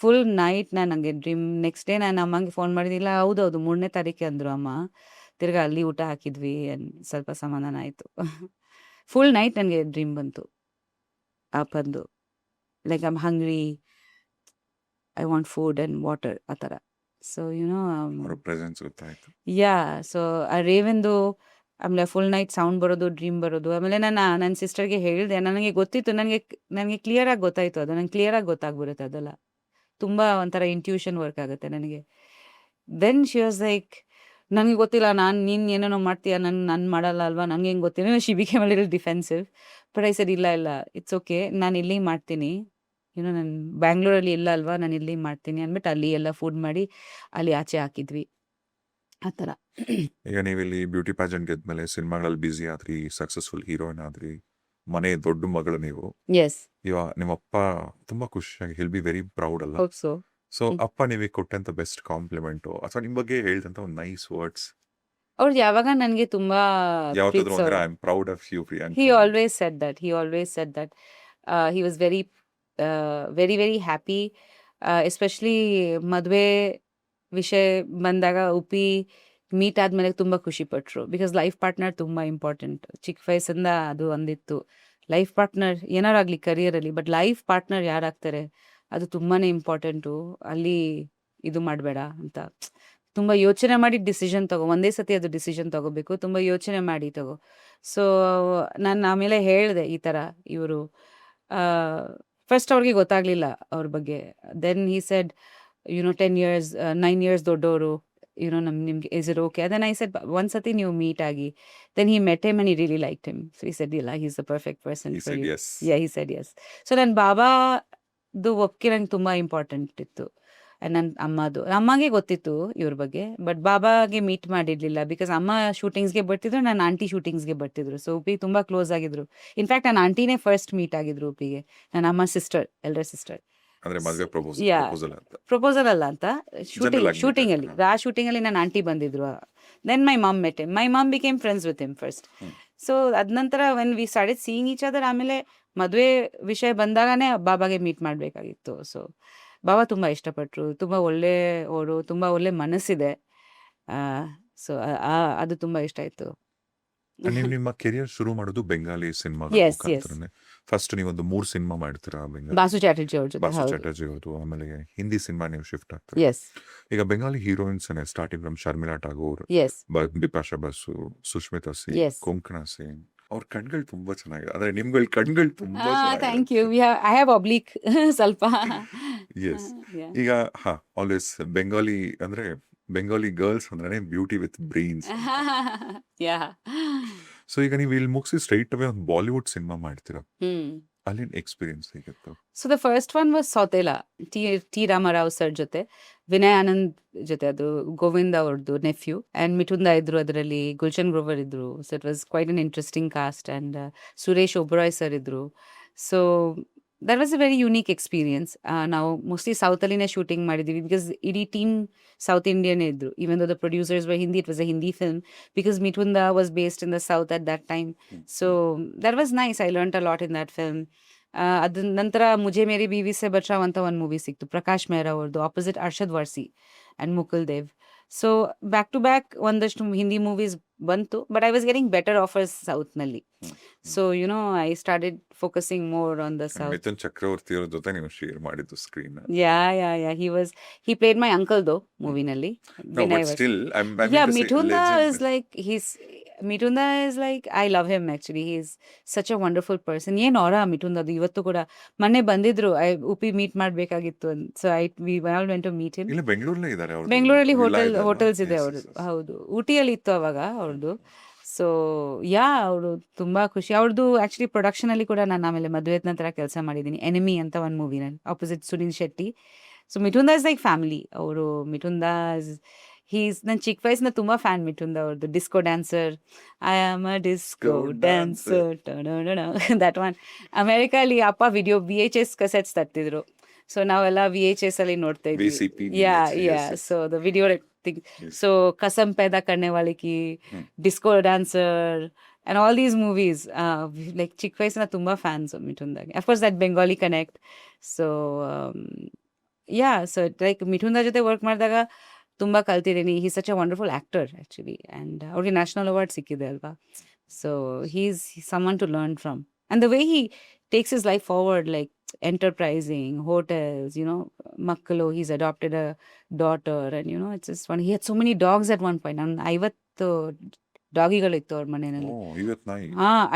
ಫುಲ್ ನೈಟ್ ನನಗೆ ಡ್ರೀಮ್. ನೆಕ್ಸ್ಟ್ ಡೇ ನಾನು ಅಮ್ಮಂಗೆ ಫೋನ್ ಮಾಡಿದ್ದಿಲ್ಲ, ಹೌದೌದು 3ನೇ ತಾರೀಕೆ ಅಂದರು ಅಮ್ಮ. ತಿರ್ಗಾ ಅಲ್ಲಿ ಊಟ ಹಾಕಿದ್ವಿ, ಸ್ವಲ್ಪ ಸಮಾಧಾನ ಆಯಿತು. ಫುಲ್ ನೈಟ್ ನನಗೆ ಡ್ರೀಮ್ ಬಂತು ಅಪ್ಪಂದು, like I am hungry, I want food and water ಆ ಥರ. ಸೊ ಅವ್ರ ಪ್ರೆಸೆನ್ಸ್ ಗೊತ್ತಾಯ್ತು. ಯಾ. ಸೊ ಆ ರೇವೆಂದು ಆಮೇಲೆ ಫುಲ್ ನೈಟ್ ಸೌಂಡ್ ಬರೋದು, ಡ್ರೀಮ್ ಬರೋದು. ಆಮೇಲೆ ನನ್ನ ಸಿಸ್ಟರ್ಗೆ ಹೇಳಿದೆ, ನನಗೆ ಗೊತ್ತಿತ್ತು, ನನಗೆ ಕ್ಲಿಯರಾಗಿ ಗೊತ್ತಾಯಿತು ಅದು, ನಂಗೆ ಕ್ಲಿಯರಾಗಿ ಗೊತ್ತಾಗ್ಬಿಡುತ್ತೆ ಅದೆಲ್ಲ. ತುಂಬ ಒಂಥರ ಇಂಟ್ಯೂಷನ್ ವರ್ಕ್ ಆಗುತ್ತೆ ನನಗೆ. ದೆನ್ ಶಿ ವಾಸ್ ಲೈಕ್, ನನಗೆ ಗೊತ್ತಿಲ್ಲ, ನೀನು ಏನೇನೋ ಮಾಡ್ತೀಯ, ನಾನು ಮಾಡಲ್ಲ ಅಲ್ವಾ, ನನಗೆ ಹೆಂಗೆ ಗೊತ್ತಿಲ್ಲ. She became a little defensive. But I said ಇಲ್ಲ ಇಟ್ಸ್ ಓಕೆ, ನಾನು ಇಲ್ಲಿ ಮಾಡ್ತೀನಿ, ನಾನು ಬ್ಯಾಂಗ್ಳೂರಲ್ಲಿ ಇಲ್ಲ ಅಲ್ವಾ, ನಾನು ಇಲ್ಲಿ ಮಾಡ್ತೀನಿ ಅಂದ್ಬಿಟ್ಟು ಅಲ್ಲಿ ಎಲ್ಲ ಫುಡ್ ಮಾಡಿ ಅಲ್ಲಿ ಆಚೆ ಹಾಕಿದ್ವಿ ಆ ಥರ. ಈಗ ನೀವು ಇಲ್ಲಿ ಬ್ಯೂಟಿ ಪ್ಯಾಜೆಂಟ್ ಗೆದ್ಮೇಲೆ ಸಿನಿಮಾಗಳಲ್ಲಿ ಬ್ಯುಸಿ ಆದ್ರಿ, ಸಕ್ಸಸ್ಫುಲ್ ಹೀರೋಯಿನ್ ಆದ್ರಿ, ಮನೆ ದೊಡ್ಡ ಮಗಳು ನೀವು. ಎಸ್, ಇವಾಗ ನಿಮ್ಮಪ್ಪ ತುಂಬಾ ಖುಷಿಯಾಗಿ, ಹಿಲ್ ಬಿ ವೆರಿ ಪ್ರೌಡ್ ಅಲ್ಲ? Hope so. ಸೊ ಅಪ್ಪ ನೀವೇ ಕೊಟ್ಟಂತ ಬೆಸ್ಟ್ ಕಾಂಪ್ಲಿಮೆಂಟು ಅಥವಾ ನಿಮ್ ಬಗ್ಗೆ ಹೇಳಿದಂತ ಒಂದು ನೈಸ್ ವರ್ಡ್ಸ್ ಅವ್ರು ಯಾವಾಗ ನನಗೆ ತುಂಬಾ ಯಾವತ್ತಾದ್ರೂ ಅಂದ್ರೆ I am proud of you Priyanka? he always said that he was very very happy, especially ಮದುವೆ ವಿಷಯ ಬಂದಾಗ ಉಪ್ಪಿ ಮೀಟ್ ಆದ್ಮೇಲೆ ತುಂಬ ಖುಷಿ ಪಟ್ರು. ಬಿಕಾಸ್ ಲೈಫ್ ಪಾರ್ಟ್ನರ್ ತುಂಬ ಇಂಪಾರ್ಟೆಂಟ್. ಚಿಕ್ಕ ವಯಸ್ಸಿಂದ ಅದು ಒಂದಿತ್ತು, ಲೈಫ್ ಪಾರ್ಟ್ನರ್ ಏನಾರು ಆಗಲಿ ಕರಿಯರಲ್ಲಿ, ಬಟ್ ಲೈಫ್ ಪಾರ್ಟ್ನರ್ ಯಾರಾಗ್ತಾರೆ ಅದು ತುಂಬಾ ಇಂಪಾರ್ಟೆಂಟು. ಅಲ್ಲಿ ಇದು ಮಾಡಬೇಡ ಅಂತ ತುಂಬ ಯೋಚನೆ ಮಾಡಿ ಡಿಸಿಷನ್ ತಗೋ, ಒಂದೇ ಸತಿ ಅದು ಡಿಸಿಷನ್ ತಗೋಬೇಕು, ತುಂಬ ಯೋಚನೆ ಮಾಡಿ ತಗೋ. ಸೊ ನಾನು ಆಮೇಲೆ ಹೇಳಿದೆ ಈ ಥರ ಇವರು. ಫಸ್ಟ್ ಅವ್ರಿಗೆ ಗೊತ್ತಾಗಲಿಲ್ಲ ಅವ್ರ ಬಗ್ಗೆ. Then he said 10 years 9 years ದೊಡ್ಡವರು, ನಿಮ್ಗೆ is it okay? Then I said ಒಂದ್ಸತಿ ನೀವು ಮೀಟ್ ಆಗಿ. Then he met him and he really liked him. So he said ಇಲ್ಲ, he is the perfect person He for said you. yes. Yeah, he said yes. So ನನ್ನ ಬಾಬಾದು ಒಪ್ಪಿಗೆ ನಂಗೆ ತುಂಬ important ಇತ್ತು, ನನ್ನ ಅಮ್ಮಗೆ ಗೊತ್ತಿತ್ತು ಇವ್ರ ಬಗ್ಗೆ, ಬಟ್ ಬಾಬಾಗೆ ಮೀಟ್ ಮಾಡಿರ್ಲಿಲ್ಲ. ಬಿಕಾಸ್ ಅಮ್ಮ ಶೂಟಿಂಗ್ಸ್ಗೆ ಬರ್ತಿದ್ರು, ನನ್ನ ಆಂಟಿ ಶೂಟಿಂಗ್ಸ್ಗೆ ಬರ್ತಿದ್ರು. ಸೊ ಉಪ್ಪಿ ತುಂಬ ಕ್ಲೋಸ್ ಆಗಿದ್ರು. ಇನ್ಫ್ಯಾಕ್ಟ್ ನನ್ನ ಆಂಟಿನೇ ಫಸ್ಟ್ ಮೀಟ್ ಆಗಿದ್ರು ಉಪ್ಪಿಗೆ, ನನ್ನ ಅಮ್ಮ ಸಿಸ್ಟರ್, ಎಲ್ಡರ್ ಸಿಸ್ಟರ್. ಅಂದ್ರೆ ಮದುವೆ ಯಾ, ಪ್ರಪೋಸಲ್ ಅಂತ. ಪ್ರಪೋಸಲ್ ಅಲ್ಲ ಅಂತ, General ಆಗಿ ಶೂಟಿಂಗ್ meet ಅಲ್ಲಿ, ಆಗಿ. ಆ ಶೂಟಿಂಗ್ ಅಲ್ಲಿ ನನ್ನ ಆಂಟಿ ಬಂದಿದ್ರು. Then my mum met him. My mum became friends with him first. So ಅದ ನಂತರ when we started seeing each other, ಆಮೇಲೆ ಮದುವೆ ವಿಷಯ ಬಂದಾಗನೇ ಬಾಬಾಗೆ ಮೀಟ್ ಮಾಡಬೇಕಾಗಿತ್ತು. ಸೊ ಬಾಬಾ ತುಂಬ ಇಷ್ಟಪಟ್ಟರು, ತುಂಬ ಒಳ್ಳೆಯವರು, ತುಂಬ ಒಳ್ಳೆ ಮನಸ್ಸಿದೆ. ಸೊ ಅದು ತುಂಬ ಇಷ್ಟ ಆಯಿತು. ನೀವು ನಿಮ್ಮ ಕೆರಿಯರ್ ಶುರು ಮಾಡೋದು ಬೆಂಗಾಲಿ ಸಿನಿಮಾ Yes, ಮುಖಾಂತರನೇ. ಫಸ್ಟ್ ನೀವೊಂದು 3 ಸಿನಿಮಾ ಮಾಡ್ತೀರಾ ಬೆಂಗಾಲಿ, ಬಾಸು ಚಾಟರ್ಜಿ ಅವ್ರ ಜೊತೆ. ಬಾಸು ಹೌದು, ಚಟರ್ಜಿ ಅವ್ರದ್ದು, ಆಮೇಲೆ ಹಿಂದಿ ಸಿನಿಮಾ ನೀವು ಶಿಫ್ಟ್ ಆಗ್ತಾರೆ. ಎಸ್ ಈಗ Bengali heroines starting from Sharmila Tagore, yes Bipasha Basu, Sushmita Singh, Yes. Konkana Singh. ಅವ್ರ ಕಣ್ಗಳು ತುಂಬಾ ಚೆನ್ನಾಗಿದೆ, ಅಂದ್ರೆ ನಿಮ್ಗಳ ಕಣ್ಗಳು ತುಂಬಾ ಥ್ಯಾಂಕ್ ಯು. ಐ ಹ್ಯಾವ್ ಅಬ್ಲಿಕ್ ಸ್ವಲ್ಪ. Yes. ಈಗ ಆಲ್ವೇಸ್ ಬೆಂಗಾಲಿ ಅಂದ್ರೆ ಬೆಂಗಾಲಿ ಗರ್ಲ್ಸ್ ಅಂದ್ರೆ beauty with brains. Yeah. So ಈಗ ನೀವು ಇಲ್ಲಿ ಮುಗಿಸಿ ಸ್ಟ್ರೈಟ್ ಅವೇ ಒಂದು ಬಾಲಿವುಡ್ ಸಿನಿಮಾ ಮಾಡ್ತೀರಾ, ಹ್ಮ್. ಅಲ್ಲಿನ ಎಕ್ಸ್ಪೀರಿಯನ್ಸ್ ಹೇಗಿತ್ತು? So the first one was ಸೌತೇಲಾ, ಟಿ ರಾಮರಾವ್ ಸರ್ ಜೊತೆ, ವಿನಯ್ ಆನಂದ್ ಜೊತೆ. ಅದು ಗೋವಿಂದ ಅವ್ರದ್ದು ನೆಫ್ಯೂ, ಆ್ಯಂಡ್ ಮಿಠುಂದ ಇದ್ರು ಅದರಲ್ಲಿ, ಗುಲ್ಶನ್ ಗ್ರೋವರ್ ಇದ್ರು. So it was quite an interesting cast, and Suresh Oberoi sir ಇದ್ರು. So that was a very unique experience. ನಾವು ಮೋಸ್ಟ್ಲಿ ಸೌತಲ್ಲಿನೇ ಶೂಟಿಂಗ್ ಮಾಡಿದ್ದೀವಿ, ಬಿಕಾಸ್ ಇಡೀ ಟೀಮ್ ಸೌತ್ ಇಂಡಿಯನ್ ಇದ್ರು. Even though the producers were Hindi, it was a Hindi film, because Mithunda was based in the south at that time. So that was nice. I learned a lot in that film. ಅದ ನಂತರ ಮುಜೆ ಮೇರಿ ಬೀವಿ ಸೆ ಬಚಾವ್ ಅಂತ ಒಂದು movie ಸಿಕ್ತು, ಪ್ರಕಾಶ್ ಮೆಹ್ರಾ ಅವ್ರದ್ದು, opposite Arshad Warsi and Mukul Dev. So back to back ಒಂದಷ್ಟು Hindi movies ಬಂತು, but I was getting better offers ಸೌತ್ನಲ್ಲಿ. So I started focusing more on the south. Mithun Chakraborty ಅವ್ರ ಜೊತೆ ನೀವು ಶೇರ್ ಮಾಡಿದ್ದು screen. Yeah, he played my uncle though ಮೂವಿನಲ್ಲಿ. No, but still, Yeah, Mithunda is like, Mithunda is like I love him actually. He is such a wonderful person. ಏನು ಅವರ ಮಿಟುಂದದು ಇವತ್ತು ಕೂಡ. ಮೊನ್ನೆ ಬಂದಿದ್ರು, ಉಪಿ ಮೀಟ್ ಮಾಡಬೇಕಾಗಿತ್ತು ಅಂತ. So we all went to meet him. ಇಲ್ಲ ಬೆಂಗಳೂರಲ್ಲೇ ಇದ್ದಾರೆ ಅವ್ರು. ಬೆಂಗಳೂರಲ್ಲಿ ವಿಲ್ಲಾ ಇದೆ ಅಲ್ವಾ? ಹೋಟೆಲ್ಸ್ ಇದೆ Yes, ಅವ್ರದ್ದು. yes, yes. ಹೌದು, ಊಟಿಯಲ್ಲಿ ಇತ್ತು ಅವಾಗ ಅವ್ರದ್ದು. ಸೊ ಅವರು ತುಂಬ ಖುಷಿ. ಅವ್ರದ್ದು ಆ್ಯಕ್ಚುಲಿ ಪ್ರೊಡಕ್ಷನಲ್ಲಿ ಕೂಡ ನಾನು ಆಮೇಲೆ ಮದುವೆ ನಂತರ ಕೆಲಸ ಮಾಡಿದ್ದೀನಿ. ಎನಿಮಿ ಅಂತ ಒಂದು ಮೂವಿನಲ್ಲಿ opposite Sunil Shetty. So Mithunda is like family. ಅವರು ಮಿಟುಂದ ನನ್ನ ಚಿಕ್ಕ ವಯಸ್ಸಿನ ತುಂಬ ಫ್ಯಾನ್ ಮಿಟುಂದ ಅವ್ರದ್ದು. Disco dancer, I am a disco dancer, that one. ಅಮೆರಿಕಲ್ಲಿ ಅಪ್ಪ VHS ಕಸೆಟ್ಸ್ ತರ್ತಿದ್ರು. ಸೊ ನಾವೆಲ್ಲ VHS ಅಲ್ಲಿ ನೋಡ್ತಾ ಇದ್ವಿ. VCP, yeah VHS, yeah yes. So the video thing. Yes. So Kasam Paida Karne Wale Ki, disco dancer and all these movies. Like ಚಿಕ್ಕ ವಯಸ್ಸಿನ ತುಂಬ fans ಮಿಟುಂದಾಗೆ. Of course that Bengali connect. So so like Mithunda ಜೊತೆ ವರ್ಕ್ ಮಾಡಿದಾಗ ತುಂಬ ಕಲ್ತಿದ್ದೀನಿ. He such a wonderful actor actually. And ಅವ್ರಿಗೆ national award ಸಿಕ್ಕಿದೆ ಅಲ್ವಾ. So is someone to learn from. And the way he takes his life forward, like enterprising, hotels, ಮಕ್ಕಳು. He's adopted a daughter, and it's just funny. He had so many dogs at one point. ನಾನು 50 ಡಾಗಿಗಳಿತ್ತು ಅವ್ರ ಮನೆಯಲ್ಲಿ. ಓ, ಇವತ್ತು ನಾಯಿ.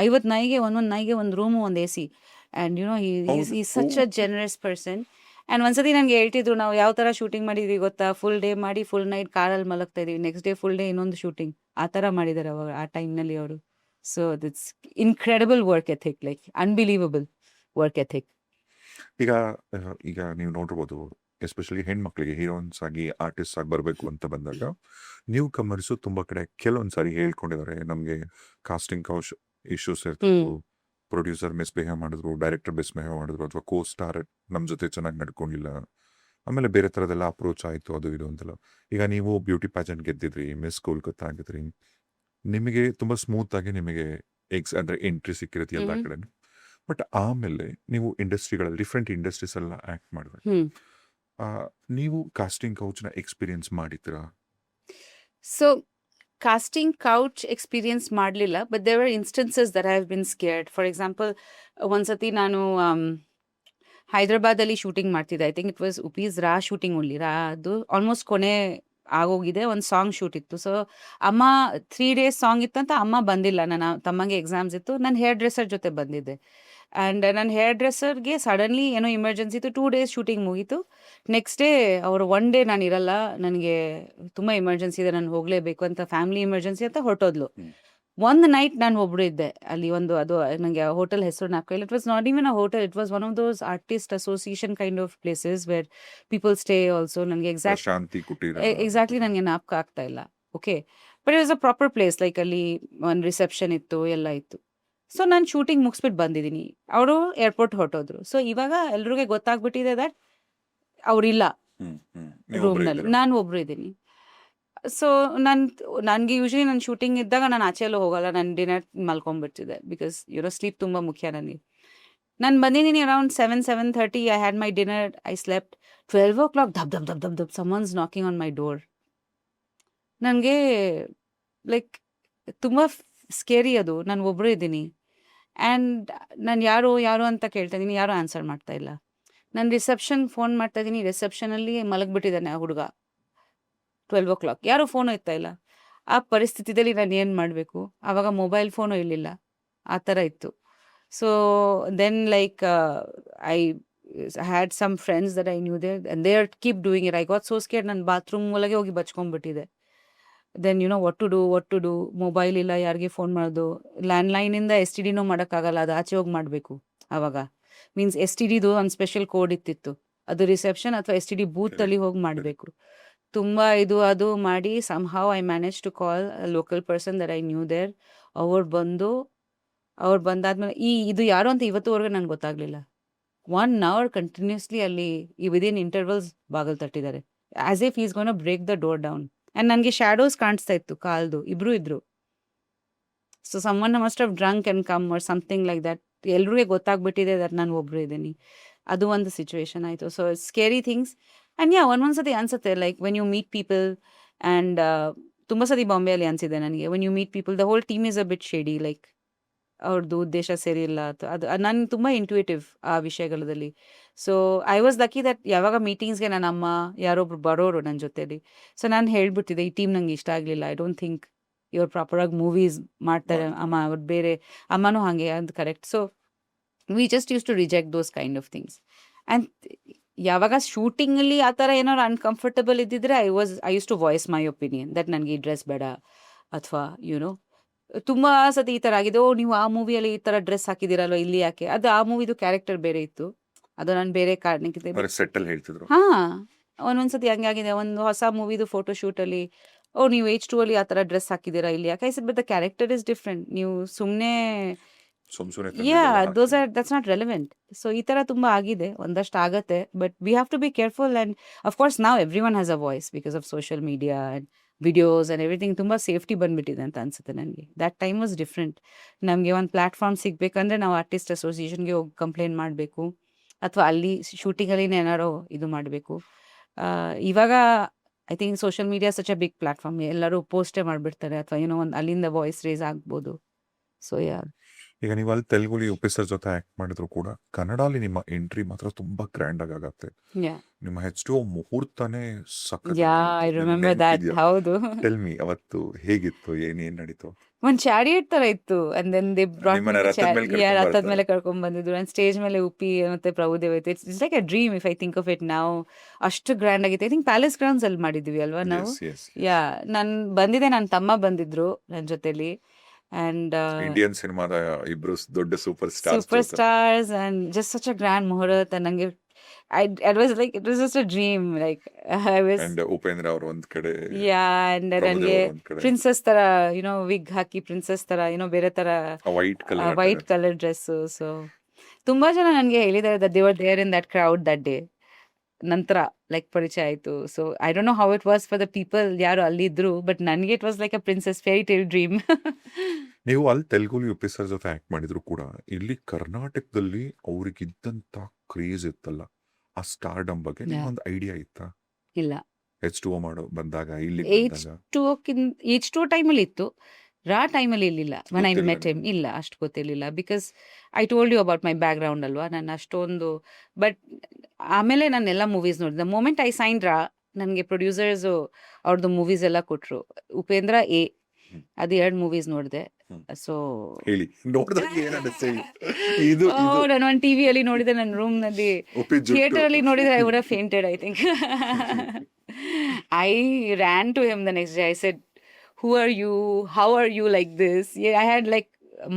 50 ನಾಯಿಗೆ, ಒಂದೊಂದು ನಾಯಿಗೆ ಒಂದು ರೂಮು, ಒಂದು AC. ಆ್ಯಂಡ್ ಹೌದು. Is such a generous person. And ಒಂದ್ಸತಿ ನನಗೆ ಹೇಳ್ತಿದ್ರು, ನಾವು ಯಾವ ಥರ ಶೂಟಿಂಗ್ ಮಾಡಿದ್ವಿ ಗೊತ್ತಾ, ಫುಲ್ ಡೇ ಮಾಡಿ ಫುಲ್ ನೈಟ್ ಕಾರಲ್ಲಿ ಮಲಗ್ತಾ ಇದೀವಿ, ನೆಕ್ಸ್ಟ್ ಡೇ ಫುಲ್ ಡೇ ಇನ್ನೊಂದು ಶೂಟಿಂಗ್, ಆ ಥರ ಮಾಡಿದ್ದಾರೆ ಅವಾಗ ಆ ಟೈಮ್ನಲ್ಲಿ ಅವರು. So it's incredible work ethic, like unbelievable work ethic. ಈಗ ನೀವು ನೋಡಿರ್ಬೋದು, ಎಸ್ಪೆಷಲಿ ಹೆಣ್ಮಕ್ಳಿಗೆ ಹೀರೋಯಿನ್ಸ್ ಆಗಿ ಆರ್ಟಿಸ್ಟ್ ಆಗಿ ಬರಬೇಕು ಅಂತ ಬಂದಾಗ ನ್ಯೂ ಕಮರ್ಸು ತುಂಬಾ ಕಡೆ ಕೆಲವೊಂದ್ಸಾರಿ ಹೇಳ್ಕೊಂಡಿದ್ದಾರೆ, ನಮಗೆ ಕಾಸ್ಟಿಂಗ್ ಇಶ್ಯೂಸ್ ಇರ್ತಿತ್ತು, ಪ್ರೊಡ್ಯೂಸರ್ ಮಿಸ್ಬಿಹೇವ್ ಮಾಡಿದ್ರು, ಡೈರೆಕ್ಟರ್ ಮಿಸ್ಬಿಹೇವ್ ಮಾಡಿದ್ರು, ಅಥವಾ ಕೋ ಸ್ಟಾರ್ ನಮ್ಮ ಜೊತೆ ಚೆನ್ನಾಗಿ ನಡ್ಕೊಂಡಿಲ್ಲ, ಆಮೇಲೆ ಬೇರೆ ಥರದೆಲ್ಲ ಅಪ್ರೋಚ್ ಆಯಿತು, ಅದು ಇದು ಅಂತೆಲ್ಲ. ಈಗ ನೀವು ಬ್ಯೂಟಿ ಪ್ಯಾಜೆಂಟ್ ಗೆದ್ದಿದ್ರಿ, ಮಿಸ್ ಕೋಲ್ಕತ್ತಾ ಆಗಿದ್ರಿ, ನಿಮಗೆ ತುಂಬ ಸ್ಮೂತ್ ಆಗಿ ನಿಮಗೆ ಅಂದರೆ ಎಂಟ್ರಿ ಸಿಕ್ಕಿರುತ್ತೆ ಎಲ್ಲ ಕಡೆ. ಬಟ್ ಆಮೇಲೆ ನೀವು ಇಂಡಸ್ಟ್ರಿಗಳಲ್ಲಿ ಡಿಫ್ರೆಂಟ್ ಇಂಡಸ್ಟ್ರೀಸ್ ಎಲ್ಲ ಆ್ಯಕ್ಟ್ ಮಾಡಬೇಕು. ನೀವು ಕಾಸ್ಟಿಂಗ್ ಕೌಚ್ನ ಎಕ್ಸ್ಪೀರಿಯನ್ಸ್ ಮಾಡಿದ್ದೀರಾ? ಸೊ ಕಾಸ್ಟಿಂಗ್ ಕೌಚ್ ಎಕ್ಸ್ಪೀರಿಯನ್ಸ್ ಮಾಡಲಿಲ್ಲ, but there were instances that I have been scared. For example, ಒಂದ್ಸತಿ ನಾನು ಹೈದ್ರಾಬಾದಲ್ಲಿ ಶೂಟಿಂಗ್ ಮಾಡ್ತಿದ್ದೆ. I think it was Uppi's Raa shooting only. ಅದು ಆಲ್ಮೋಸ್ಟ್ ಕೊನೆ ಆಗೋಗಿದೆ, ಒಂದು ಸಾಂಗ್ ಶೂಟ್ ಇತ್ತು. ಸೊ ಅಮ್ಮ 3 days ಸಾಂಗ್ ಇತ್ತಂತ ಅಮ್ಮ ಬಂದಿಲ್ಲ, ನನ್ನ ತಮ್ಮಂಗೆ ಎಕ್ಸಾಮ್ಸ್ ಇತ್ತು. ನಾನು ಹೇರ್ ಡ್ರೆಸ್ಸರ್ ಜೊತೆ ಬಂದಿದ್ದೆ. ಆ್ಯಂಡ್ ನನ್ನ ಹೇರ್ ಡ್ರೆಸ್ಸರ್ಗೆ ಸಡನ್ಲಿ ಏನೋ ಇಮರ್ಜೆನ್ಸಿ ಇತ್ತು. 2 days ಶೂಟಿಂಗ್ ಮುಗೀತು. ನೆಕ್ಸ್ಟ್ ಡೇ ಅವರು 1 day ನಾನು ಇರಲ್ಲ, ನನಗೆ ತುಂಬ ಇಮರ್ಜೆನ್ಸಿ ಇದೆ, ನಾನು ಹೋಗಲೇಬೇಕು ಅಂತ, ಫ್ಯಾಮಿಲಿ ಇಮರ್ಜೆನ್ಸಿ ಅಂತ ಹೊರಟೋದ್ಲು. ಒಂದು ನೈಟ್ ನಾನು ಒಬ್ಬರು ಇದ್ದೆ ಅಲ್ಲಿ. ಅದು ನನಗೆ ಹೋಟೆಲ್ ಹೆಸರು ಜ್ಞಾಪಕ. It was not even a hotel, it was one of those artist association kind of places where people stay also. ನನಗೆ ಎಕ್ಸಾಕ್ಟ್ಲಿ ನನಗೆ ಜ್ಞಾಪಕ ಆಗ್ತಾ ಇಲ್ಲ. Okay, but it was a proper place. Like ಅಲ್ಲಿ ಒಂದು ರಿಸೆಪ್ಷನ್ ಇತ್ತು, ಎಲ್ಲ ಇತ್ತು. ಸೊ ನಾನು ಶೂಟಿಂಗ್ ಮುಗಿಸ್ಬಿಟ್ಟು ಬಂದಿದ್ದೀನಿ, ಅವರು ಏರ್ಪೋರ್ಟ್ ಹೊರಟೋದ್ರು. ಸೊ ಇವಾಗ ಎಲ್ರಿಗೂ ಗೊತ್ತಾಗ್ಬಿಟ್ಟಿದೆ ದಟ್ ಅವರಿಲ್ಲ ರೂಮ್ನಲ್ಲಿ, ನಾನು ಒಬ್ರು ಇದ್ದೀನಿ. ಸೊ ನನಗೆ ಯೂಶ್ವಲಿ ನನ್ನ ಶೂಟಿಂಗ್ ಇದ್ದಾಗ ನಾನು ಆಚೆ ಎಲ್ಲೂ ಹೋಗಲ್ಲ, ನಾನು ಡಿನ್ನರ್ ಮಲ್ಕೊಂಡ್ಬಿಡ್ತಿದ್ದೆ. ಬಿಕಾಸ್ ಸ್ಲೀಪ್ ತುಂಬ ಮುಖ್ಯ ನನಗೆ. ನಾನು ಬಂದಿದ್ದೀನಿ around 7:30. I had my dinner, I slept. 12 o'clock ದಬ್ ದಬ್ ದಬ್ ದಬ್ ದಬ್ someone's knocking on my door. ನನಗೆ ಲೈಕ್ ತುಂಬ ಸ್ಕೇರಿ ಅದು. ನಾನು ಒಬ್ಬರು ಇದ್ದೀನಿ ಆ್ಯಂಡ್ ನಾನು ಯಾರು ಅಂತ ಕೇಳ್ತಾ ಇದ್ದೀನಿ, ಯಾರೂ ಆನ್ಸರ್ ಮಾಡ್ತಾ ಇಲ್ಲ. ನಾನು ರಿಸೆಪ್ಷನ್ ಫೋನ್ ಮಾಡ್ತಾ ಇದ್ದೀನಿ, ರಿಸೆಪ್ಷನಲ್ಲಿ ಮಲಗಿಬಿಟ್ಟಿದ್ದಾನೆ ಆ ಹುಡುಗ. 12 o'clock ಯಾರೂ ಫೋನು ಎತ್ತಾ ಇಲ್ಲ. ಆ ಪರಿಸ್ಥಿತಿಯಲ್ಲಿ ನಾನು ಏನು ಮಾಡಬೇಕು? ಆವಾಗ ಮೊಬೈಲ್ ಫೋನು ಇರಲಿಲ್ಲ, ಆ ಥರ ಇತ್ತು. So then like I had some friends that I knew there and they are keep doing it. I got so scared, ನಾನು ಬಾತ್ರೂಮ್ ಒಳಗೆ ಹೋಗಿ ಬಚ್ಕೊಂಡ್ಬಿಟ್ಟಿದೆ. Then what to do. Mobile ಇಲ್ಲ, ಯಾರಿಗೆ ಫೋನ್ ಮಾಡೋದು? ಲ್ಯಾಂಡ್ಲೈನಿಂದ STDನೂ ಮಾಡೋಕ್ಕಾಗಲ್ಲ, ಅದು ಆಚೆ ಹೋಗಿ ಮಾಡಬೇಕು. ಆವಾಗ ಮೀನ್ಸ್ STDದು ಒಂದು ಸ್ಪೆಷಲ್ ಕೋಡ್ ಇತ್ತಿತ್ತು, ಅದು ರಿಸೆಪ್ಷನ್ ಅಥವಾ STD ಬೂತಲ್ಲಿ ಹೋಗಿ ಮಾಡಬೇಕು. ತುಂಬ ಅದು ಮಾಡಿ somehow I manage to call local person that I knew there. ಅವ್ರು ಬಂದಾದ್ಮೇಲೆ ಇದು ಯಾರು ಅಂತ ಇವತ್ತುವರೆಗೂ ನನಗೆ ಗೊತ್ತಾಗಲಿಲ್ಲ. 1 hour ಕಂಟಿನ್ಯೂಸ್ಲಿ ಅಲ್ಲಿ ವಿದಿನ್ ಇಂಟರ್ವಲ್ಸ್ ಬಾಗಿಲು ತಟ್ಟಿದ್ದಾರೆ, as if is gonna break the door down. And ನನಗೆ ಶ್ಯಾಡೋಸ್ ಕಾಣಿಸ್ತಾ ಇತ್ತು ಕಾಲ್ದು, ಇಬ್ಬರು ಇದ್ರು. So someone must have drunk and come or something like that. ಎಲ್ರಿಗೂ ಗೊತ್ತಾಗ್ಬಿಟ್ಟಿದೆ ದಟ್ ನಾನು ಒಬ್ಬರು ಇದ್ದೀನಿ. ಅದು ಒಂದು ಸಿಚುವೇಶನ್ ಆಯಿತು. So scary things. ಆ್ಯಂಡ್ ಒಂದೊಂದು ಸತಿ ಅನ್ಸುತ್ತೆ, like when you meet people. And ತುಂಬ ಸತಿ ಬಾಂಬೆಯಲ್ಲಿ ಅನಿಸಿದೆ ನನಗೆ, when you meet people the whole team is a bit shady, like ಅವ್ರದ್ದು ಉದ್ದೇಶ ಸರಿ ಇಲ್ಲ. ಅದು ನಾನು ತುಂಬ ಇಂಟ್ಯೂಟಿವ್ ಆ ವಿಷಯಗಳಲ್ಲಿ. So I was lucky that ಯಾವಾಗ ಮೀಟಿಂಗ್ಸ್ಗೆ ನನ್ನ ಅಮ್ಮ ಯಾರೊಬ್ರು ಬರೋರು ನನ್ನ ಜೊತೆಲಿ. ಸೊ ನಾನು ಹೇಳ್ಬಿಟ್ಟಿದ್ದೆ, ಈ ಟೀಮ್ ನಂಗೆ ಇಷ್ಟ ಆಗಲಿಲ್ಲ, ಐ ಡೋಂಟ್ ಥಿಂಕ್ ಇವ್ರು ಪ್ರಾಪರಾಗಿ ಮೂವೀಸ್ ಮಾಡ್ತಾರೆ ಅಮ್ಮ ಅವ್ರು ಬೇರೆ ಅಮ್ಮನೂ ಹಾಗೆ ಅದು correct. So we just use to reject those kind of things. And ಯಾವಾಗ ಶೂಟಿಂಗಲ್ಲಿ ಆ ಥರ ಏನಾದ್ರು ಅನ್ಕಂಫರ್ಟಬಲ್ ಇದ್ದಿದ್ರೆ I use to voice my opinion that ನನಗೆ ಈ ಡ್ರೆಸ್ ಬೇಡ, ಅಥವಾ ಯುನೋ ತುಂಬ ಸತಿ ಈ ಥರ ಆಗಿದೆ, ಓ ನೀವು ಆ ಮೂವಿಯಲ್ಲಿ ಈ ಥರ ಡ್ರೆಸ್ ಹಾಕಿದಿರಲ್ವ ಇಲ್ಲಿ ಯಾಕೆ, ಅದು ಆ ಮೂವಿದು ಕ್ಯಾರೆಕ್ಟರ್ ಬೇರೆ ಇತ್ತು, ಅದು ನಾನು ಬೇರೆ ಕಾರಣಕ್ಕೆ ಸೆಟ್ಟಲ್ಲಿ ಹೇಳ್ತಿದ್ರು. ಹಾ ಒಂದೊಂದ್ಸತಿ ಹಂಗೆ ಆಗಿದೆ. ಒಂದು ಹೊಸ ಮೂವಿದು ಫೋಟೋ ಶೂಟಲ್ಲಿ ಓ ನೀವು H2 ಅಲ್ಲಿ ಆ ಥರ ಡ್ರೆಸ್ ಹಾಕಿದ್ದೀರಾ ಇಲ್ಲಿ ಯಾಕೆ, I said but the character is different, ನೀವು ಸುಮ್ಮನೆ ದಟ್ಸ್ ನಾಟ್ ರೆಲೆವೆಂಟ್. ಸೊ ಈ ಥರ ತುಂಬ ಆಗಿದೆ, ಒಂದಷ್ಟು ಆಗತ್ತೆ, but we have to be careful. And of course ನಾವ್ everyone has a voice because of social media and videos and everything. ತುಂಬ ಸೇಫ್ಟಿ ಬಂದ್ಬಿಟ್ಟಿದೆ ಅಂತ ಅನ್ಸುತ್ತೆ ನನಗೆ. That time was different. ನಮಗೆ ಒಂದು ಪ್ಲಾಟ್ಫಾರ್ಮ್ ಸಿಗಬೇಕಂದ್ರೆ ನಾವು ಆರ್ಟಿಸ್ಟ್ ಅಸೋಸಿಯೇಷನ್ಗೆ ಹೋಗಿ ಕಂಪ್ಲೇಂಟ್ ಮಾಡಬೇಕು, ಅಥವಾ ಅಲ್ಲಿ ಶೂಟಿಂಗಲ್ಲಿನೇ ಏನಾರೋ ಇದು ಮಾಡಬೇಕು. ಇವಾಗ I think social media such a big platform, ಎಲ್ಲರೂ ಪೋಸ್ಟೇ ಮಾಡಿಬಿಡ್ತಾರೆ, ಅಥವಾ ಏನೋ ಒಂದು ಅಲ್ಲಿಂದ ವಾಯ್ಸ್ ರೇಸ್ ಆಗ್ಬೋದು. ಸೊ ಈಗ ನೀವು ಅಲ್ಲಿ ತೆಲುಗುಲಿ ಉಪೇಸರ್ ಜೊತೆ ಆಕ್ಟ್ ಮಾಡಿದ್ರು ಕೂಡ ಕನ್ನಡಲ್ಲಿ ನಿಮ್ಮ ಎಂಟ್ರಿ ಮಾತ್ರ ತುಂಬಾ ಗ್ರ್ಯಾಂಡ್ ಆಗತ್ತೆ. ನಿಮ್ಮ H2O ಮುಹೂರ್ತನೇ ಸಖತ್. I remember that. ಹೌದು, ಟೆಲ್ ಮಿ ಅವತ್ತು ಹೇಗಿತ್ತು, ಏನೇನ್ ನಡೀತು? ಒಂದು ಚಾರಿಯಟ್ ತರ ಇತ್ತು. ಅಂಡ್ ದೆನ್ ದೇ ಬ್ರಾಟ್ ನಿಮ್ಮನ್ನ ರಥದ ಮೇಲೆ ಕರ್ಕೊಂಡ್ ರಥದ ಬರ್ತಾರೆ. ಮೇಲೆ ಕರ್ಕೊಂಡ್ ಬಂದಿದ್ರು. ಅಂಡ್ ಸ್ಟೇಜ್ ಮೇಲೆ ಉಪ್ಪಿ ಮತ್ತೆ ಪ್ರಭುದೇವ ಇತ್ತು. It's like A dream if I think of it ನಾವು. ಅಷ್ಟು ಗ್ರ್ಯಾಂಡ್ ಆಗಿತ್ತು. ಐ ಥಿಂಕ್ ಪ್ಯಾಲೇಸ್ ಗ್ರೌಂಡ್ಸ್ ಅಲ್ಲಿ ಮಾಡಿದ್ವಿ ಅಲ್ವಾ ನಾವು. Yes, yes, yes. ಯಾ ನಾನು ಬಂದಿದ್ದೆ, ನನ್ನ ತಮ್ಮ ಬಂದಿದ್ರು ನನ್ನ ಜೊತೆಲಿ. ಅಂಡ್ ಇಂಡಿಯನ್ ಸಿನಿಮಾದ ಇಬ್ರು ದೊಡ್ಡ super super stars and just such a grand ಮುಹೂರ್ತ. ನಂಗೆ it was just a dream. Like I was and Upendra ಅವ್ರು ಒಂದ್ ಕಡೆ, and ಪ್ರಭುದೇವ ನನಗೆ ಅವ್ರು ಒಂದ್ ಕಡೆ, ಪ್ರಿನ್ಸಸ್ ತರ ವಿಗ್ ಹಾಕಿ ಪ್ರಿನ್ಸಸ್ ತರ ಬೇರೆ ತರ white colour white colour dress. So ತುಂಬಾ ಜನ ನನಗೆ ಹೇಳಿದ್ದಾರೆ that they were there in that crowd that day. ನಂತರ ಲೈಕ್ ಪರಿಚಯ ಆಯ್ತು. So I don't know how it was for the people ಯಾರು ಅಲ್ಲಿ ಇದ್ರು, ಬಟ್ ನನಗೆ it was like a princess fairy tale dream. ನೀವು ಅಲ್ಲಿ ತೆಲುಗುಲಿ ಉಪೇಸರ್ ಜೊತೆ ಆಕ್ಟ್ ಮಾಡಿದ್ರು ಕೂಡ ಇಲ್ಲಿ ಕರ್ನಾಟಕದಲ್ಲಿ ಅವ್ರಿಗಿದ್ದಂತ ಕ್ರೇಜ್ ಇತ್ತಲ್ಲ, ಆ ಸ್ಟಾರ್ಡಮ್ ಬಗ್ಗೆ Yeah. ಒಂದು ಐಡಿಯಾ ಇತ್ತಾ? ಇಲ್ಲ, H2O ಮಾಡೋ ಬಂದಾಗ ಇಲ್ಲಿ H2 ಟೈಮಲ್ಲಿ ಇತ್ತು, ರಾ ಟೈಮಲ್ಲಿ ಇರಲಿಲ್ಲ. when I ಗೊತ್ತಿಲ್ಲ met him ನಿಮ್ಗೆ? ಇಲ್ಲ, ಅಷ್ಟು ಗೊತ್ತಿರಲಿಲ್ಲ. Because I told you about my background ಅಲ್ವಾ, ನಾನು ಅಷ್ಟೊಂದು. ಬಟ್ ಆಮೇಲೆ ನಾನು ಎಲ್ಲ ಮೂವೀಸ್ ನೋಡಿದೆ. ಮೊಮೆಂಟ್ ಐ ಸೈನ್ ರಾ, ನನಗೆ ಪ್ರೊಡ್ಯೂಸರ್ಸು ಅವ್ರದ್ದು ಮೂವೀಸ್ ಎಲ್ಲ ಕೊಟ್ಟರು. ಉಪೇಂದ್ರ ಎ ಹ್ಮ್. ಅದು 2 ಮೂವೀಸ್ ನೋಡಿದೆ. ಹ್ಮ್. ಸೊ ಹೇಳಿ, ನೋಡಿದಾಗ ಏನ್ ಅನಿಸ್ತು? ಇದು ನಾನು ಒಂದು ಟಿವಿಯಲ್ಲಿ ನೋಡಿದೆ, ನನ್ನ ರೂಮ್ನಲ್ಲಿ ಉಪ್ಪಿ ಥಿಯೇಟರ್ ಅಲ್ಲಿ ಜುಟ್ಟು ನೋಡಿದ್ರೆ I would have fainted, I think. I ran to him the next day. I said, who are you? How are you like this? Yeah, I had like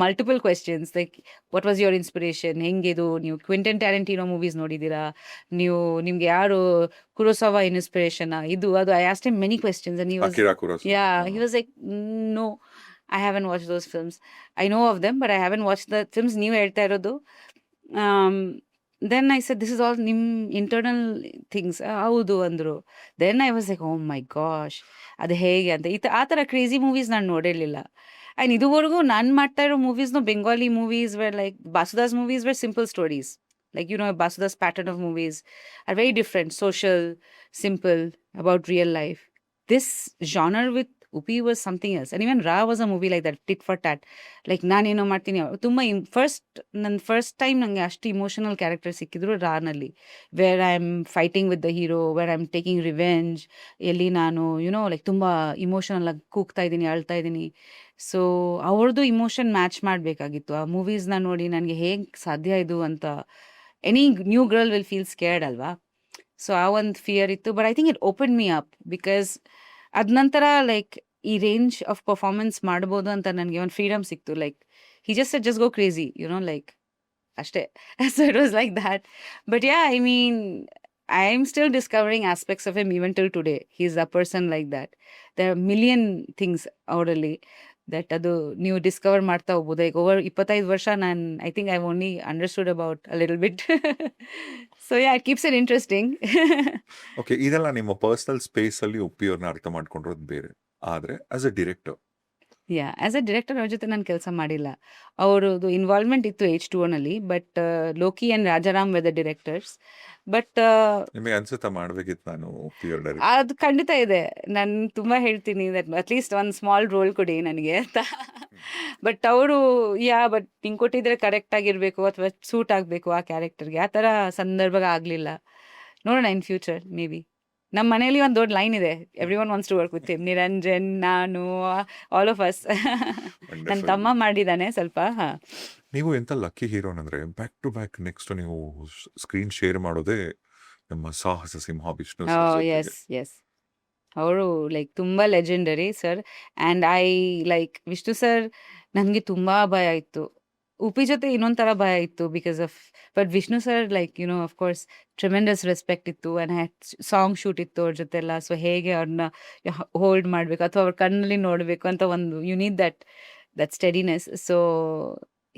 multiple questions. Like, what was your inspiration? ಹೆಂಗಿದು ನೀವು Quinton ಟ್ಯಾರೆಂಟಿನೋ movies ನೋಡಿದ್ದೀರಾ? ನಿಮ್ಗೆ ಯಾರು ಕುರೋಸಾವಾ inspiration ಇದು ಅದು? I asked him many questions and he was, ಅಕಿರಾ ಕುರೋಸಾವಾ. yeah, he was like, no, I haven't watched those films. I know of them, but I haven't watched the films ನೀವು ಹೇಳ್ತಾ ಇರೋದು. Then I said, this is all ನಿಮ್ internal things. ಹೌದು ಅಂದರು. Then I was like, ಓ ಮೈ ಗಾಶ್, ಅದು ಹೇಗೆ ಅಂತ. ಆ ಥರ ಕ್ರೇಜಿ ಮೂವೀಸ್ ನಾನು ನೋಡಿರಲಿಲ್ಲ. ಆ್ಯಂಡ್ ಇದುವರೆಗೂ ನಾನು ಮಾಡ್ತಾ ಇರೋ ಮೂವೀಸ್ನು Bengali movies were like Basuda's movies were simple stories. Like, Basuda's pattern of movies are very different, social, simple, about real life. This genre with Upi was something else. And even Ra was a movie like that, tit for tat. Like, ನಾನೇನೋ ಮಾಡ್ತೀನಿ. ತುಂಬ ನನ್ನ first time ನನಗೆ ಅಷ್ಟು emotional character ಸಿಕ್ಕಿದ್ರು ರಾನಲ್ಲಿ, where I am fighting with the hero, where I am taking revenge. ಎಲ್ಲಿ ನಾನು ಲೈಕ್ ತುಂಬ ಇಮೋಷನಲ್ ಆಗಿ ಕೂಗ್ತಾ ಇದ್ದೀನಿ, ಅಳ್ತಾ ಇದ್ದೀನಿ. ಸೊ ಅವ್ರದ್ದು ಇಮೋಷನ್ ಮ್ಯಾಚ್ ಮಾಡಬೇಕಾಗಿತ್ತು. ಆ ಮೂವೀಸ್ನ ನೋಡಿ ನನಗೆ ಹೇಗೆ ಸಾಧ್ಯ ಇದು ಅಂತ. Any new girl will feel scared ಅಲ್ವಾ. ಸೊ ಆ ಒಂದು ಫಿಯರ್ ಇತ್ತು. But I think it open me up, because ಅದ ನಂತರ ಲೈಕ್ ಈ ರೇಂಜ್ ಆಫ್ ಪರ್ಫಾರ್ಮೆನ್ಸ್ ಮಾಡ್ಬೋದು ಅಂತ ನನಗೆ ಒಂದು ಫ್ರೀಡಮ್ ಸಿಕ್ತು. Like he just go crazy, like ಅಷ್ಟೇ. So it was like that. But yeah, I mean, I am still discovering aspects of him even till today. He's a person like that. There are million things ಅವರಲ್ಲಿ that ಅದು ನೀವು Discover ಮಾಡ್ತಾ ಹೋಗ್ಬೋದು. Like over 25 ವರ್ಷ I think I only understood about a little bit. So yeah, it keeps it interesting. Okay, ಇದೆಲ್ಲ ನಿಮ್ಮ personal space ಅಲ್ಲಿ ಉಪ್ಪಿಯವ್ರನ್ನ ಅರ್ಥ ಮಾಡ್ಕೊಂಡಿರೋದು ಬೇರೆ. ಆದ್ರೆ as a director, yeah, as a director ಅವ್ರ ಜೊತೆ ನಾನು ಕೆಲಸ ಮಾಡಿಲ್ಲ. ಅವ್ರದ್ದು ಇನ್ವಾಲ್ವ್ಮೆಂಟ್ ಇತ್ತು H2O but Loki and Rajaram were the directors. But ನಿಮಗೆ ಅನ್ಸುತ್ತಾ ಮಾಡ್ಬೇಕಿತ್ತು ನಾನು ಉಪ್ಪಿಯವ್ರ ಡೈರೆಕ್ಟ್? ಅದು ಖಂಡಿತ ಇದೆ. ನಾನು ತುಂಬ ಹೇಳ್ತೀನಿ ದಟ್ ಅಟ್ಲೀಸ್ಟ್ ಒಂದು ಸ್ಮಾಲ್ ರೋಲ್ ಕೊಡಿ ನನಗೆ ಅಂತ. ಬಟ್ ಅವರು ಬಟ್ ಹಿಂಗೆ ಕೊಟ್ಟಿದ್ರೆ ಕರೆಕ್ಟ್ ಆಗಿರಬೇಕು ಅಥವಾ ಸೂಟ್ ಆಗಬೇಕು ಆ ಕ್ಯಾರೆಕ್ಟರ್ಗೆ. ಆ ಥರ ಸಂದರ್ಭ ಆಗಲಿಲ್ಲ. ನೋಡೋಣ ಇನ್ ಫ್ಯೂಚರ್ ಮೇ ಬಿ. ನಮ್ಮ ಮನೇಲಿ ಒಂದು ದೊಡ್ಡ ಲೈನ್ ಇದೆ, everyone wants to work with him. Niranjan, ನಾನು, ಆಲ್ ಆಫ್ ಅಸ್. ನನ್ನ Wonderful. ತಮ್ಮ ಮಾಡಿದ್ದಾನೆ ಸ್ವಲ್ಪ. ನೀವು ಎಂತ ಲಕ್ಕಿ ಹೀರೋನ್ ಅಂದ್ರೆ ಬ್ಯಾಕ್ ಟು ಬ್ಯಾಕ್ ನೆಕ್ಸ್ಟ್ ನೀವು ಸ್ಕ್ರೀನ್ ಶೇರ್ ಮಾಡೋದೇ ನಮ್ಮ ಸಾಹಸ ಸಿಂಹ ವಿಷ್ಣು ಸರ್ ಜೊತೆಗೆ. ಎಸ್ ಎಸ್, ಅವರು ಲೈಕ್ ತುಂಬ legendary sir. And I like Vishnu sir. ನನಗೆ ತುಂಬ ಭಯ ಇತ್ತು. ಉಪಿ ಜೊತೆ ಇನ್ನೊಂಥರ ಭಯ ಇತ್ತು because of, but Vishnu sir like of course tremendous respect ಇತ್ತು. ಆ್ಯಂಡ್ ಸಾಂಗ್ ಶೂಟ್ ಇತ್ತು ಅವ್ರ ಜೊತೆ ಎಲ್ಲ. ಸೊ ಹೇಗೆ ಅವ್ರನ್ನ ಹೋಲ್ಡ್ ಮಾಡಬೇಕು ಅಥವಾ ಅವ್ರ ಕಣ್ಣಲ್ಲಿ ನೋಡಬೇಕು ಅಂತ ಒಂದು you need that steadiness. So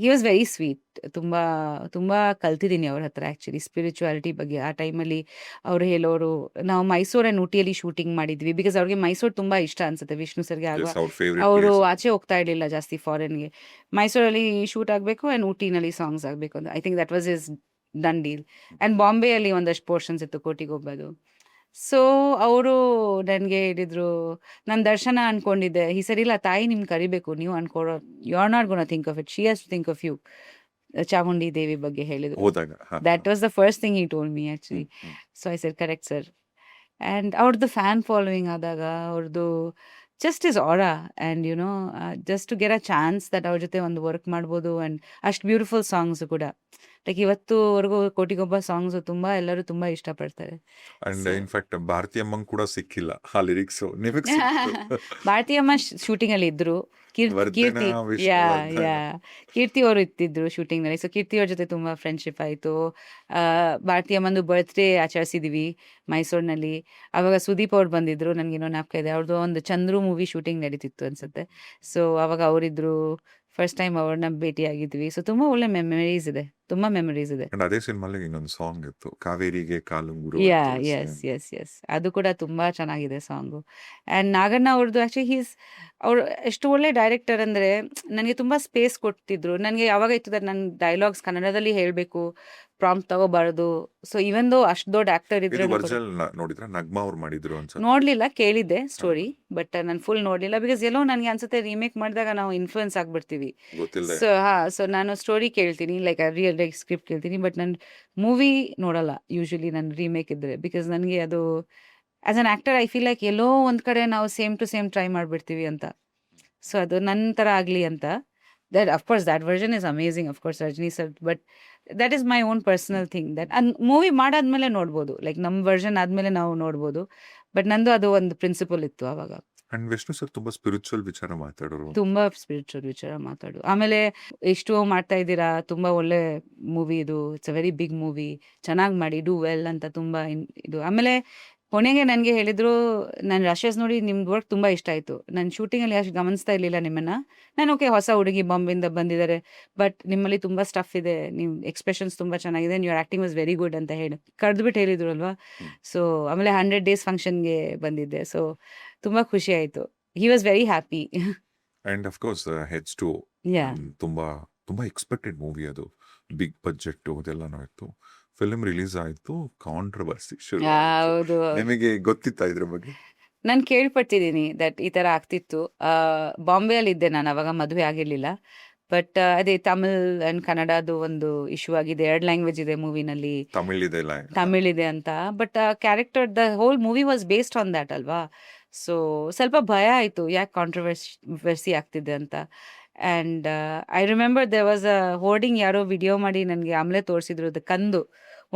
he was very sweet. ತುಂಬ ತುಂಬ ಕಲ್ತಿದ್ದೀನಿ ಅವ್ರ ಹತ್ರ ಆ್ಯಕ್ಚುಲಿ ಸ್ಪಿರಿಚುವಾಲಿಟಿ ಬಗ್ಗೆ. ಆ ಟೈಮಲ್ಲಿ ಅವ್ರು ಹೇಳೋರು, ನಾವು ಮೈಸೂರು ಆ್ಯಂಡ್ ಊಟಿಯಲ್ಲಿ ಶೂಟಿಂಗ್ ಮಾಡಿದ್ವಿ ಬಿಕಾಸ್ ಅವ್ರಿಗೆ ಮೈಸೂರು ತುಂಬ ಇಷ್ಟ ಅನ್ಸುತ್ತೆ ವಿಷ್ಣು ಸರ್ಗೆ. ಆಗ Yes, our favorite ಅವರು place. ಆಚೆ ಹೋಗ್ತಾ ಇರಲಿಲ್ಲ ಜಾಸ್ತಿ ಫಾರಿನ್ಗೆ. ಮೈಸೂರಲ್ಲಿ ಶೂಟ್ ಆಗಬೇಕು ಆ್ಯಂಡ್ ಊಟಿನಲ್ಲಿ ಸಾಂಗ್ಸ್ ಆಗಬೇಕು ಅಂತ. I think that was is done deal. And ಬಾಂಬೆಯಲ್ಲಿ ಒಂದಷ್ಟು ಪೋರ್ಷನ್ಸ್ ಇತ್ತು ಕೋಟಿಗೊಬ್ಬದು. ಸೊ ಅವರು ನನಗೆ ಹೇಳಿದ್ರು, ನಾನು ದರ್ಶನ ಅನ್ಕೊಂಡಿದ್ದೆ. ಈ ಸರಿ ಇಲ್ಲ, ತಾಯಿ ನಿಮ್ಗೆ ಕರಿಬೇಕು, ನೀವು ಅನ್ಕೊಳೋ, you are not gonna think of it, she has to think of you. Chamundi Devi ಬಗ್ಗೆ ಹೇಳಿದ್ರು. ಹೋದಾಗ That was the first thing he told me actually. So I said, correct sir. And ಅವ್ರದ್ದು ಫ್ಯಾನ್ ಫಾಲೋವಿಂಗ್ ಆದಾಗ ಅವ್ರದ್ದು just is aura and just to get a chance that ಅವ್ರ ಜೊತೆ ಒಂದು work ಮಾಡ್ಬೋದು. ಆ್ಯಂಡ್ ಅಷ್ಟು ಬ್ಯೂಟಿಫುಲ್ ಸಾಂಗ್ಸ್ ಕೂಡ like ಇವತ್ತುವರೆಗೂ ಕೋಟಿಗೊಬ್ಬ ಸಾಂಗ್ಸ್ ತುಂಬ ಎಲ್ಲರೂ ತುಂಬ ಇಷ್ಟಪಡ್ತಾರೆ. ಅಂಡ್ ಇನ್ಫ್ಯಾಕ್ಟ್ ಭಾರತೀಯಮ್ಮಂಗ್ ಕೂಡ ಸಿಕ್ಕಿಲ್ಲ ಆ ಲಿರಿಕ್ಸ್ ನಿಮಗೆ ಸಿಕ್ತು. ಭಾರತೀಯಮ್ಮ ಶೂಟಿಂಗ್ ಅಲ್ಲಿ ಇದ್ರು. ವರ್ಧನ, ಕೀರ್ತಿ ವಿಷ್ಣುವರ್ಧನ. ಕೀರ್ತಿ ಅವರು ಇತ್ತಿದ್ರು ಶೂಟಿಂಗ್ ನಲ್ಲಿ. ಸೊ ಕೀರ್ತಿ ಅವ್ರ ಜೊತೆ ತುಂಬಾ ಫ್ರೆಂಡ್ಶಿಪ್ ಆಯ್ತು. ಭಾರತೀಯಮ್ಮಂದು ಬರ್ತ್ಡೇ ಆಚರಿಸಿದೀವಿ ಮೈಸೂರಿನಲ್ಲಿ. ಅವಾಗ ಸುದೀಪ್ ಅವ್ರು ಬಂದಿದ್ರು, ನನ್ಗೇನೋ ಜ್ಞಾಪಕ ಇದೆ. ಅವ್ರದ್ದು ಒಂದು ಚಂದ್ರು ಮೂವಿ ಶೂಟಿಂಗ್ ನಡೀತಿತ್ತು ಅನ್ಸುತ್ತೆ. ಸೊ ಅವಾಗ ಅವರಿದ್ರು, ಫಸ್ಟ್ ಟೈಮ್ ಅವ್ರನ್ನ ಭೇಟಿ ಆಗಿದ್ವಿ. ಸೊ ತುಂಬಾ ಒಳ್ಳೆ ಮೆಮರೀಸ್ ಇದೆ, ತುಂಬಾ ಮೆಮರೀಸ್ ಇದೆ. And ಅದೇ ಸಿನಿಮಾಲಿ ಇನ್ನೊಂದು ಸಾಂಗ್ ಇತ್ತು, ಕಾವೇರಿಗೆ ಕಾಲುಂಗುರು. ಎಸ್ ಅದು ಕೂಡ ತುಂಬಾ ಚೆನ್ನಾಗಿದೆ ಸಾಂಗು. ಆ್ಯಂಡ್ ನಾಗಣ್ಣ ಅವ್ರದ್ದು ಆ್ಯಕ್ಚುಲಿ ಅವ್ರು ಎಷ್ಟು ಒಳ್ಳೆ ಡೈರೆಕ್ಟರ್ ಅಂದರೆ ನನಗೆ ತುಂಬ ಸ್ಪೇಸ್ ಕೊಡ್ತಿದ್ರು. ನನಗೆ ಯಾವಾಗ ಇತ್ತು ನನ್ನ ಡೈಲಾಗ್ಸ್ ಕನ್ನಡದಲ್ಲಿ ಹೇಳಬೇಕು, ಪ್ರಾಂಪ್ಟ್ ತಗೋಬಾರ್ದು. ಸೊ ಇವನ್ ದೋ ಅಷ್ಟು ದೊಡ್ಡ ಆಕ್ಟರ್ ಇದ್ರೆ ಇದು ಒರಿಜಿನಲ್ ನೋಡಿದ್ರ ನಗ್ಮಾ ಅವ್ರು ಮಾಡಿದ್ರು ಅನ್ಸುತ್ತೆ. ನೋಡ್ಲಿಲ್ಲ, ಕೇಳಿದ್ದೆ ಸ್ಟೋರಿ, ಬಟ್ ನಾನು ಫುಲ್ ನೋಡ್ಲಿಲ್ಲ. ಬಿಕಾಸ್ ಎಲ್ಲೋ ನನಗೆ ಅನ್ಸುತ್ತೆ ರೀಮೇಕ್ ಮಾಡಿದಾಗ ನಾವು ಇನ್ಫ್ಲೂಯೆನ್ಸ್ ಆಗ್ಬಿಡ್ತೀವಿ. ಗೊತ್ತಿಲ್ಲ. ಸೊ ನಾನು ಸ್ಟೋರಿ ಕೇಳ್ತೀನಿ, ಲೈಕ್ ರಿಯಲ್ ಸ್ಕ್ರಿಪ್ಟ್ ಕೇಳ್ತೀನಿ, ಬಟ್ ನಾನು ಮೂವಿ ನೋಡಲ್ಲ ಯೂಶಲಿ ನಾನು ರೀಮೇಕ್ ಇದ್ರೆ. ಬಿಕಾಸ್ ನನಗೆ ಅದು as an actor I feel like ಎಲ್ಲೋ ಒಂದು ಕಡೆ ನಾವು ಸೇಮ್ ಟು ಸೇಮ್ ಟ್ರೈ ಮಾಡಿಬಿಡ್ತೀವಿ ಅಂತ. ಸೊ ಅದು ನನ್ನ ಥರ ಆಗಲಿ ಅಂತ. That of course that version is amazing, of course Rajini sir, but that is my own personal thing. That movie ಮಾಡಾದ್ಮೇಲೆ ನೋಡ್ಬೋದು, ಲೈಕ್ ನಮ್ಮ ವರ್ಜನ್ ಆದಮೇಲೆ ನಾವು ನೋಡ್ಬೋದು. ಬಟ್ ನಂದು ಅದು ಒಂದು ಪ್ರಿನ್ಸಿಪಲ್ ಇತ್ತು ಆವಾಗ. ಅಂಡ್ ವಿಷ್ಣು ಸರ್ ತುಂಬಾ ಸ್ಪಿರಿಚುವಲ್ ವಿಚಾರ ಮಾತಾಡೋರು. ತುಂಬಾ ಸ್ಪಿರಿಚುವಲ್ ವಿಚಾರ ಮಾತಾಡು. ಆಮೇಲೆ ಎಷ್ಟು ಮಾಡ್ತಾ ಇದ್ದೀರಾ, ತುಂಬಾ ಒಳ್ಳೆ ಮೂವಿ ಇದು, it's a very big movie, ಚೆನ್ನಾಗಿ ಮಾಡಿ, ಡೂ ವೆಲ್ ಅಂತ ತುಂಬಾ ಇದು. ಆಮೇಲೆ ಕೊನೆಗೆ ನನಗೆ ಹೇಳಿದ್ರು, ನಾನು ರಶಸ್ ನೋಡಿ ನಿಮ್ದು ವರ್ಕ್ ತುಂಬ ಇಷ್ಟ ಆಯಿತು, ನಾನು ಶೂಟಿಂಗಲ್ಲಿ ಅಷ್ಟು ಗಮನಿಸ್ತಾ ಇರಲಿಲ್ಲ ನಿಮ್ಮನ್ನು. ನಾನು ಓಕೆ ಹೊಸ ಹುಡುಗಿ ಬಾಂಬೆಯಿಂದ ಬಂದಿದ್ದಾರೆ, ಬಟ್ ನಿಮ್ಮಲ್ಲಿ ತುಂಬ ಸ್ಟಫ್ ಇದೆ, ನಿಮ್ಮ ಎಕ್ಸ್ಪ್ರೆಷನ್ಸ್ ತುಂಬ ಚೆನ್ನಾಗಿದೆ, your acting was very good ಅಂತ ಹೇಳಿ ಕರೆದ್ಬಿಟ್ಟು ಹೇಳಿದ್ರು ಅಲ್ವಾ. ಸೊ ಆಮೇಲೆ 100 days ಫಂಕ್ಷನ್ಗೆ ಬಂದಿದ್ದೆ. ಸೊ ತುಂಬ ಖುಷಿ ಆಯಿತು. ಹಿ was very happy. And of course H2O ತುಂಬಾ ತುಂಬಾ ಎಕ್ಸ್ಪೆಕ್ಟೆಡ್ ಮೂವಿ, ಅದು ಬಿಗ್ ಬಜೆಟ್ ಅದೆಲ್ಲನೂ ಇತ್ತು. ಫಿಲ್ಮ್ ರಿಲೀಸ್ ಆಯ್ತು, ಕಾಂಟ್ರವರ್ಸಿ ಶುರು. ಹೌದು, ನಿಮಗೆ ಗೊತ್ತಿತ್ತಾ ಇದ್ರ ಬಗ್ಗೆ? ನಾನು ಕೇಳ್ಪಟ್ಟಿದ್ದೀನಿ ದಟ್ ಈ ಥರ ಆಗ್ತಿತ್ತು. ಬಾಂಬೆಯಲ್ಲಿ ಇದ್ದೆ ನಾನು, ಅವಾಗ ಮದುವೆ ಆಗಿರಲಿಲ್ಲ. ಬಟ್ ಅದೇ ತಮಿಳ್ ಆ್ಯಂಡ್ ಕನ್ನಡದು ಒಂದು ಇಶ್ಯೂ ಆಗಿದೆ, 2 ಲ್ಯಾಂಗ್ವೇಜ್ ಇದೆ ಮೂವಿನಲ್ಲಿ, ತಮಿಳ್ ಇದೆ ಅಂತ. But character the whole movie was based on that ಅಲ್ವಾ. ಸೊ ಸ್ವಲ್ಪ ಭಯ ಆಯಿತು, ಯಾಕೆ ಕಾಂಟ್ರವರ್ಸಿ ಆಗ್ತಿದೆ ಅಂತ. And I remember there was a hoarding, ಯಾರೋ ವಿಡಿಯೋ ಮಾಡಿ ನನಗೆ ಆಮೇಲೆ ತೋರಿಸಿದ್ರು. ಅದು ಕಂದು,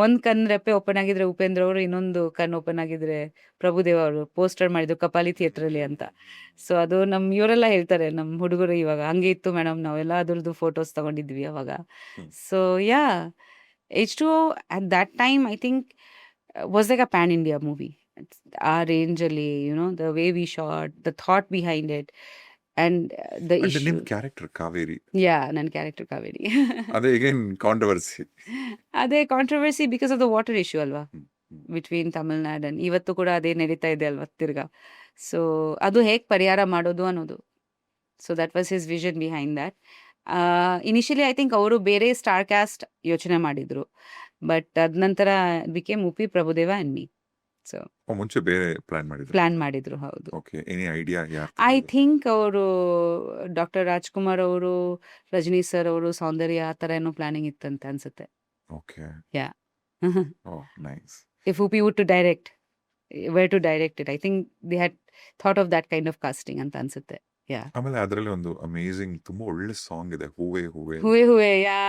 ಒಂದು ಕಣ್ಣು ರೆಪ್ಪೆ ಓಪನ್ ಆಗಿದ್ರೆ ಉಪೇಂದ್ರ ಅವರು, ಇನ್ನೊಂದು ಕಣ್ಣು ಓಪನ್ ಆಗಿದ್ರೆ ಪ್ರಭುದೇವ ಅವರು ಪೋಸ್ಟರ್ ಮಾಡಿದ್ರು ಕಪಾಲಿ ಥಿಯೇಟ್ರಲ್ಲಿ ಅಂತ. ಸೊ ಅದು ನಮ್ಮ ಇವರೆಲ್ಲ ಹೇಳ್ತಾರೆ, ನಮ್ಮ ಹುಡುಗರು ಇವಾಗ, ಹಂಗೆ ಇತ್ತು ಮೇಡಮ್, ನಾವೆಲ್ಲ ಅದ್ರದ್ದು ಫೋಟೋಸ್ ತಗೊಂಡಿದ್ವಿ ಅವಾಗ. So yeah, H2O at that time I think was like a pan India movie. ಆ ರೇಂಜಲ್ಲಿ the way we shot, the thought behind it, and the issue. ನಿಮ್ ಕ್ಯಾರೆಕ್ಟರ್ ಕಾವೇರಿ, ನನ್ನ ಕ್ಯಾರೆಕ್ಟರ್ ಕಾವೇರಿ. ಅದೇ ಅಗೇನ್ ಕಾಂಟ್ರವರ್ಸಿ. ಅದೇ controversy because of the water issue ಅಲ್ವಾ, between Tamil Nadu and ಇವತ್ತು ಕೂಡ ಅದೇ ನಡೀತಾ ಇದೆ ಅಲ್ವಾ ತಿರ್ಗಾ. ಸೊ ಅದು ಹೇಗೆ ಪರಿಹಾರ ಮಾಡೋದು ಅನ್ನೋದು. So that was his vision behind that. Initially I think ಅವರು ಬೇರೆ ಸ್ಟಾರ್ ಕ್ಯಾಸ್ಟ್ ಯೋಚನೆ ಮಾಡಿದ್ರು, ಬಟ್ ಅದ ನಂತರ became Uppi, Prabhudeva and me. So ಮುಂಚೆ ಬೇರೆ ಪ್ಲಾನ್ ಮಾಡಿದ್ರು. ಹೌದು. Okay, any idea? I think ಅವರು ಡಾಕ್ಟರ್ ರಾಜ್ಕುಮಾರ್ ಅವರು, ರಜನಿ ಸರ್ ಅವರು, ಸೌಂದರ್ಯ, ಆ ಥರ ಏನೋ ಪ್ಲಾನಿಂಗ್ ಇತ್ತಂತ ಅನ್ಸುತ್ತೆ. Okay. Yeah. Oh nice. If Uppi would to direct were to direct it. I think they had thought of that kind of casting ಅಂತ ಅನ್ಸುತ್ತೆ. ಯಾ ಆಮೇಲೆ ಅದರಲ್ಲಿ ಒಂದು ಅಮೇಸಿಂಗ್ ತುಂಬಾ ಒಳ್ಳೆ ಸಾಂಗ್ ಇದೆ, ಹೂವೆ ಹೂವೆ. ಹೂವೆ ಹೂವೆ, ಯಾ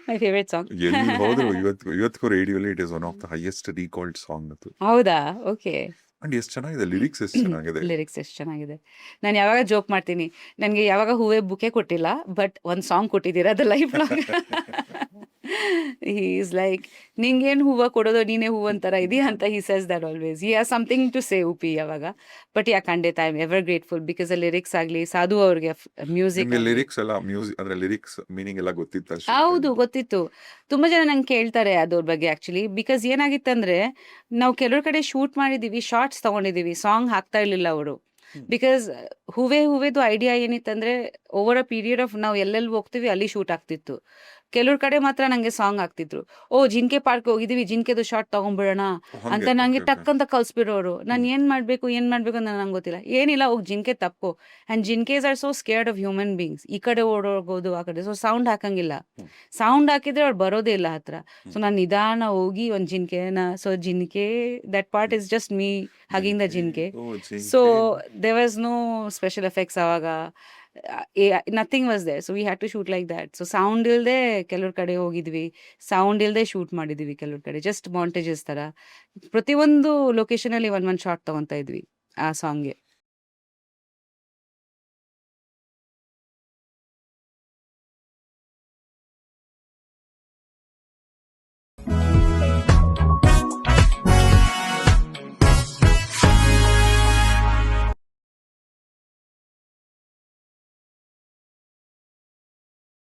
ಮೈ ಫೇವ್ರೆಟ್ ಸಾಂಗ್. ಎಲ್ಲಿ ಹೋದ್ರು ಇವತ್ತಿಗೂ ರೇಡಿಯೋಲಿ it is one of the highest recalled song ಅದು. ಹೌದಾ? ಓಕೆ. ಅಂಡ್ ಎಷ್ಟು ಚೆನ್ನಾಗಿದೆ, ಲಿರಿಕ್ಸ್ ಎಷ್ಟು ಚೆನ್ನಾಗಿದೆ. ಲಿರಿಕ್ಸ್ ಎಷ್ಟು ಚೆನ್ನಾಗಿದೆ. ನಾನು ಯಾವಾಗ ಜೋಕ್ ಮಾಡ್ತೀನಿ, ನನಗೆ ಯಾವಾಗ ಹೂವೆ ಬುಕೆ ಕೊಟ್ಟಿಲ್ಲ, ಬಟ್ ಒಂದು ಸಾಂಗ್ ಕೊಟ್ಟಿದ್ದೀರ, ಅದು ಲೈಫ್ ಲಾಂಗ್. ಈಸ್ ಲೈಕ್, ನಿಂಗೇನು ಹೂವು ಕೊಡೋದು, ನೀನೇ ಹೂವು ಅಂತಾರ ಇದೆಯಾ ಅಂತ he says that always. He has something to say Uppi ಯಾವಾಗ. ಬಟ್ ಯಾ ಖಂಡಿತ I am ever grateful because ಆ ಲಿರಿಕ್ಸ್ ಆಗಲಿ, ಸಾಧು ಅವ್ರಿಗೆ ಮ್ಯೂಸಿಕ್. ನಿಮ್ಗೆ ಲಿರಿಕ್ಸ್ ಎಲ್ಲ ಮ್ಯೂಸಿಕ್ ಅಂದ್ರೆ ಲಿರಿಕ್ಸ್ ಮೀನಿಂಗ್ ಎಲ್ಲ ಗೊತ್ತಿತ್ತ? ಹೌದು, ಗೊತ್ತಿತ್ತು. ತುಂಬ ಜನ ನಂಗೆ ಕೇಳ್ತಾರೆ ಅದ್ರ ಬಗ್ಗೆ ಆ್ಯಕ್ಚುಲಿ. ಬಿಕಾಸ್ ಏನಾಗಿತ್ತಂದ್ರೆ, ನಾವು ಕೆಲವ್ರ ಕಡೆ ಶೂಟ್ ಮಾಡಿದ್ದೀವಿ, ಶಾರ್ಟ್ಸ್ ತೊಗೊಂಡಿದ್ದೀವಿ, ಸಾಂಗ್ ಹಾಕ್ತಾ ಇರಲಿಲ್ಲ ಅವರು. ಬಿಕಾಸ್ ಹೂವೆ ಹೂವೆದು ಐಡಿಯಾ ಏನಿತ್ತಂದ್ರೆ, ಓವರ್ ಅ ಪೀರಿಯಡ್ ಆಫ್ ನಾವು ಎಲ್ಲೆಲ್ಲಿ ಹೋಗ್ತೀವಿ ಅಲ್ಲಿ ಶೂಟ್ ಆಗ್ತಿತ್ತು. ಕೆಲವ್ರ ಕಡೆ ಮಾತ್ರ ನಂಗೆ ಸಾಂಗ್ ಆಗ್ತಿದ್ರು. ಓ, ಜಿಂಕೆ ಪಾರ್ಕ್ ಹೋಗಿದ್ದೀವಿ, ಜಿಂಕೆದು ಶಾರ್ಟ್ ತೊಗೊಂಡ್ಬಿಡೋಣ ಅಂತ ನಂಗೆ ಟಕ್ ಅಂತ ಕಲ್ಸ್ಬಿಡೋರು. ನಾನು ಏನು ಮಾಡಬೇಕು ಅಂತ ನಂಗೆ ಗೊತ್ತಿಲ್ಲ. ಏನಿಲ್ಲ, ಹೋಗಿ ಜಿಂಕೆ ತಪ್ಪು. ಆ್ಯಂಡ್ ಜಿಂಕೆಸ್ are so scared of human beings. ಈ ಕಡೆ ಓಡೋಗೋದು, ಆ ಕಡೆ. So sound ಹಾಕಂಗಿಲ್ಲ. ಸೌಂಡ್ ಹಾಕಿದ್ರೆ ಅವ್ರು ಬರೋದೇ ಇಲ್ಲ ಹತ್ರ. ಸೊ ನಾನು ನಿಧಾನ ಹೋಗಿ ಒಂದು ಜಿಂಕೆನ, ಸೊ ಜಿಂಕೆ, that part is just me hugging the ಜಿಂಕೆ. So there was no special effects ಅವಾಗ. Nothing was there. So we had to shoot like that. So sound ಇಲ್ಲದೆ ಕೆಲವ್ರ ಕಡೆ ಹೋಗಿದ್ವಿ, ಸೌಂಡ್ ಇಲ್ಲದೆ ಶೂಟ್ ಮಾಡಿದ್ವಿ ಕೆಲವ್ರ ಕಡೆ, ಜಸ್ಟ್ ಮಾಂಟೇಜಸ್ ಥರ. ಪ್ರತಿಯೊಂದು ಲೊಕೇಶನಲ್ಲಿ ಒಂದು ಶಾರ್ಟ್ ತೊಗೊತಾ ಇದ್ವಿ ಆ ಸಾಂಗ್ಗೆ.